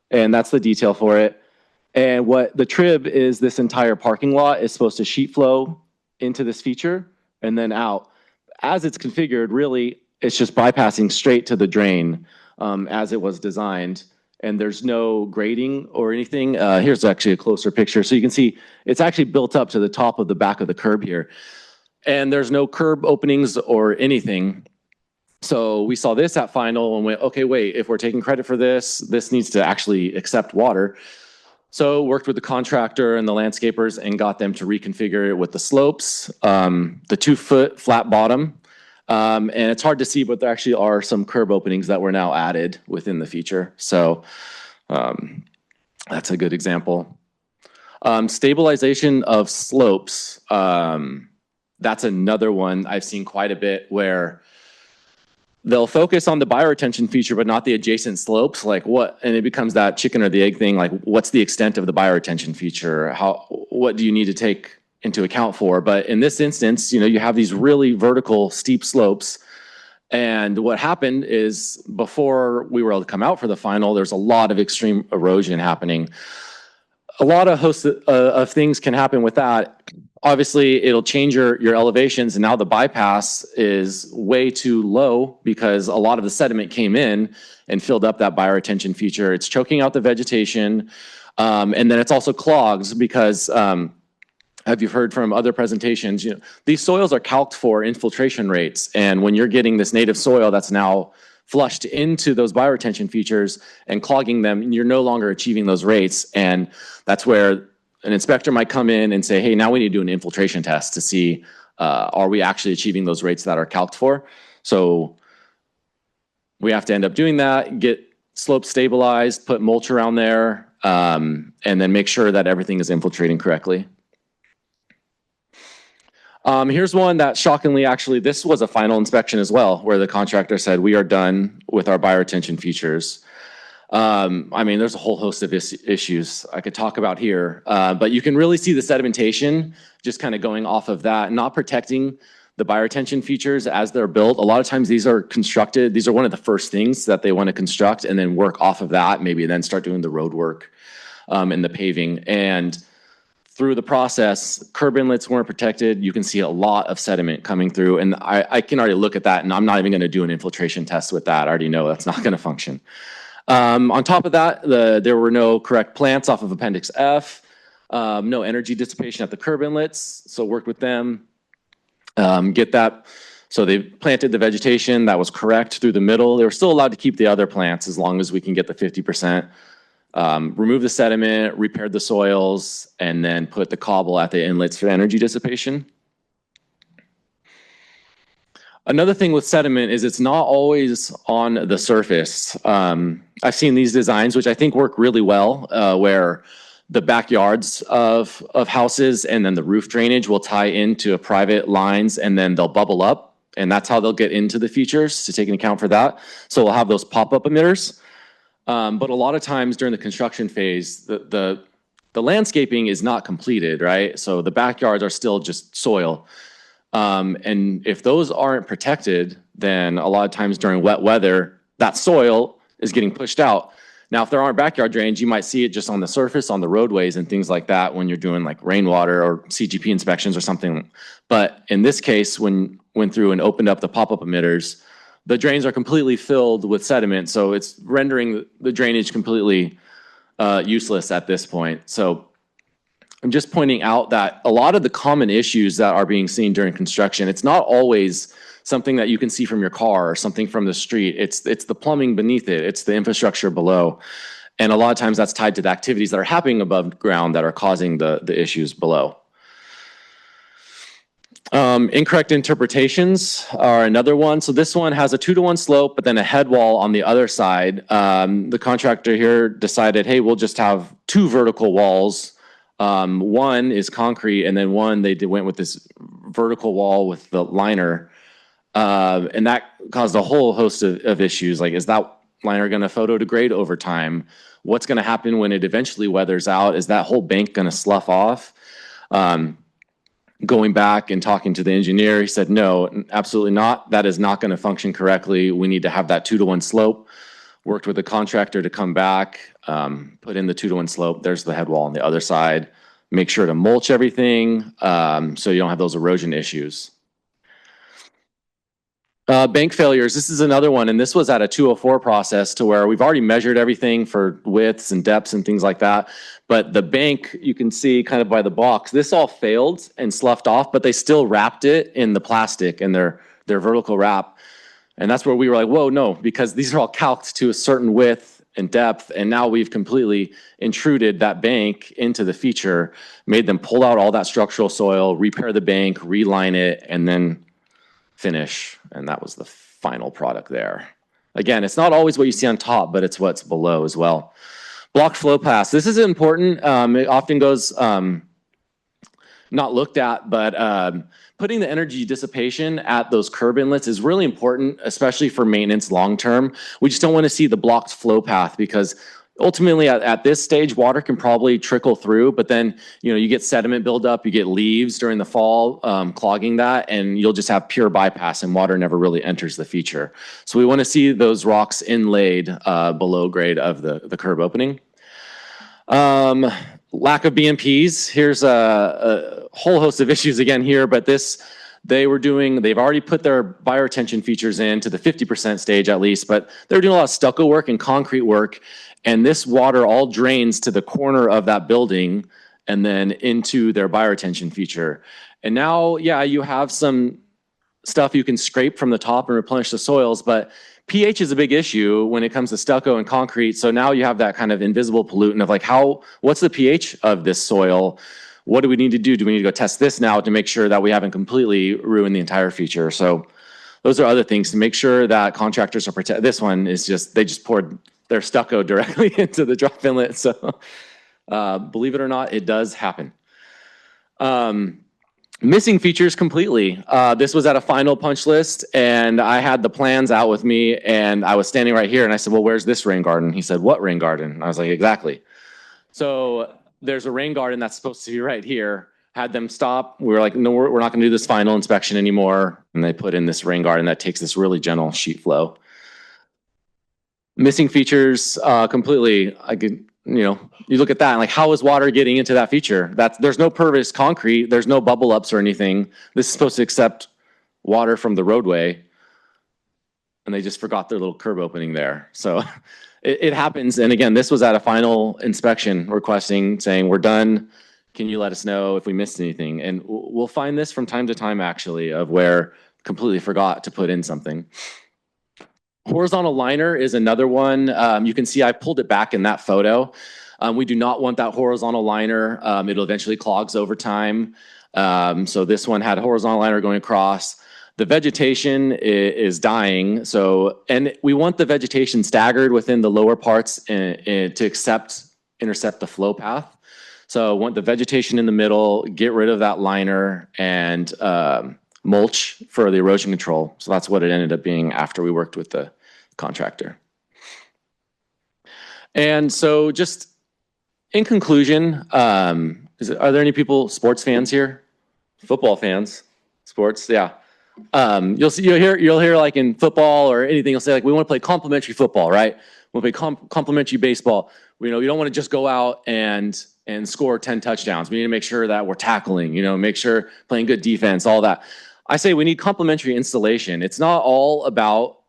And that's the detail for it. And what the trib is, this entire parking lot is supposed to sheet flow into this feature and then out. As it's configured, really, it's just bypassing straight to the drain as it was designed. And there's no grading or anything. Here's actually a closer picture. So you can see it's actually built up to the top of the back of the curb here. And there's no curb openings or anything. So we saw this at final and went, okay, wait, if we're taking credit for this, this needs to actually accept water. So worked with the contractor and the landscapers and got them to reconfigure it with the slopes, the 2-foot flat bottom. And it's hard to see, but there actually are some curb openings that were now added within the feature. So that's a good example. Stabilization of slopes. That's another one I've seen quite a bit where they'll focus on the bioretention feature, but not the adjacent slopes. Like what, and it becomes that chicken or the egg thing. Like what's the extent of the bioretention feature? What do you need to take into account for? But in this instance, you have these really vertical steep slopes. And what happened is before we were able to come out for the final, there's a lot of extreme erosion happening. A lot of hosts of things can happen with that. Obviously, it'll change your elevations, and now the bypass is way too low because a lot of the sediment came in and filled up that bioretention feature. It's choking out the vegetation, and then it's also clogs because, have you heard from other presentations, these soils are calced for infiltration rates, and when you're getting this native soil that's now flushed into those bioretention features and clogging them, you're no longer achieving those rates, and that's where an inspector might come in and say, hey, now we need to do an infiltration test to see, are we actually achieving those rates that are calced for? So we have to end up doing that, get slope stabilized, put mulch around there, and then make sure that everything is infiltrating correctly. Here's one that shockingly, actually, this was a final inspection as well, where the contractor said, we are done with our bioretention features. I mean, there's a whole host of issues I could talk about here, but you can really see the sedimentation just kind of going off of that, not protecting the bioretention features as they're built. A lot of times these are constructed, these are one of the first things that they want to construct and then work off of that, maybe then start doing the road work and the paving. And through the process, curb inlets weren't protected. You can see a lot of sediment coming through, and I can already look at that, and I'm not even going to do an infiltration test with that. I already know that's not going to function. On top of that, there were no correct plants off of Appendix F, no energy dissipation at the curb inlets, so worked with them. Get that. So they planted the vegetation that was correct through the middle. They were still allowed to keep the other plants as long as we can get the 50%. Remove the sediment, repaired the soils, and then put the cobble at the inlets for energy dissipation. Another thing with sediment is it's not always on the surface. I've seen these designs, which I think work really well, where the backyards of houses and then the roof drainage will tie into private lines and then they'll bubble up. And that's how they'll get into the features to take into account for that. So we'll have those pop-up emitters. But a lot of times during the construction phase, the landscaping is not completed, right? So the backyards are still just soil. And if those aren't protected, then a lot of times during wet weather, that soil is getting pushed out. Now, if there aren't backyard drains, you might see it just on the surface, on the roadways and things like that when you're doing like rainwater or CGP inspections or something. But in this case, when went through and opened up the pop-up emitters, the drains are completely filled with sediment. So it's rendering the drainage completely useless at this point. So I'm just pointing out that a lot of the common issues that are being seen during construction, it's not always something that you can see from your car or something from the street. It's the plumbing beneath it. It's the infrastructure below. And a lot of times that's tied to the activities that are happening above ground that are causing the issues below. Incorrect interpretations are another one. So this one has a 2-to-1 slope, but then a head wall on the other side. The contractor here decided, hey, we'll just have 2 vertical walls. One is concrete, and then one they went with this vertical wall with the liner. And that caused a whole host of issues. Like, is that liner going to photodegrade over time? What's going to happen when it eventually weathers out? Is that whole bank going to slough off? Going back and talking to the engineer, he said, no, absolutely not. That is not going to function correctly. We need to have that 2-to-1 slope. Worked with the contractor to come back, put in the 2-to-1 slope. There's the head wall on the other side. Make sure to mulch everything so you don't have those erosion issues. Bank failures, this is another one, and this was at a 204 process to where we've already measured everything for widths and depths and things like that. But the bank, you can see kind of by the box, this all failed and sloughed off, but they still wrapped it in the plastic and their vertical wrap. And that's where we were like, whoa, no, because these are all calced to a certain width and depth, and now we've completely intruded that bank into the feature, made them pull out all that structural soil, repair the bank, reline it, and then finish. And that was the final product there. Again, it's not always what you see on top, but it's what's below as well. Blocked flow paths. This is important. It often goes not looked at, but putting the energy dissipation at those curb inlets is really important, especially for maintenance long term. We just don't want to see the blocked flow path because ultimately at this stage, water can probably trickle through, but then you get sediment buildup, you get leaves during the fall clogging that, and you'll just have pure bypass and water never really enters the feature. So we want to see those rocks inlaid below grade of the curb opening. Lack of BMPs. Here's a whole host of issues again here, but they've already put their bioretention features in to the 50% stage at least, but they're doing a lot of stucco work and concrete work, and this water all drains to the corner of that building and then into their bioretention feature. And now, yeah, you have some stuff you can scrape from the top and replenish the soils, but pH is a big issue when it comes to stucco and concrete. So now you have that kind of invisible pollutant of like, what's the pH of this soil? What do we need to do? Do we need to go test this now to make sure that we haven't completely ruined the entire feature? So those are other things to make sure that contractors are protected. This one is just, they just poured their stucco directly into the drop inlet. So believe it or not, it does happen. Missing features completely. This was at a final punch list, and I had the plans out with me, and I was standing right here, and I said, well, where's this rain garden? He said, what rain garden? And I was like, exactly. So there's a rain garden that's supposed to be right here. Had them stop. We were like, no, we're not going to do this final inspection anymore. And they put in this rain garden that takes this really gentle sheet flow. Missing features completely. I could, you look at that and like, how is water getting into that feature? There's no pervious concrete. There's no bubble ups or anything. This is supposed to accept water from the roadway. And they just forgot their little curb opening there. So it happens. And again, this was at a final inspection requesting, saying, we're done. Can you let us know if we missed anything? And we'll find this from time to time, actually, of where completely forgot to put in something. Horizontal liner is another one. You can see I pulled it back in that photo. We do not want that horizontal liner. It'll eventually clogs over time. So this one had a horizontal liner going across. The vegetation is dying. And we want the vegetation staggered within the lower parts to intercept the flow path. So want the vegetation in the middle, get rid of that liner, and mulch for the erosion control. So that's what it ended up being after we worked with the contractor. And so just in conclusion, are there any sports fans here? Football fans, sports, yeah. You'll hear like in football or anything, you'll say like, we want to play complementary football, right? We'll play complementary baseball. You don't want to just go out and score 10 touchdowns. We need to make sure that we're tackling, make sure playing good defense, all that. I say we need complementary installation. It's not all about,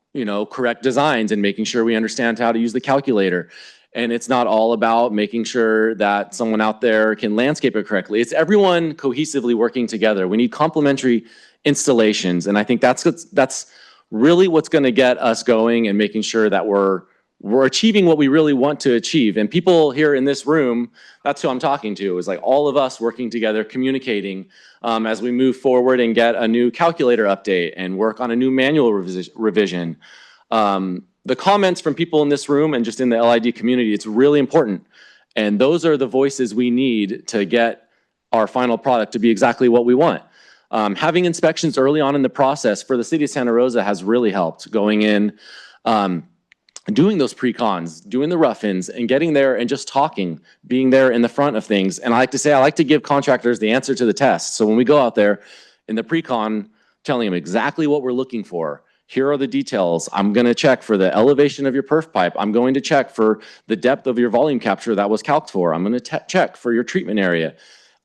correct designs and making sure we understand how to use the calculator. And it's not all about making sure that someone out there can landscape it correctly. It's everyone cohesively working together. We need complementary installations. And I think that's really what's going to get us going and making sure that we're achieving what we really want to achieve. And people here in this room, that's who I'm talking to, is like all of us working together, communicating as we move forward and get a new calculator update and work on a new manual revision. The comments from people in this room and just in the LID community, it's really important. And those are the voices we need to get our final product to be exactly what we want. Having inspections early on in the process for the city of Santa Rosa has really helped. Going in, doing those pre-cons, doing the rough-ins, and getting there and just talking, being there in the front of things. And I like to give contractors the answer to the test. So when we go out there in the pre-con, telling them exactly what we're looking for. Here are the details. I'm going to check for the elevation of your perf pipe. I'm going to check for the depth of your volume capture that was calced for. I'm going to check for your treatment area.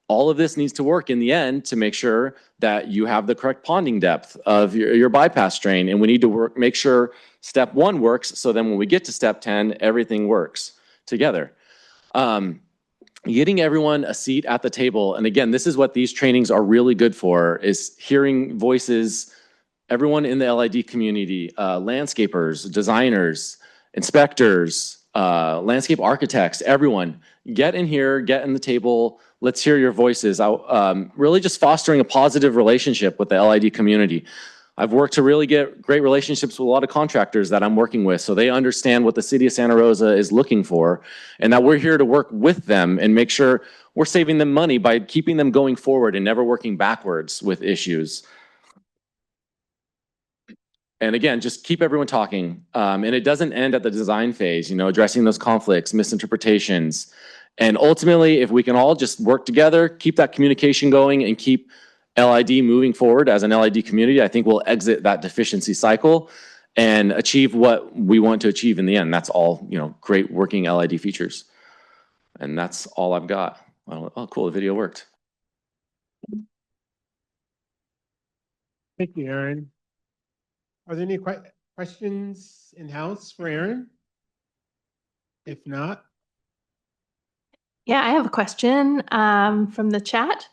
All of this needs to work in the end to make sure that you have the correct ponding depth of your bypass drain. And we need to make sure step 1 works, so then when we get to step 10, everything works together. Getting everyone a seat at the table. And again, this is what these trainings are really good for, is hearing voices, everyone in the LID community, landscapers, designers, inspectors, landscape architects, everyone. Get in here, get in the table. Let's hear your voices. Really just fostering a positive relationship with the LID community. I've worked to really get great relationships with a lot of contractors that I'm working with, so they understand what the city of Santa Rosa is looking for, and that we're here to work with them and make sure we're saving them money by keeping them going forward and never working backwards with issues. And again, just keep everyone talking. And it doesn't end at the design phase, addressing those conflicts, misinterpretations. And ultimately, if we can all just work together, keep that communication going, and keep LID moving forward as an LID community, I think we'll exit that deficiency cycle and achieve what we want to achieve in the end. That's all, great working LID features. And that's all I've got. Oh, cool, the video worked. Thank you, Aaron. Are there any questions in-house for Aaron? If not. Yeah, I have a question from the chat.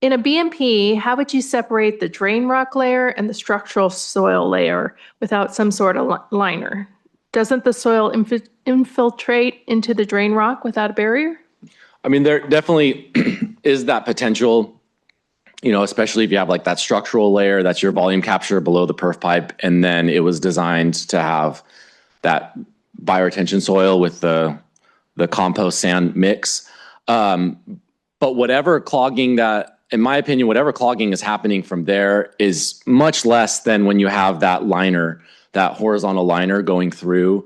In a BMP, how would you separate the drain rock layer and the structural soil layer without some sort of liner? Doesn't the soil infiltrate into the drain rock without a barrier? I mean, there definitely is that potential. especially if you have like that structural layer, that's your volume capture below the perf pipe. And then it was designed to have that bioretention soil with the compost sand mix. But whatever clogging in my opinion, whatever clogging is happening from there is much less than when you have that liner, that horizontal liner going through.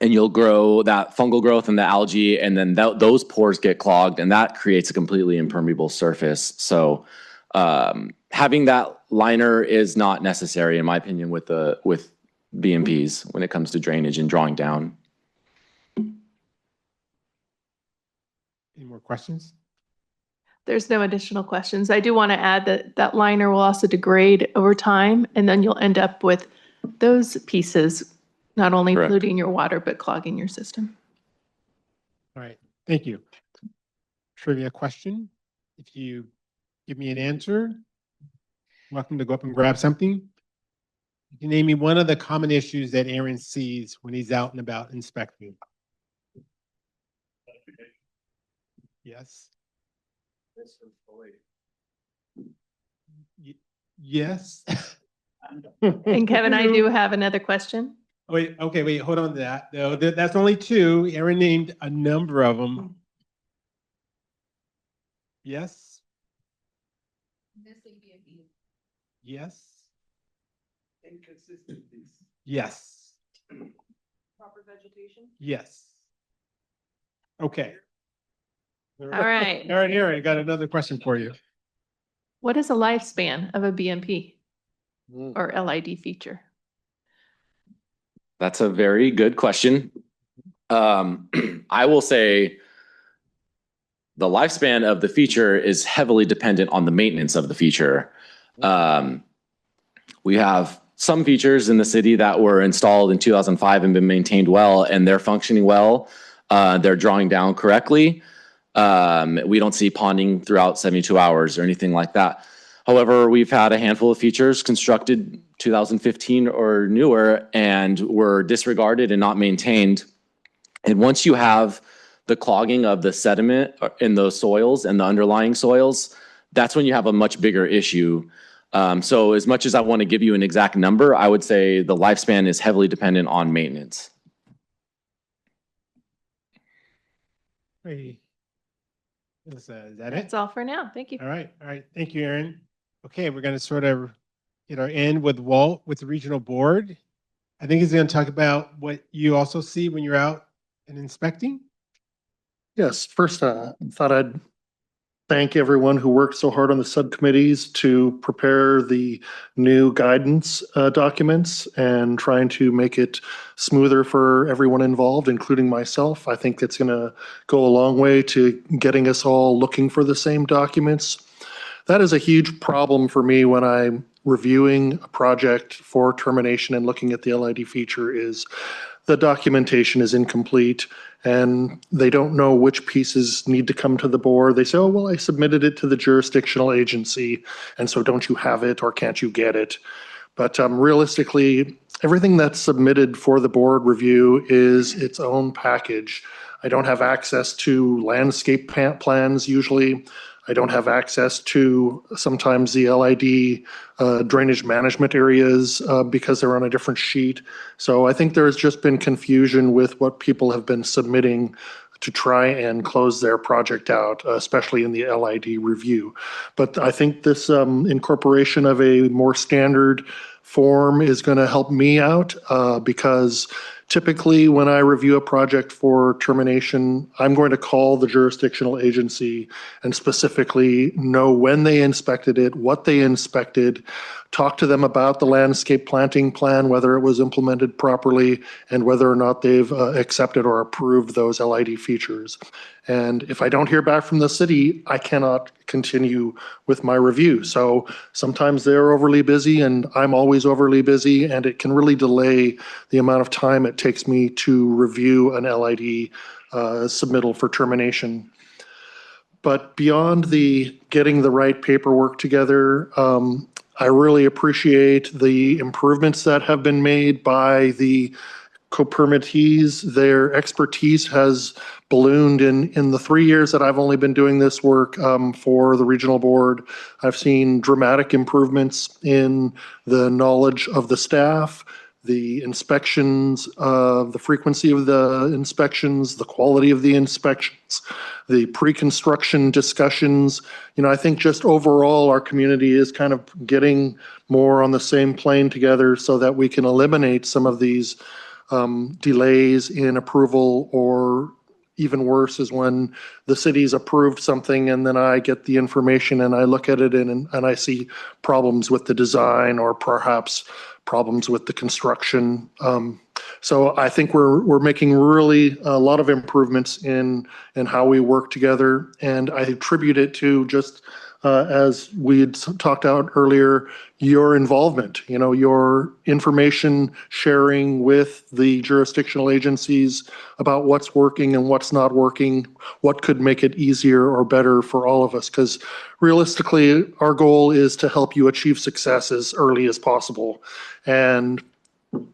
And you'll grow that fungal growth and the algae, and then those pores get clogged, and that creates a completely impermeable surface. So having that liner is not necessary, in my opinion, with BMPs when it comes to drainage and drawing down. Any more questions? There's no additional questions. I do want to add that that liner will also degrade over time, and then you'll end up with those pieces not only Correct. polluting your water, but clogging your system. All right, thank you. Trivia question. If you give me an answer, welcome to go up and grab something. You can name me one of the common issues that Aaron sees when he's out and about inspecting. Yes. Yes. And Kevin, I do have another question. Wait, okay, wait, hold on to that. No, that's only two. Aaron named a number of them. Yes. Yes. Inconsistencies. Yes. Proper vegetation. Yes. Okay. All right. All right, Aaron, I got another question for you. What is the lifespan of a BMP or LID feature? That's a very good question. I will say the lifespan of the feature is heavily dependent on the maintenance of the feature. We have some features in the city that were installed in 2005 and been maintained well, and they're functioning well. They're drawing down correctly. We don't see ponding throughout 72 hours or anything like that. However, we've had a handful of features constructed 2015 or newer and were disregarded and not maintained. And once you have the clogging of the sediment in those soils and the underlying soils, that's when you have a much bigger issue. So as much as I want to give you an exact number, I would say the lifespan is heavily dependent on maintenance. Hey. Is that That's it? all for now. Thank you. All right. Thank you, Aaron. Okay, we're going to sort of end with Walt with the regional board. I think he's going to talk about what you also see when you're out and inspecting. Yes, first, thought I'd thank everyone who worked so hard on the subcommittees to prepare the new guidance documents and trying to make it smoother for everyone involved, including myself. I think it's going to go a long way to getting us all looking for the same documents. That is a huge problem for me when I'm reviewing a project for termination and looking at the LID feature is the documentation is incomplete and they don't know which pieces need to come to the board. They say, oh, well, I submitted it to the jurisdictional agency, and so don't you have it or can't you get it? But realistically, everything that's submitted for the board review is its own package. I don't have access to landscape plans usually. I don't have access to sometimes the LID drainage management areas because they're on a different sheet. So I think there's just been confusion with what people have been submitting to try and close their project out, especially in the LID review. But I think this incorporation of a more standard form is going to help me out because typically when I review a project for termination, I'm going to call the jurisdictional agency and specifically know when they inspected it, what they inspected, talk to them about the landscape planting plan, whether it was implemented properly, and whether or not they've accepted or approved those LID features. And if I don't hear back from the city, I cannot continue with my review. So sometimes they're overly busy and I'm always overly busy, and it can really delay the amount of time it takes me to review an LID submittal for termination. But beyond the getting the right paperwork together, I really appreciate the improvements that have been made by the co-permittees. Their expertise has ballooned in the 3 years that I've only been doing this work for the regional board. I've seen dramatic improvements in the knowledge of the staff, the inspections, the frequency of the inspections, the quality of the inspections, the pre-construction discussions. You know, I think just overall our community is kind of getting more on the same plane together so that we can eliminate some of these delays in approval, or even worse is when the city's approved something and then I get the information and I look at it and I see problems with the design or perhaps problems with the construction. So I think we're making really a lot of improvements in how we work together, and I attribute it to just as we had talked out earlier, your involvement, you know, your information sharing with the jurisdictional agencies about what's working and what's not working, what could make it easier or better for all of us. Because realistically, our goal is to help you achieve success as early as possible. And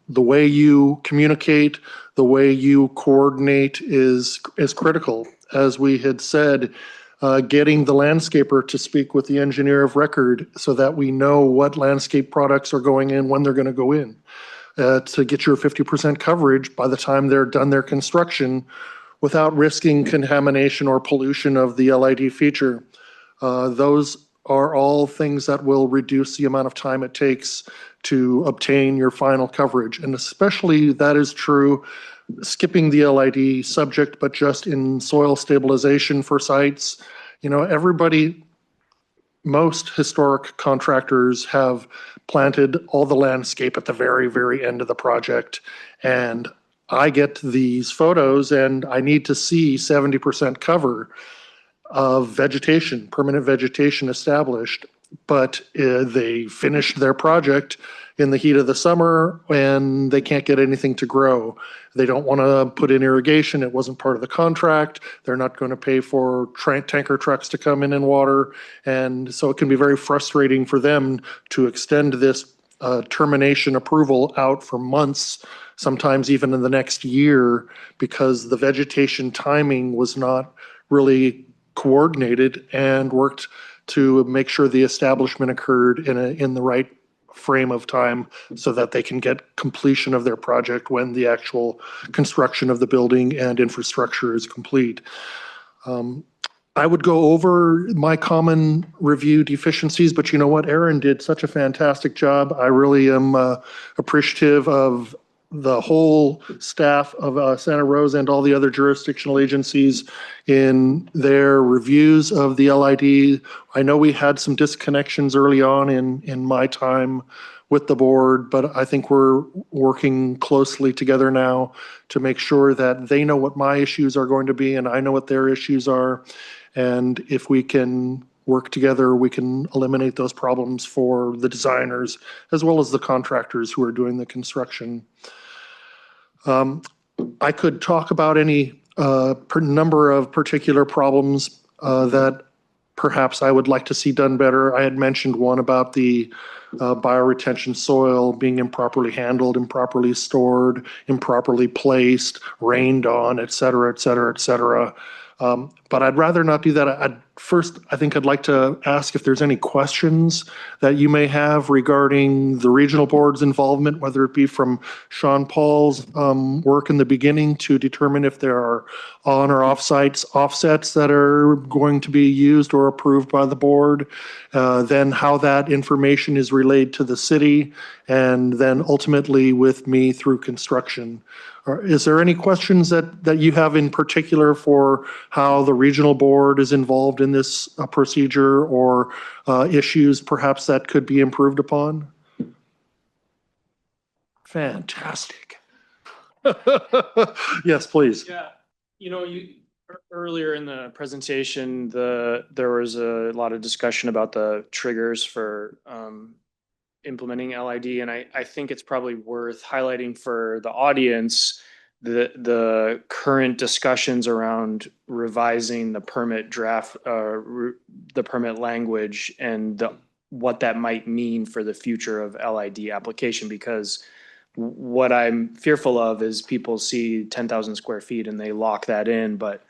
the way you communicate, the way you coordinate is critical. As we had said, getting the landscaper to speak with the engineer of record so that we know what landscape products are going in, when they're going to go in, to get your 50% coverage by the time they're done their construction without risking contamination or pollution of the LID feature. Those are all things that will reduce the amount of time it takes to obtain your final coverage. And especially that is true, skipping the LID subject, but just in soil stabilization for sites. You know, most historic contractors have planted all the landscape at the very, very end of the project. And I get these photos and I need to see 70% cover of vegetation, permanent vegetation established, but they finished their project in the heat of the summer and they can't get anything to grow. They don't want to put in irrigation. It wasn't part of the contract. They're not going to pay for tanker trucks to come in and water. And so it can be very frustrating for them to extend this termination approval out for months, sometimes even in the next year, because the vegetation timing was not really coordinated and worked to make sure the establishment occurred in the right frame of time so that they can get completion of their project when the actual construction of the building and infrastructure is complete. I would go over my common review deficiencies, but you know what? Aaron did such a fantastic job. I really am appreciative of the whole staff of Santa Rosa and all the other jurisdictional agencies in their reviews of the LID. I know we had some disconnections early on in my time with the board, but I think we're working closely together now to make sure that they know what my issues are going to be and I know what their issues are. And if we can work together, we can eliminate those problems for the designers as well as the contractors who are doing the construction. I could talk about any number of particular problems that perhaps I would like to see done better. I had mentioned one about the bioretention soil being improperly handled, improperly stored, improperly placed, rained on, et cetera, et cetera, et cetera. But I'd rather not do that. I think I'd like to ask if there's any questions that you may have regarding the regional board's involvement, whether it be from Sean Paul's work in the beginning to determine if there are on or offsets that are going to be used or approved by the board, then how that information is relayed to the city, and then ultimately with me through construction. Is there any questions that you have in particular for how the regional board is involved in this procedure, or issues perhaps that could be improved upon? Fantastic. Yes, please. Yeah, you know, earlier in the presentation, there was a lot of discussion about the triggers for implementing LID, and I think it's probably worth highlighting for the audience the current discussions around revising the permit draft, the permit language, and what that might mean for the future of LID application, because what I'm fearful of is people see 10,000 square feet and they lock that in, but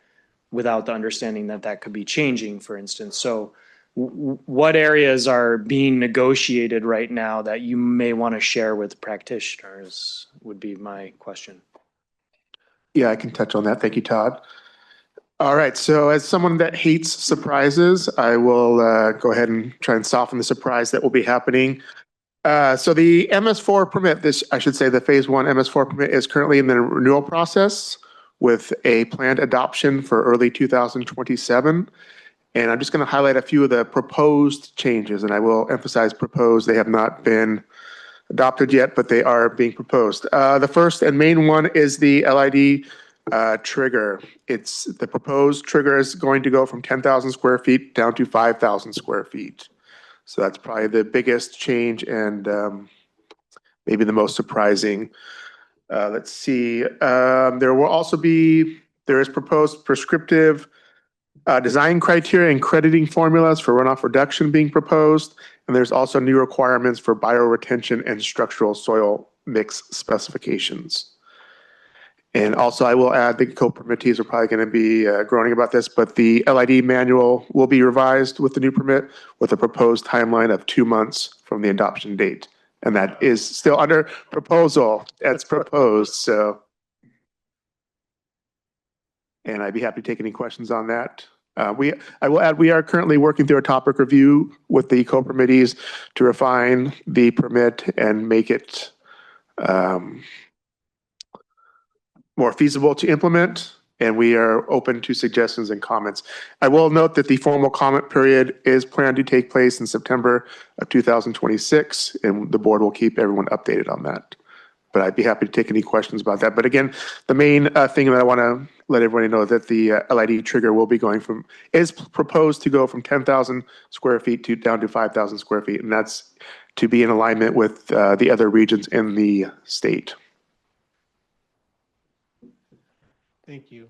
without the understanding that that could be changing, for instance. So what areas are being negotiated right now that you may want to share with practitioners would be my question. Yeah, I can touch on that. Thank you, Todd. All right, so as someone that hates surprises, I will go ahead and try and soften the surprise that will be happening. So the MS4 permit, I should say the phase one MS4 permit is currently in the renewal process with a planned adoption for early 2027. And I'm just going to highlight a few of the proposed changes, and I will emphasize proposed. They have not been adopted yet, but they are being proposed. The first and main one is the LID trigger. The proposed trigger is going to go from 10,000 square feet down to 5,000 square feet. So that's probably the biggest change and maybe the most surprising. Let's see. There is proposed prescriptive design criteria and crediting formulas for runoff reduction being proposed. And there's also new requirements for bioretention and structural soil mix specifications. And also I will add, the co-permittees are probably going to be groaning about this, but the LID manual will be revised with the new permit with a proposed timeline of 2 months from the adoption date. And that is still under proposal. That's proposed, so. And I'd be happy to take any questions on that. I will add, we are currently working through a topic review with the co-permittees to refine the permit and make it more feasible to implement, and we are open to suggestions and comments. I will note that the formal comment period is planned to take place in September of 2026, and the board will keep everyone updated on that. But I'd be happy to take any questions about that. But again, the main thing that I want to let everybody know that the LID trigger will be is proposed to go from 10,000 square feet down to 5,000 square feet, and that's to be in alignment with the other regions in the state. Thank you.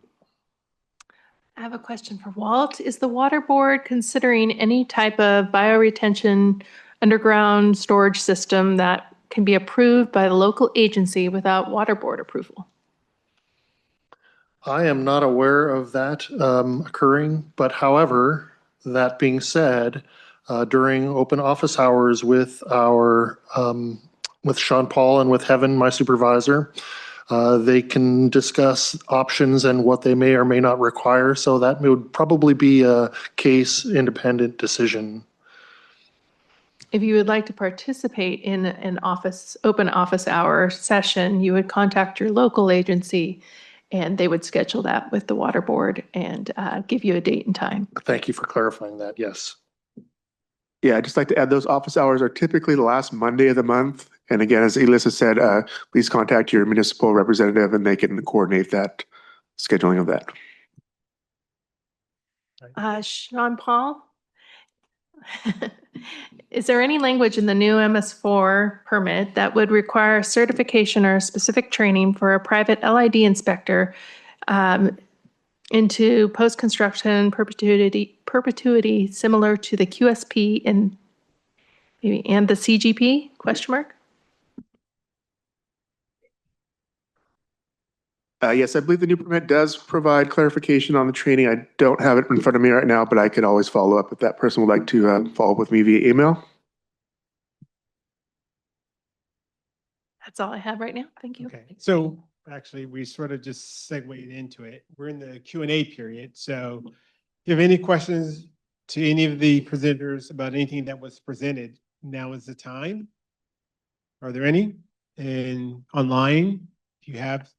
I have a question for Walt. Is the water board considering any type of bioretention underground storage system that can be approved by the local agency without water board approval? I am not aware of that occurring, but however, that being said, during open office hours with with Sean Paul and with Heaven, my supervisor, they can discuss options and what they may or may not require. So that would probably be a case independent decision. If you would like to participate in an open office hour session, you would contact your local agency and they would schedule that with the water board and give you a date and time. Thank you for clarifying that. Yes. Yeah, I'd just like to add those office hours are typically the last Monday of the month. And again, as Elissa said, please contact your municipal representative and they can coordinate that scheduling of that. Sean Paul, is there any language in the new MS4 permit that would require certification or specific training for a private LID inspector into post-construction perpetuity similar to the QSP and the CGP ? Yes, I believe the new permit does provide clarification on the training. I don't have it in front of me right now, but I could always follow up if that person would like to follow up with me via email. That's all I have right now. Thank you. Okay, so actually we sort of just segued into it. We're in the Q&A period. So if you have any questions to any of the presenters about anything that was presented, now is the time. Are there any? And online, if you have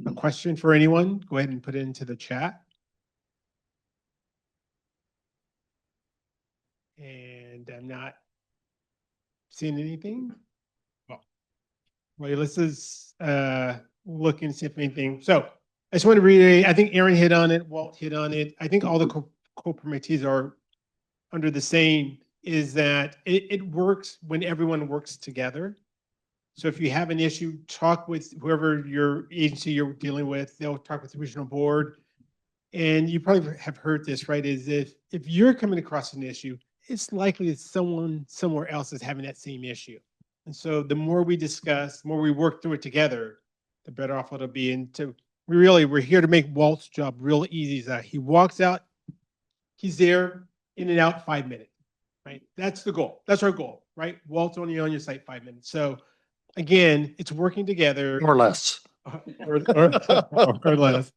a question for anyone, go ahead and put it into the chat. And I'm not seeing anything. Well, Elissa's looking to see if anything. So I just want to reiterate, I think Aaron hit on it, Walt hit on it. I think all the co-permittees are under the same, is that it works when everyone works together. So if you have an issue, talk with whoever your agency you're dealing with. They'll talk with the regional board. And you probably have heard this, right? Is if you're coming across an issue, it's likely that someone somewhere else is having that same issue. And so the more we discuss, the more we work through it together, the better off it'll be. And we're here to make Walt's job real easy. That he walks out, he's there in and out 5 minutes, right? That's the goal. That's our goal, right? Walt's only on your site 5 minutes. So again, it's working together. Or less. or less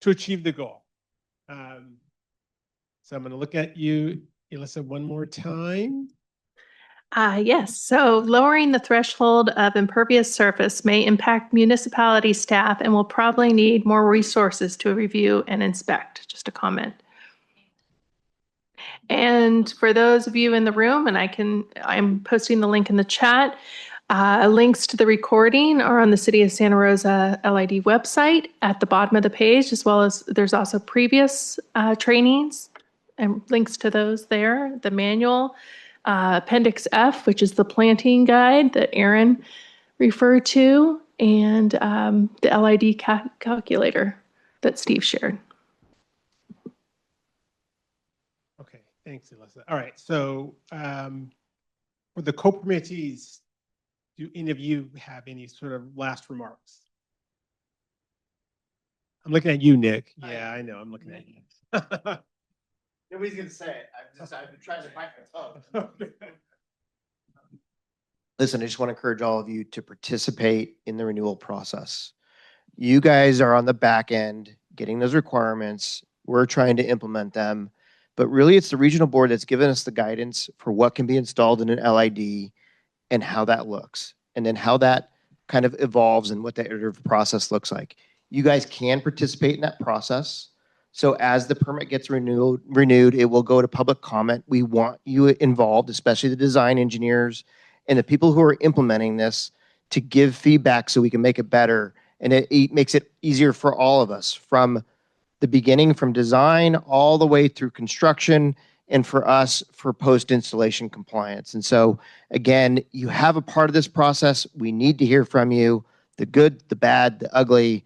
to achieve the goal. So I'm going to look at you, Alyssa, one more time. Yes. So lowering the threshold of impervious surface may impact municipality staff and will probably need more resources to review and inspect. Just a comment. And for those of you in the room, and I'm posting the link in the chat, links to the recording are on the City of Santa Rosa LID website at the bottom of the page, as well as there's also previous trainings and links to those there, the manual. Appendix F, which is the planting guide that Aaron referred to, and the LID calculator that Steve shared. Okay, thanks, Alyssa. All right, so for the co-permittees, do any of you have any sort of last remarks? I'm looking at you, Nick. Yeah, I know, I'm looking at you. Nobody's gonna say it. I've been trying to bite my tongue. Listen, I just want to encourage all of you to participate in the renewal process. You guys are on the back end getting those requirements. We're trying to implement them, but really it's the regional board that's given us the guidance for what can be installed in an LID and how that looks, and then how that kind of evolves and what the iterative process looks like. You guys can participate in that process. So as the permit gets renewed, it will go to public comment. We want you involved, especially the design engineers and the people who are implementing this, to give feedback so we can make it better. And it makes it easier for all of us, from the beginning, from design all the way through construction, and for us for post-installation compliance. And so again, you have a part of this process. We need to hear from you, the good, the bad, the ugly.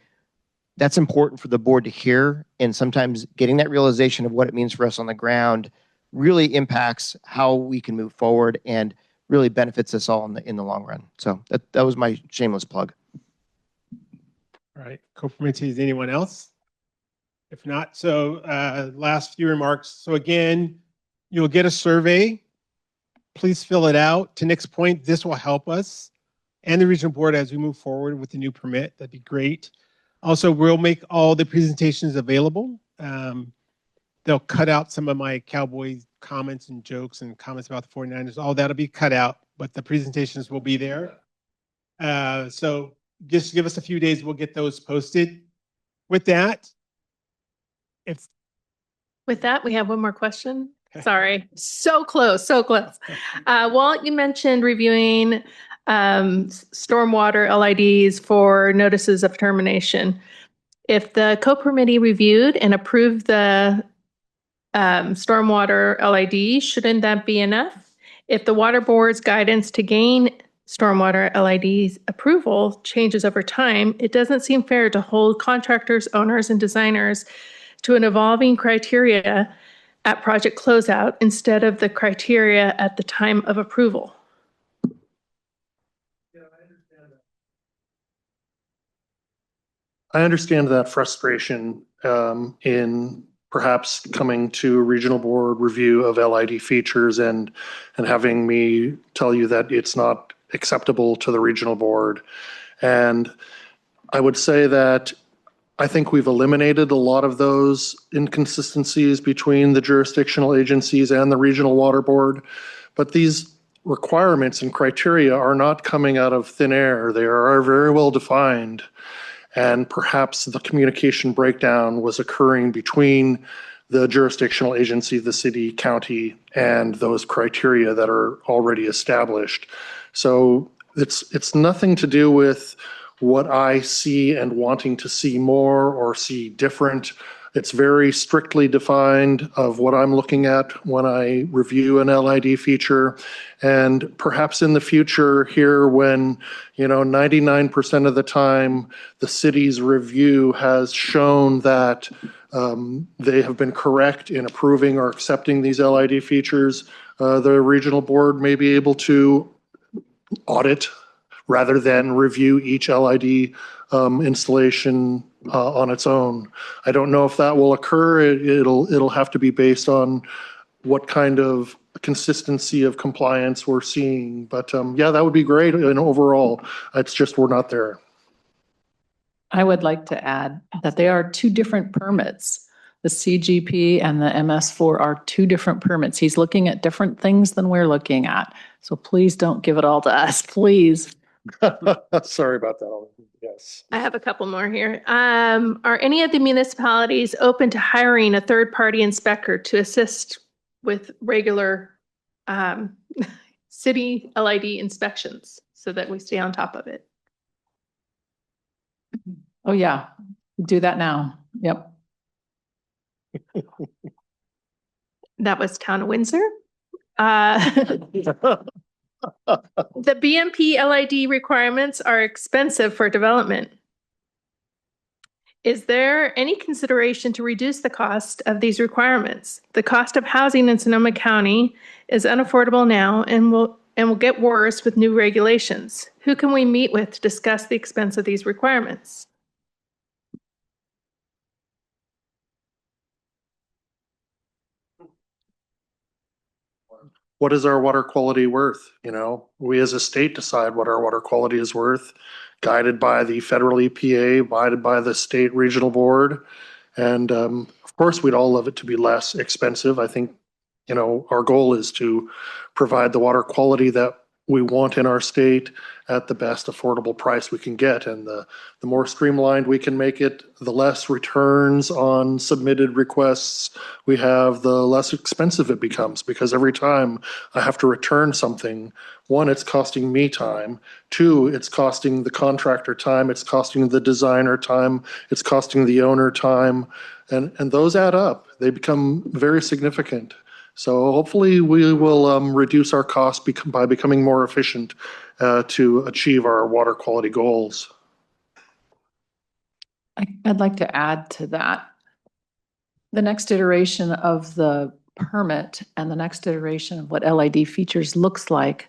That's important for the board to hear, and sometimes getting that realization of what it means for us on the ground really impacts how we can move forward and really benefits us all in the long run. So that was my shameless plug. All right, co-permittees, anyone else? If not, so last few remarks. So again, you'll get a survey. Please fill it out. To Nick's point, this will help us and the regional board as we move forward with the new permit. That'd be great. Also, we'll make all the presentations available. They'll cut out some of my Cowboys comments and jokes and comments about the 49ers. All that'll be cut out, but the presentations will be there. So just give us a few days, we'll get those posted. With that, we have one more question. Sorry, so close, so close. Walt, you mentioned reviewing stormwater LIDs for notices of termination. If the co-permittee reviewed and approved the stormwater LID, shouldn't that be enough? If the water board's guidance to gain stormwater LID approval changes over time, it doesn't seem fair to hold contractors, owners, and designers to an evolving criteria at project closeout instead of the criteria at the time of approval. I understand that frustration in perhaps coming to a regional board review of LID features and having me tell you that it's not acceptable to the regional board. And I would say that I think we've eliminated a lot of those inconsistencies between the jurisdictional agencies and the regional water board. But these requirements and criteria are not coming out of thin air. They are very well defined. And perhaps the communication breakdown was occurring between the jurisdictional agency, the city, county, and those criteria that are already established. So it's nothing to do with what I see and wanting to see more or see different. It's very strictly defined of what I'm looking at when I review an LID feature. And perhaps in the future here, when 99% of the time the city's review has shown that they have been correct in approving or accepting these LID features, the regional board may be able to audit rather than review each LID installation on its own. I don't know if that will occur. It'll have to be based on what kind of consistency of compliance we're seeing. But yeah, that would be great. And overall, it's just we're not there. I would like to add that they are two different permits. The CGP and the MS4 are two different permits. He's looking at different things than we're looking at. So please don't give it all to us, please. Sorry about that. Yes. I have a couple more here. Are any of the municipalities open to hiring a third-party inspector to assist with regular city LID inspections so that we stay on top of it? Oh, yeah. Do that now. Yep. That was Town of Windsor. The BMP LID requirements are expensive for development. Is there any consideration to reduce the cost of these requirements? The cost of housing in Sonoma County is unaffordable now and will get worse with new regulations. Who can we meet with to discuss the expense of these requirements? What is our water quality worth? You know, we as a state decide what our water quality is worth, guided by the federal EPA, guided by the state regional board. And of course, we'd all love it to be less expensive. I think, you know, our goal is to provide the water quality that we want in our state at the best affordable price we can get. And the more streamlined we can make it, the less returns on submitted requests we have, the less expensive it becomes. Because every time I have to return something, one, it's costing me time. Two, it's costing the contractor time. It's costing the designer time. It's costing the owner time. And those add up. They become very significant. So hopefully we will reduce our costs by becoming more efficient to achieve our water quality goals. I'd like to add to that. The next iteration of the permit and the next iteration of what LID features looks like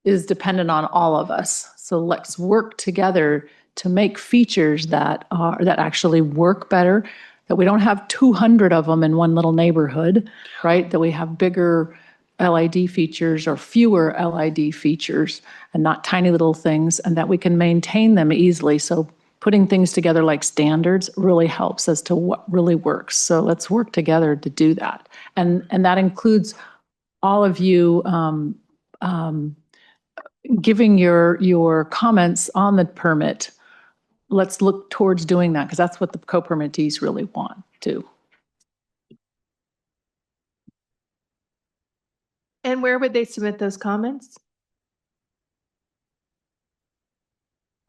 is dependent on all of us. So let's work together to make features that actually work better, that we don't have 200 of them in one little neighborhood, right? That we have bigger LID features or fewer LID features and not tiny little things, and that we can maintain them easily. So putting things together like standards really helps as to what really works. So let's work together to do that. And that includes all of you giving your comments on the permit. Let's look towards doing that because that's what the co-permittees really want too. And where would they submit those comments?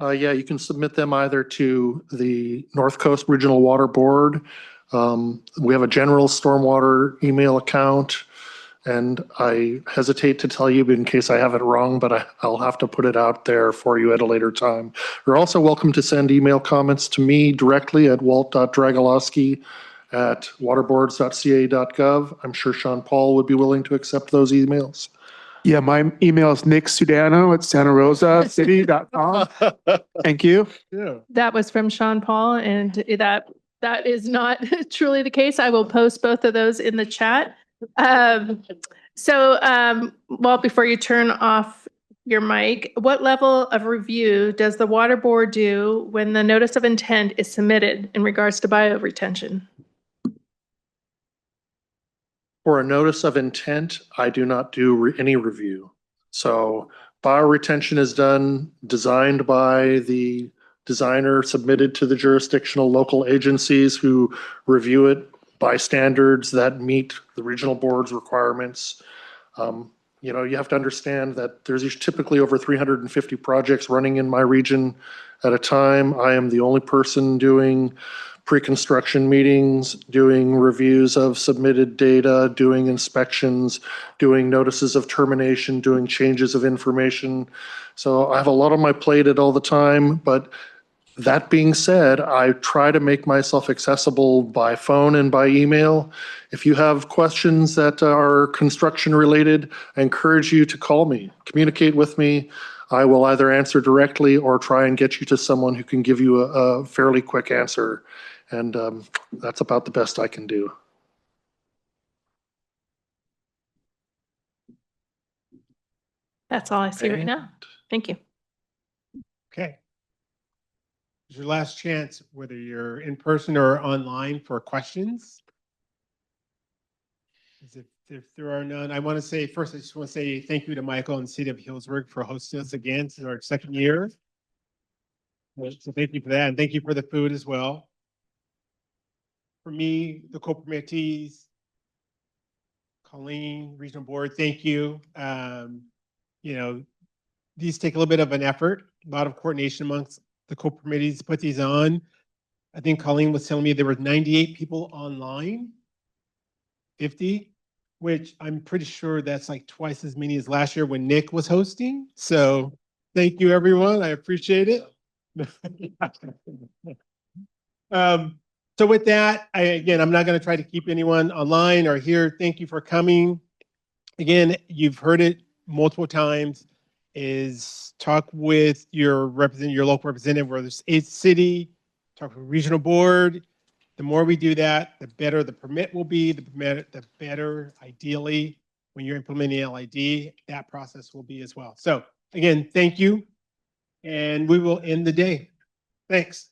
Yeah, you can submit them either to the North Coast Regional Water Board. We have a general stormwater email account, and I hesitate to tell you in case I have it wrong, but I'll have to put it out there for you at a later time. You're also welcome to send email comments to me directly at walt.dragolowski@waterboards.ca.gov. I'm sure Sean Paul would be willing to accept those emails. Yeah, my email is nicksudano@santarosacity.com. Thank you. Yeah. That was from Sean Paul, and that is not truly the case. I will post both of those in the chat. Well, before you turn off your mic, what level of review does the water board do when the notice of intent is submitted in regards to bioretention? For a notice of intent, I do not do any review. So bioretention is designed by the designer, submitted to the jurisdictional local agencies who review it by standards that meet the regional board's requirements. You know, you have to understand that there's typically over 350 projects running in my region at a time. I am the only person doing pre-construction meetings, doing reviews of submitted data, doing inspections, doing notices of termination, doing changes of information. So I have a lot on my plate at all the time, but that being said, I try to make myself accessible by phone and by email. If you have questions that are construction related, I encourage you to call me, communicate with me. I will either answer directly or try and get you to someone who can give you a fairly quick answer. And that's about the best I can do. That's all I see right now. Thank you. Okay. It's your last chance, whether you're in person or online, for questions. If there are none, I want to say first, I just want to say thank you to Michael and the City of Healdsburg for hosting us again. This is our second year. So thank you for that. And thank you for the food as well. For me, the co-permittees, Colleen, Regional Board, thank you. You know, these take a little bit of an effort, a lot of coordination amongst the co-permittees to put these on. I think Colleen was telling me there were 98 people online, 50, which I'm pretty sure that's like twice as many as last year when Nick was hosting. So thank you, everyone. I appreciate it. So with that, again, I'm not going to try to keep anyone online or here. Thank you for coming. Again, you've heard it multiple times, is talk with your local representative, whether it's a city, talk with regional board. The more we do that, the better the permit will be, the better ideally when you're implementing LID, that process will be as well. So again, thank you. And we will end the day. Thanks.